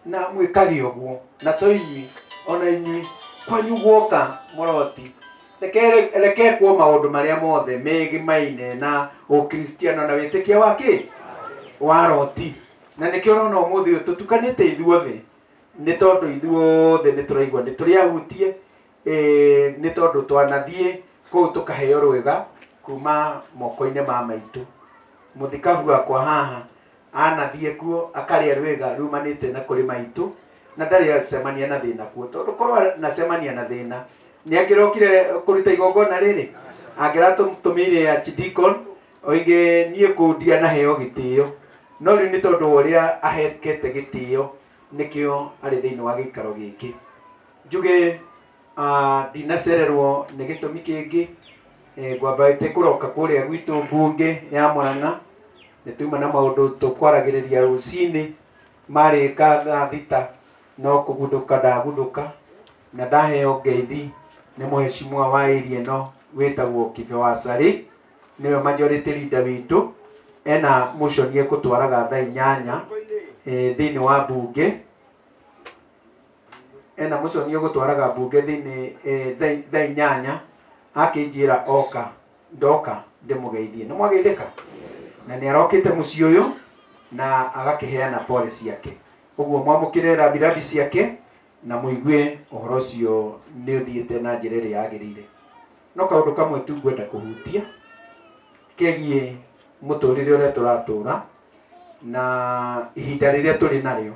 Speaker 10: na mwĩkage ũguo. Na toinyui ona inyui kwanyu guoka mũroti reke kuo maũndũ marĩa mothe megimaine na ũkristiano na wĩtĩkio wa Roti. Na nĩkĩo ũrona ũmũthĩ ũyũ tũtukanĩte ithuothe nĩ tondũ ithuothe nĩ tũraigua nĩ tũrĩ ahutie, nĩ tondũ twanathiĩ kũu tũkaheo rwĩga kuma moko-inĩ ma maitũ. Mũthikabu wakwa haha anathiĩ kuo akarĩa rwĩga rumanĩte na kũrĩ maitũ na ndarĩ acemania na thĩna kuo, tondũ korwo nacemania na thĩna nĩ angĩrokire kũruta igongona rĩrĩ, angĩratũmĩire archdeacon oige niĩ kũu ndianaheo gĩtĩo. No rĩu nĩ tondũ ũrĩa ahekete gĩtĩo nĩkĩo arĩ thĩinĩ wa gĩikaro gĩkĩ. Njuge ndinacererwo nĩ gĩtũmi kĩngĩ, ngwambĩte kũroka kũrĩa gwitũ mbunge ya Mũrang'a. Nĩ tuma na maũndũ tũkwaragĩrĩria rũcinĩ marĩka thaa thita, no kũgundũka ndagundũka na ndaheo ngeithi nĩ mũhecimiwa wa area ĩno wĩtagwo Kibe wa Sarĩ, nĩwe majority leader witũ. Ena motion gũtwaraga thaa 8 thĩinĩ wa mbunge, ena motion gũtwaraga mbunge thĩinĩ thaa 8 akĩnjĩra oka ndoka ndĩmũgeithie. Nĩ mwageithĩka? Na nĩ arokĩte mũciĩ ũyũ na agakĩheana pole ciake. Ũguo mwamũkĩre rambirambi ciake na mũigue ũhoro ũcio nĩ ũthiĩte na njĩra ĩrĩa yagĩrĩire. No kaũndũ kamwe tu ngwenda kũhutia kegiĩ mũtũrĩre ũrĩa tũratũra na ihinda rĩrĩa tũrĩ narĩo.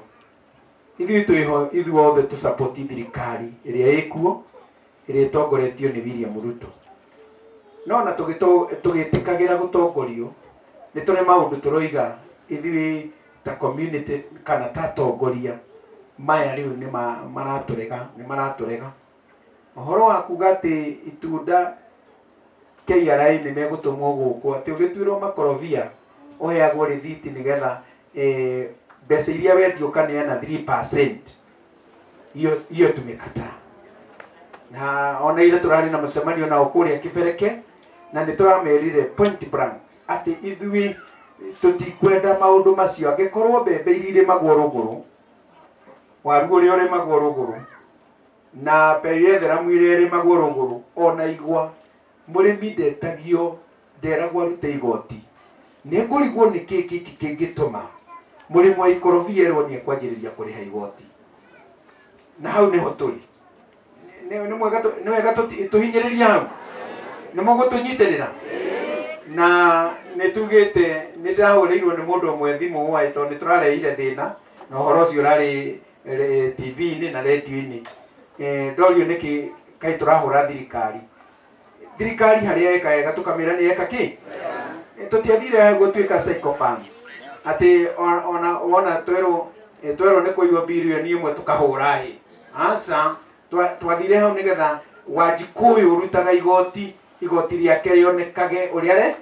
Speaker 10: Ithuĩ twĩho ithuothe tũsapoti thirikari ĩrĩa ĩkuo ĩrĩa ĩtongoretio nĩ William Ruto. No na tũgĩtĩkagĩra gũtongorio nĩ tũrĩ maũndũ tũroiga ithuĩ ta community kana ta atongoria maya rĩu nĩ maratũrega. Ũhoro wa kuga atĩ itunda KRA nĩ megũtũmwo gũkũ atĩ ũgĩtuĩrwo makorobia ũheagwo rĩthiti nĩgetha mbeca iria wendio ũkaneana 3%. Hiyo tumekataa. Na ona ile tũrarĩ na mũcemanio nao kũrĩa Kĩbereke na nĩ tũramerire point blank atĩ ithuĩ tũtikwenda maũndũ macio. Angĩkorwo mbembe iria irĩmagwo rũgũrũ, waru ũrĩa ũrĩmagwo rũgũrũ na perietheramu ĩrĩa ĩrĩmagwo rũgũrũ, ona igwa mũrĩmi ndetagio, nderagwo arute igoti. Nĩ ngũrigwo nĩ kĩĩ kĩngĩtũma mũrĩmi wa ikorobia erwo nĩ ekwanjĩrĩria kũrĩha igoti. Na hau nĩho tũrĩ. Nĩ wega tũhinyĩrĩrie hau, nĩ mũgũtũnyitĩrĩra. Na nĩ tugĩte nĩ ndahũrĩirwo nĩ mũndũ ũmwe thimũ waĩ tondũ nĩ tũrareire thĩna na ũhoro ũcio ũrarĩ TV-inĩ na radio-inĩ. Ndorio nĩkĩ kaĩ tũrahũra thirikari. Thirikari harĩa eka wega tũkamĩra nĩ eka kĩ? Tũtiathire gũtuĩka psychopaths atĩ ona wona twerwo nĩ kũiywo birioni ĩmwe tũkahũra hĩ. Aca twathire hau nĩgetha Wanjikũyũ ũrutaga igoti rĩake rĩonekage ũrĩa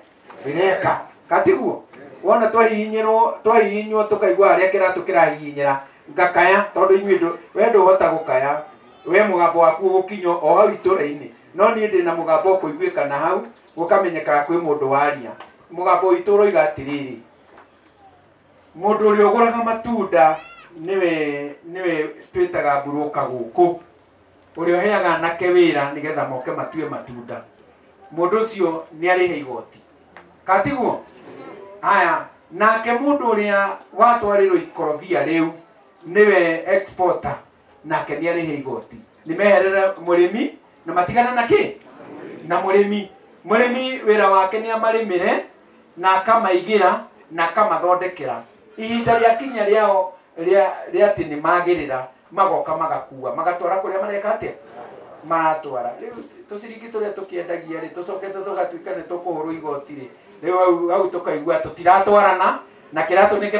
Speaker 10: rĩreka. Katiguo wona twahihinywo tũkaigua harĩa kĩratũ kĩrahihinyĩra ngakaya tondũ inyuĩ we ndũhota gũkaya. We mũgambo waku ũgũkinywo o hau itũra-inĩ. No niĩ ndĩna mũgambo ũkũiguĩka na hau gũkamenyekaga kwĩ mũndũ waria. Mũgambo witũ ũroiga atĩrĩrĩ, mũndũ ũrĩa ũgũraga matunda nĩwe twĩtaga mburoka gũkũ, ũrĩa ũheaga anake wĩra nĩgetha moke matue matunda. Mũndũ ũcio nĩ arĩhe igoti. Katiguo haya, nake mũndũ ũrĩa watwarĩrwo ikorobia rĩu nĩwe exporter, nake nĩ arĩhe igoti. Nĩ meherere mũrĩmi na matigana na kĩ? Na mũrĩmi. Mũrĩmi wĩra wake nĩ amarĩmĩre na akamaigĩra na akamathondekera. Ihinda rĩa kinya rĩao rĩa atĩ nĩ magĩrĩra magoka magakua magatwara kũrĩa mareka atĩa maratwara. Rĩu tũciringi tũrĩa tũkĩendagia rĩ tũcoke tũgatuĩka nĩ tũkũhũrwo igoti rĩ, rĩu hau tũkaigua tũtiratwarana na kĩratũ nĩ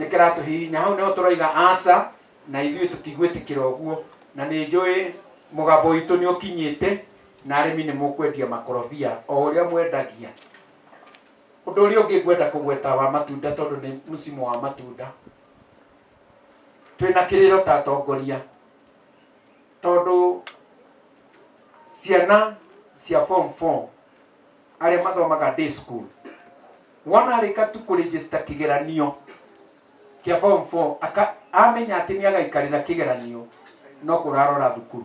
Speaker 10: kĩratũhihinya. Hau nĩho tũroiga aca na ithuĩ tũtigwĩtĩkĩra ũguo, na nĩ njũĩ mũgambo witũ nĩ ũkinyĩte na arĩmi nĩ mũkwendia makorobia o ũrĩa mwendagia. Ũndũ ũrĩa ũngĩ ngwenda kũgweta wa matunda tondũ nĩ mũcimo wa matunda. Twĩna kĩrĩro ta atongoria tondũ ciana cia form 4 arĩa mathomaga day school wona arĩka tu kũregister kĩgeranio kĩa form 4 amenya atĩ nĩ agaikarĩra kĩgeranio no kũrarora thukuru.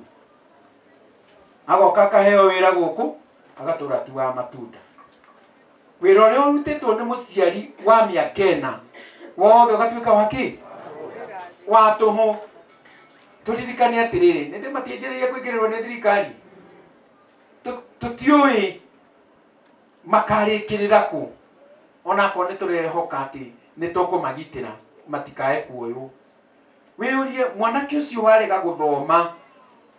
Speaker 10: Agoka akaheo wĩra gũkũ agatũra tu wa matunda. Wĩra ũrĩa ũrutĩtwo nĩ mũciari wa mĩaka 4 wothe ũgatuĩka wa kĩ? Wa tũhũ. Tũririkane atĩrĩrĩ, nĩ matianjĩrĩirie kũingĩrĩrwo nĩ thirikari. Tũtiũĩ makarĩkĩrĩra kũ. Onakorwo nĩ tũrehoka atĩ nĩ tũkũmagitĩra matikae kuoywo. Wĩyũrie mwanake ũcio warega gũthoma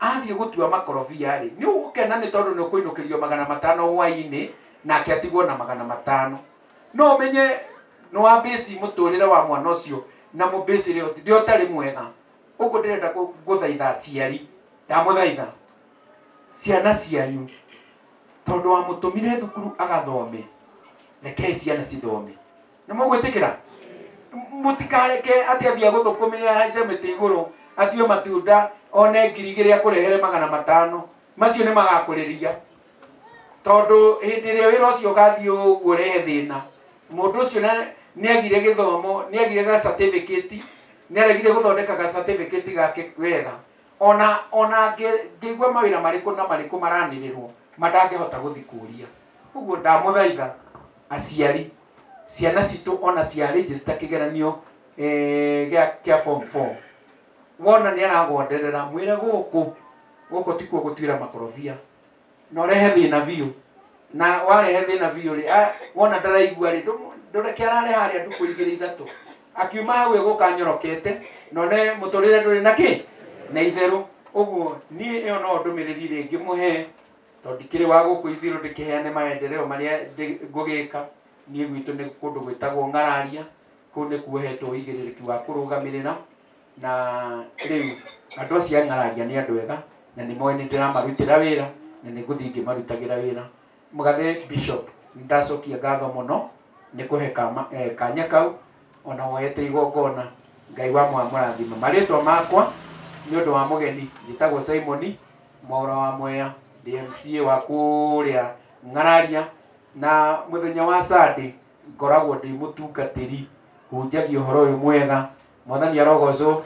Speaker 10: athiĩ gũtua makorobia rĩ, nĩ ũgũkena nĩ tondũ nĩ ũkũinũkĩrio 500 hwaĩ-inĩ nake atigwo na 500. No ũmenye nĩ wa bĩci mũtũrĩre wa mwana ũcio na mũbĩci rĩo ũtarĩ mwega. Ũguo ndĩrenda gũthaitha aciari, ndamũthaitha ciana cianyu tondũ wa mũtũmire thukuru agathome, rekei ciana cithome. Nĩ mũgwĩtĩkĩra? Mũtikareke atĩ athiĩ gũthũkũmĩra haice mĩtĩ igũrũ atue matunda one 2,000 akũrehere 500. Macio nĩ magakũrĩria tondũ hĩndĩ ĩrĩa wĩra ũcio ũgathiĩ ũguo ũrehe thĩna. Mũndũ ũcio nĩ agire gĩthomo, nĩ agire ga certificate, nĩ aregire gũthondeka ga certificate gake wega. Ona ngĩigua mawĩra marĩkũ na marĩkũ maranĩrĩrwo matangĩhota gũthi kũria. Ũguo ndamũthaitha aciari, ciana citũ ona cia register kĩgeranio kĩa form 4, wona nĩ aragonderera mwĩre gũkũ tikuo gũtuĩra makorobia, na ũrehe thĩna biũ, na warehe thĩna biũ rĩ, wona ndaraigua rĩ, ndũreke arare harĩa ndukũ 2-3 akiuma hau egũka nyorokete, na one mũtũrĩre ndũrĩ na kĩ na itherũ. Ũguo niĩ ĩyo no ndũmĩrĩri rĩngĩ mũhe, tondũ ndikĩrĩ wa gũkũ Ithirũ ndĩkĩheane maendeleo marĩa ngũgĩka. Niĩ gwitũ nĩ kũndũ gwĩtagwo Ng'araria, kũu nĩkuo hetwo ũigĩrĩrĩki wa kũrũgamĩrĩra, na rĩu andũ acio a Ng'araria nĩ andũ ega na nĩ moĩ nĩ ndĩramarutĩra wĩra na nĩ ngũthiĩ ngĩmarutagĩra wĩra. Mũgathe Bishop, ndacokia ngatho mũno nĩ kũhe kanya kau, ona woete igongona. Ngai wa mũrathima. Marĩtwa makwa nĩ ũndũ wa mũgeni njĩtagwo Simon Mwaũra wa Mwea, DMCA wa kũrĩa Ng'araria, na mũthenya wa Sunday ngoragwo ndĩ mũtungatĩri, hunjagia ũhoro ũyũ mwega. Mwathani arogocwo,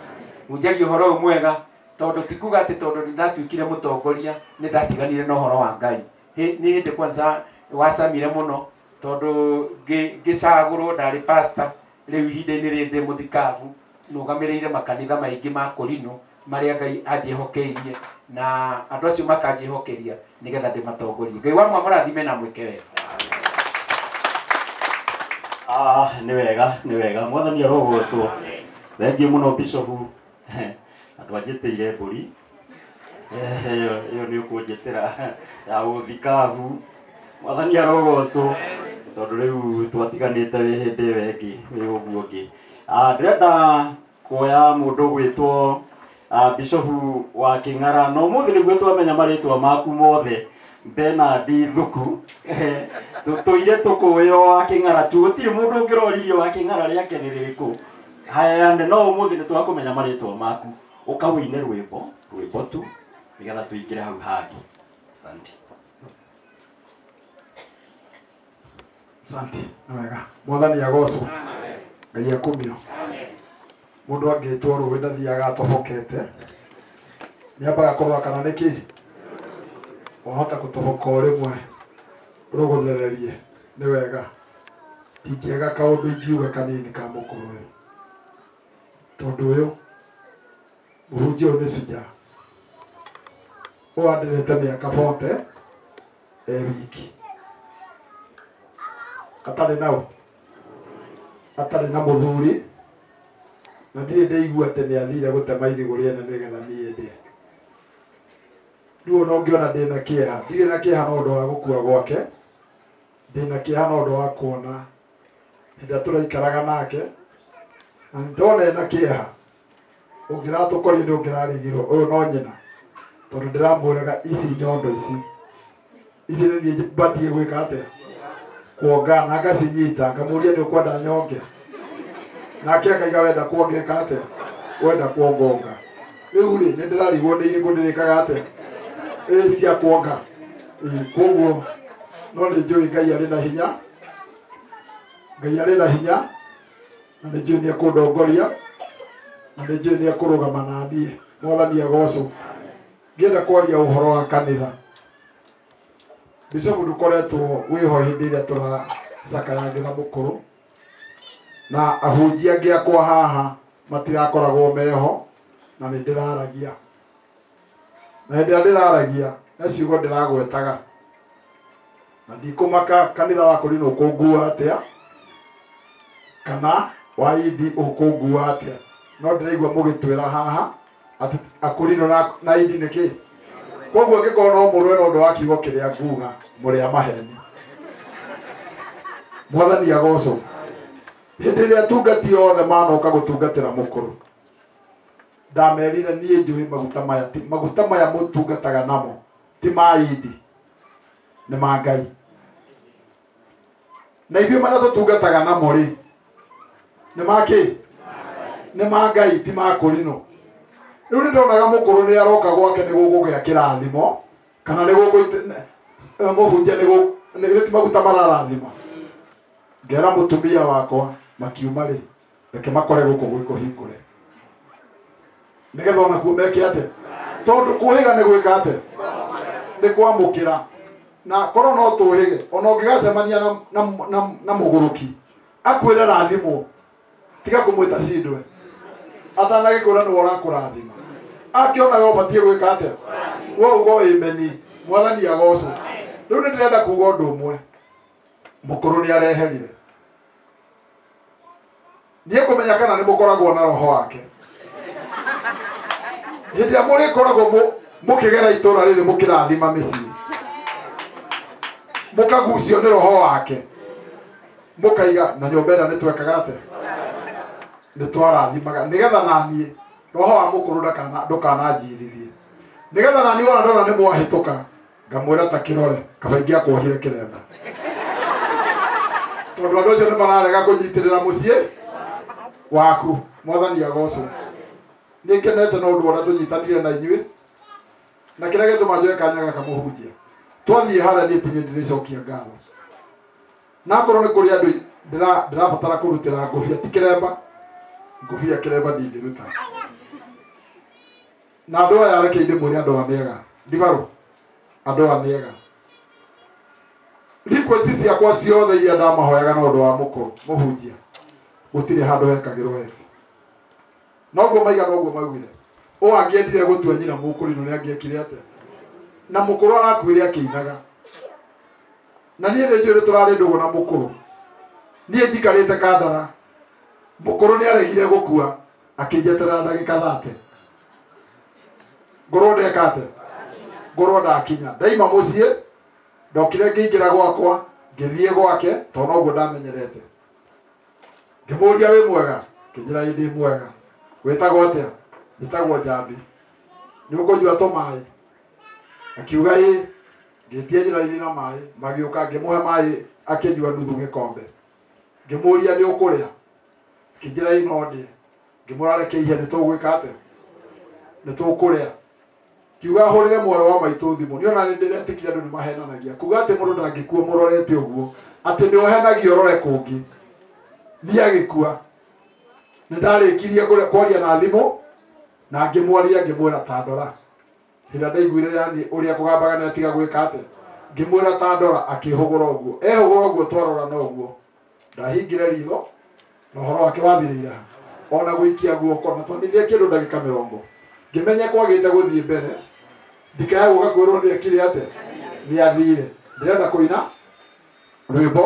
Speaker 10: hunjagia ũhoro ũyũ mwega, tondũ ti kuga atĩ tondũ nĩndatuĩkire mũtongoria nĩ ndatiganire na ũhoro wa Ngai. Nĩ hĩndĩ kwanza wacamire mũno, tondũ ngĩcagũrwo ndarĩ pastor, rĩu ihinda-inĩ rĩrĩ ndĩ mũthikabu nũgamĩrĩire makanitha maingĩ ma kũrinũ marĩa Ngai anjĩhokeirie, na andũ acio makanjĩhokeria nĩgetha ndĩmatongorie. Ngai wa mũrathime na mwĩke wega.
Speaker 3: Nĩ wega Mwathani arogocwo. Thengiũ mũno Bishop, andũ anjĩtĩire mbũri ĩyo nĩ ũkũnjĩtĩra ya ũthikabu. Mwathani arogocwo, tondũ rĩu twatiganĩte hĩndĩ ĩyo ĩngĩ wĩ ũguo ũngĩ. Ndĩrenda kuoya mũndũ gwĩtwo Bishop wa Kĩng'ara, na ũmũthĩ nĩguo twamenya marĩtwa maku mothe. Bernard Thuku, tũire tũkũĩ wa Kĩng'ara tu, gũtirĩ mũndũ ũngĩroririo wa Kĩng'ara rĩake nĩ rĩrĩkũ. Haya, no ũmũthĩ nĩ twakũmenya marĩtwa maku, ũkawĩine rwĩmbo tu nĩgetha tũingĩre hau hangĩ. Asante.
Speaker 5: Asante. Nĩ wega. Mwathani agocwo. Ngai akumio. Mũndũ angĩtwo rũĩ ndathiaga atobokete, nĩambaga kũrora kana nĩkĩ wahota gũtoboka o rĩmwe rũgũthererie. Nĩ wega. Ndingĩaga kaũndũ ingiuga kanini ka mũkũrũ ũyũ, tondũ ũyũ mũhunjia ũyũ nĩ Shujaa, ũandĩrĩte mĩaka 40 wiki, atarĩ na mũthuri, na ndirĩ ndĩigua atĩ nĩ athire gũtema irigũ rĩene nĩgetha niĩ ndĩe. Rĩu ona ũngĩona ndĩna kĩeha, ndirĩ na kĩeha na ũndũ wa gũkua gwake, ndĩna kĩeha na ũndũ wa kuona hĩndĩ ĩrĩa tũraikaraga nake, na ndona ena kĩeha. Ũngĩratũkorire nĩ ũngĩrarigirwo ũyũ no nyina, tondũ ndĩramwĩraga ici nyondo ici nĩ niĩ mbatiĩ gwĩka atĩa, kuonga na ngacinyita, ngamũria nĩ ũkwenda nyonge, nake akaiga wenda kuongeka atĩa, wenda kuongonga. Rĩu rĩ nĩ ndĩrarigwo nĩ irĩkũ ndĩrĩkaga atĩa, cia kuonga. Koguo no nĩ njũĩ Ngai arĩ na hinya, na nĩ njũĩ nĩ ekũndongoria, na nĩ njũĩ nĩ ekũrũgama na niĩ. Mwathani agocwo. Ngĩenda kwaria ũhoro wa kanitha. Bishop ndũkoretwo wĩho hĩndĩ ĩrĩa tũracakayagĩra mũkũrũ, na ahunjia angĩ akwa haha matirakoragwo meho, na nĩ ndĩraragia, na hĩndĩ ĩrĩa ndĩraragia nĩ ciugo ndĩragwetaga, na ndikũmaka kanitha wa Kũrinũ ũkũngua atĩa kana wa Idi ũkũngua atĩa, no ndĩraigua mũgĩtwĩra haha atĩ Akũrinũ na Idi nĩkĩ. Koguo angĩkorwo no mũrũe na ũndũ wa kiugo kĩrĩa nguga, mũrĩ a maheni. Mwathani agocwo. Hĩndĩ ĩrĩa atungati othe manoka gũtungatĩra mũkũrũ, ndamerire niĩ njũĩ maguta maya mũtungataga namo ti ma Idi, nĩ ma Ngai. Na ithuĩ marĩa tũtungataga namo rĩ, nĩ ma kĩ? Nĩ ma Ngai, ti ma Kũrinũ. Rĩu nĩ ndonaga mũkũrũ nĩ aroka gwake nĩ gũgũgĩa kĩrathimo, kana nĩ mũhunjia nĩ maguta mararathima. Ngera mũtumia wakwa makiuma rĩ, reke makore gũkũ gwĩkũ hingũre, nĩgetha onakuo meke atĩa, tondũ kũhĩga nĩ gwĩka atĩa, nĩ kwamũkĩra. na korwo no tuhige ona ũngĩgacemania na mũgũrũki akwĩre rathimwo tiga kũmwĩta cindwe atanagĩkũra nĩwe ũrakũrathima akĩona we ũbatiĩ gwĩka atĩa we ugo ĩmeni mwathani agocwo rĩu nĩ ndĩrenda kuga ũndũ ũmwe mũkũrũ nĩ areherire niĩ kũmenya kana nĩ mũkoragwo na roho wake hĩndĩ ĩrĩa mũrĩkoragwo mũkĩgera itũũra rĩrĩ mũkĩrathima mĩciĩ mũkagucio nĩ roho wake mũkaiga na nyũmba ĩno nĩtwekaga atĩa nĩtwarathimaga nĩgetha naniĩ roho wa mũkũrũ ndũkananjirithie nĩgetha naniĩ wona ndona nĩ mwahĩtũka ngamwĩra ta kĩrore kaba ingĩ akuohire kĩremba tondũ andũ acio nĩ mararega kũnyitĩrĩra mũciĩ waku mwathani agocwo nĩ ngenete na ũndũ ũrĩa tũnyitanire na inyuĩ na kĩrĩa gĩtũma njoe kanya gaka mũhunjia twathiĩ harĩa niĩ tinie ndĩrĩcokia ngatho na korwo nĩ kũrĩ andũ ndĩrabatara kũrutĩra ngũbia ti kĩremba ngũbia kĩremba ndingĩruta na andũ aya reke ndĩmwĩre andũ anĩega ndibarũ andũ anĩega request ciakwa ciothe iria ndamahoyaga na ũndũ wa mũhunjia gũtirĩ handũ hekagĩrwo X noguo maiga noguo maugire ũũ angĩendire gũtua nyina mũkũrinũ nĩ angĩekire atĩa na mũkũrũ arakuire akĩinaga na niĩ nĩ njũĩ tũrarĩ ndũgũ na mũkũrũ niĩ njikarĩte kandara mũkũrũ nĩ aregire gũkua akĩnjeterera ndagĩka 30 ngorwo ndeka atĩa ngorwo ndakinya ndaima mũciĩ ndokire ngĩingĩra gwakwa ngĩthiĩ gwake tondũ noguo ndamenyerete ngĩmũria wĩ mwega kĩnjĩra ndĩ mwega wĩtagwo atĩa njĩtagwo Njambi nĩ ũkũnyua tũmaĩ akiuga ĩ ngĩtie njĩra-inĩ na maĩ magĩũka ngĩmũhe maĩ akĩnyua nuthu gĩkombe ngĩmũria nĩ ũkũrĩa kĩnjĩra no ndĩ ngĩmwĩra reke ihe nĩ tũgwĩka atĩa nĩ tũkũrĩa kiuga hũrĩre mwarĩ wa maitũ thimũ nĩ ona nĩ ndĩretĩkire andũ nĩ mahenanagia kuga atĩ mũndũ ndangĩkua mũrorete ũguo atĩ nĩ ũhenagio ũrore kũngĩ thiĩ agĩkua nĩ ndarĩkirie kwaria na thimũ na ngĩmwaria ngĩmwĩra ta ndora hĩndĩ ndaiguire yani ũrĩa kũgambaga nĩ atiga gwĩka atĩa ngĩmwĩra ta ndora akĩhũgũra ũguo ehũgũra ũguo twarora na ũguo ndahingire ritho na ũhoro wake wathirĩire ona gũikia guoko na twanirie kĩndũ ndagĩka 40 ngĩmenya kwagĩte gũthiĩ mbere ndikaya gũka kwĩrwo nĩ ekire atĩa nĩ athire ndĩrenda kũina rwĩmbo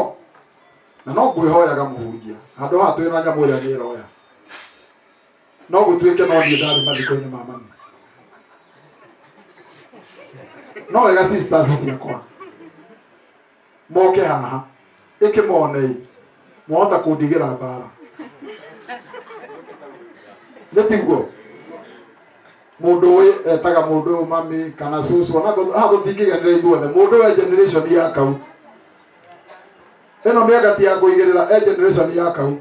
Speaker 5: na no ngwĩhoyaga mũhunjia handũ haha twĩna nyamũ ĩrĩa nĩ ĩroya no gũtuĩke no niĩ ndarĩ mathiko-inĩ ma mami no wega sisters ciakwa moke haha ĩkĩmonei mwahota kũndigĩra mbara nĩ tiguo mũndũ ũyũ etaga mũndũ ũyũ mami kana cucu ona haha tũtingĩganĩra ithuothe mũndũ ũyũ generation ya kau ĩno mĩaka ti ya kũigĩrĩra generation ya kau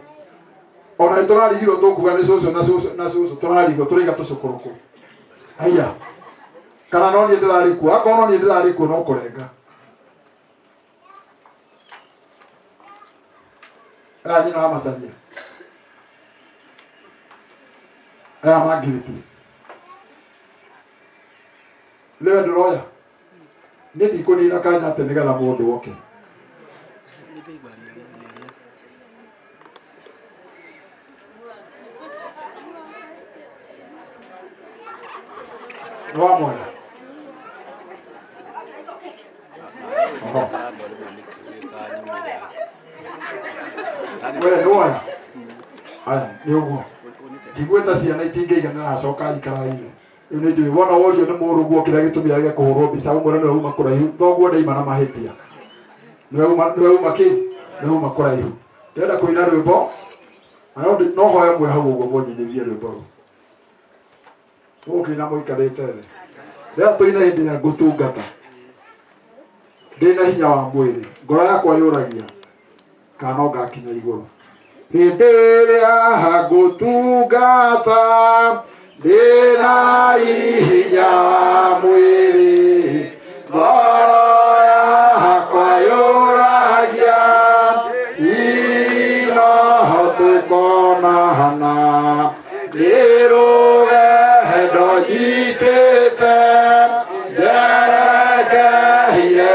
Speaker 5: ona tũrarigirwo tũkuga nĩ cucu na cucu tũrarigwo tũraiga tũcũkũrũkũ haiya kana no niĩ ndĩrarĩkuo akorwo no niĩ ndĩrarĩkuo no kũrenga aya nyina wa Macharia aya mangirĩti rĩwe ndĩroya nĩ ndikũnina kanya atĩ nĩgetha mũndũ oke wa mwega we nĩwoya aya nĩ ũguo ndigwĩta ciana itingĩiganĩra acoka ikara-inĩ rĩu nĩ njũĩ wona worio nĩ mũrũguo kĩrĩa gĩtũmĩra gĩa kũhũrwo mbica ũmwe nĩwe uma kũraihu thoguo ndaima na mahĩtia nĩwe uma kĩ nĩwe uma kũraihu ndĩrenda kũina rwĩmbo no hoya mwe hau ũguo mũnyinĩrie rwĩmbo rũu mũkĩina mũikarĩte thĩ rĩrĩa tũina hĩndĩ ĩrĩa ngũtungata ndĩna hinya wa mwĩrĩ ngoro yakwa yũragia kana no ngakinya igũrũ hĩndĩ ĩrĩa ngũtungata ndĩna hinya wa mwĩrĩ ngoro yakwa yũragia ino tũkonana ndĩrũgendo njitĩte njerekeire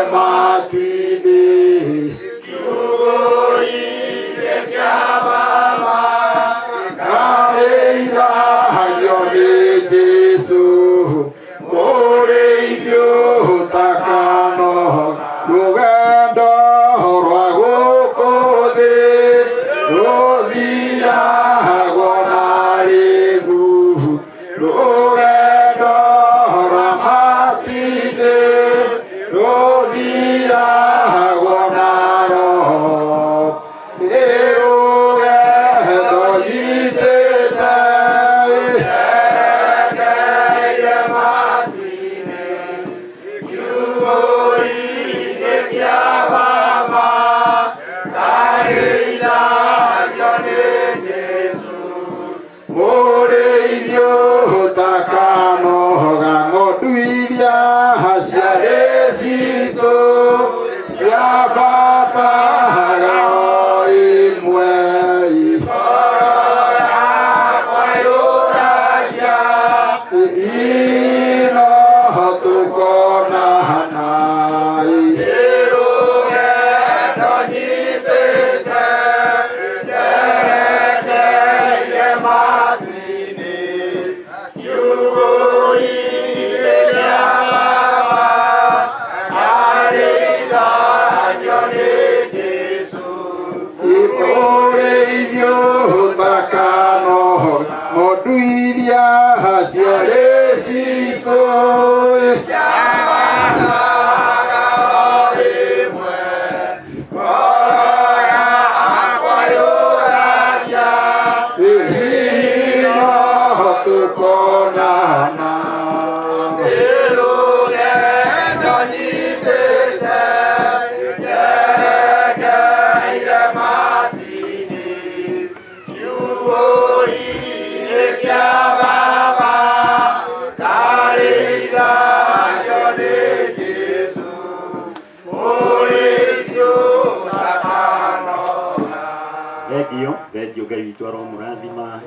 Speaker 12: Thengio Ngai witũ aromũrathima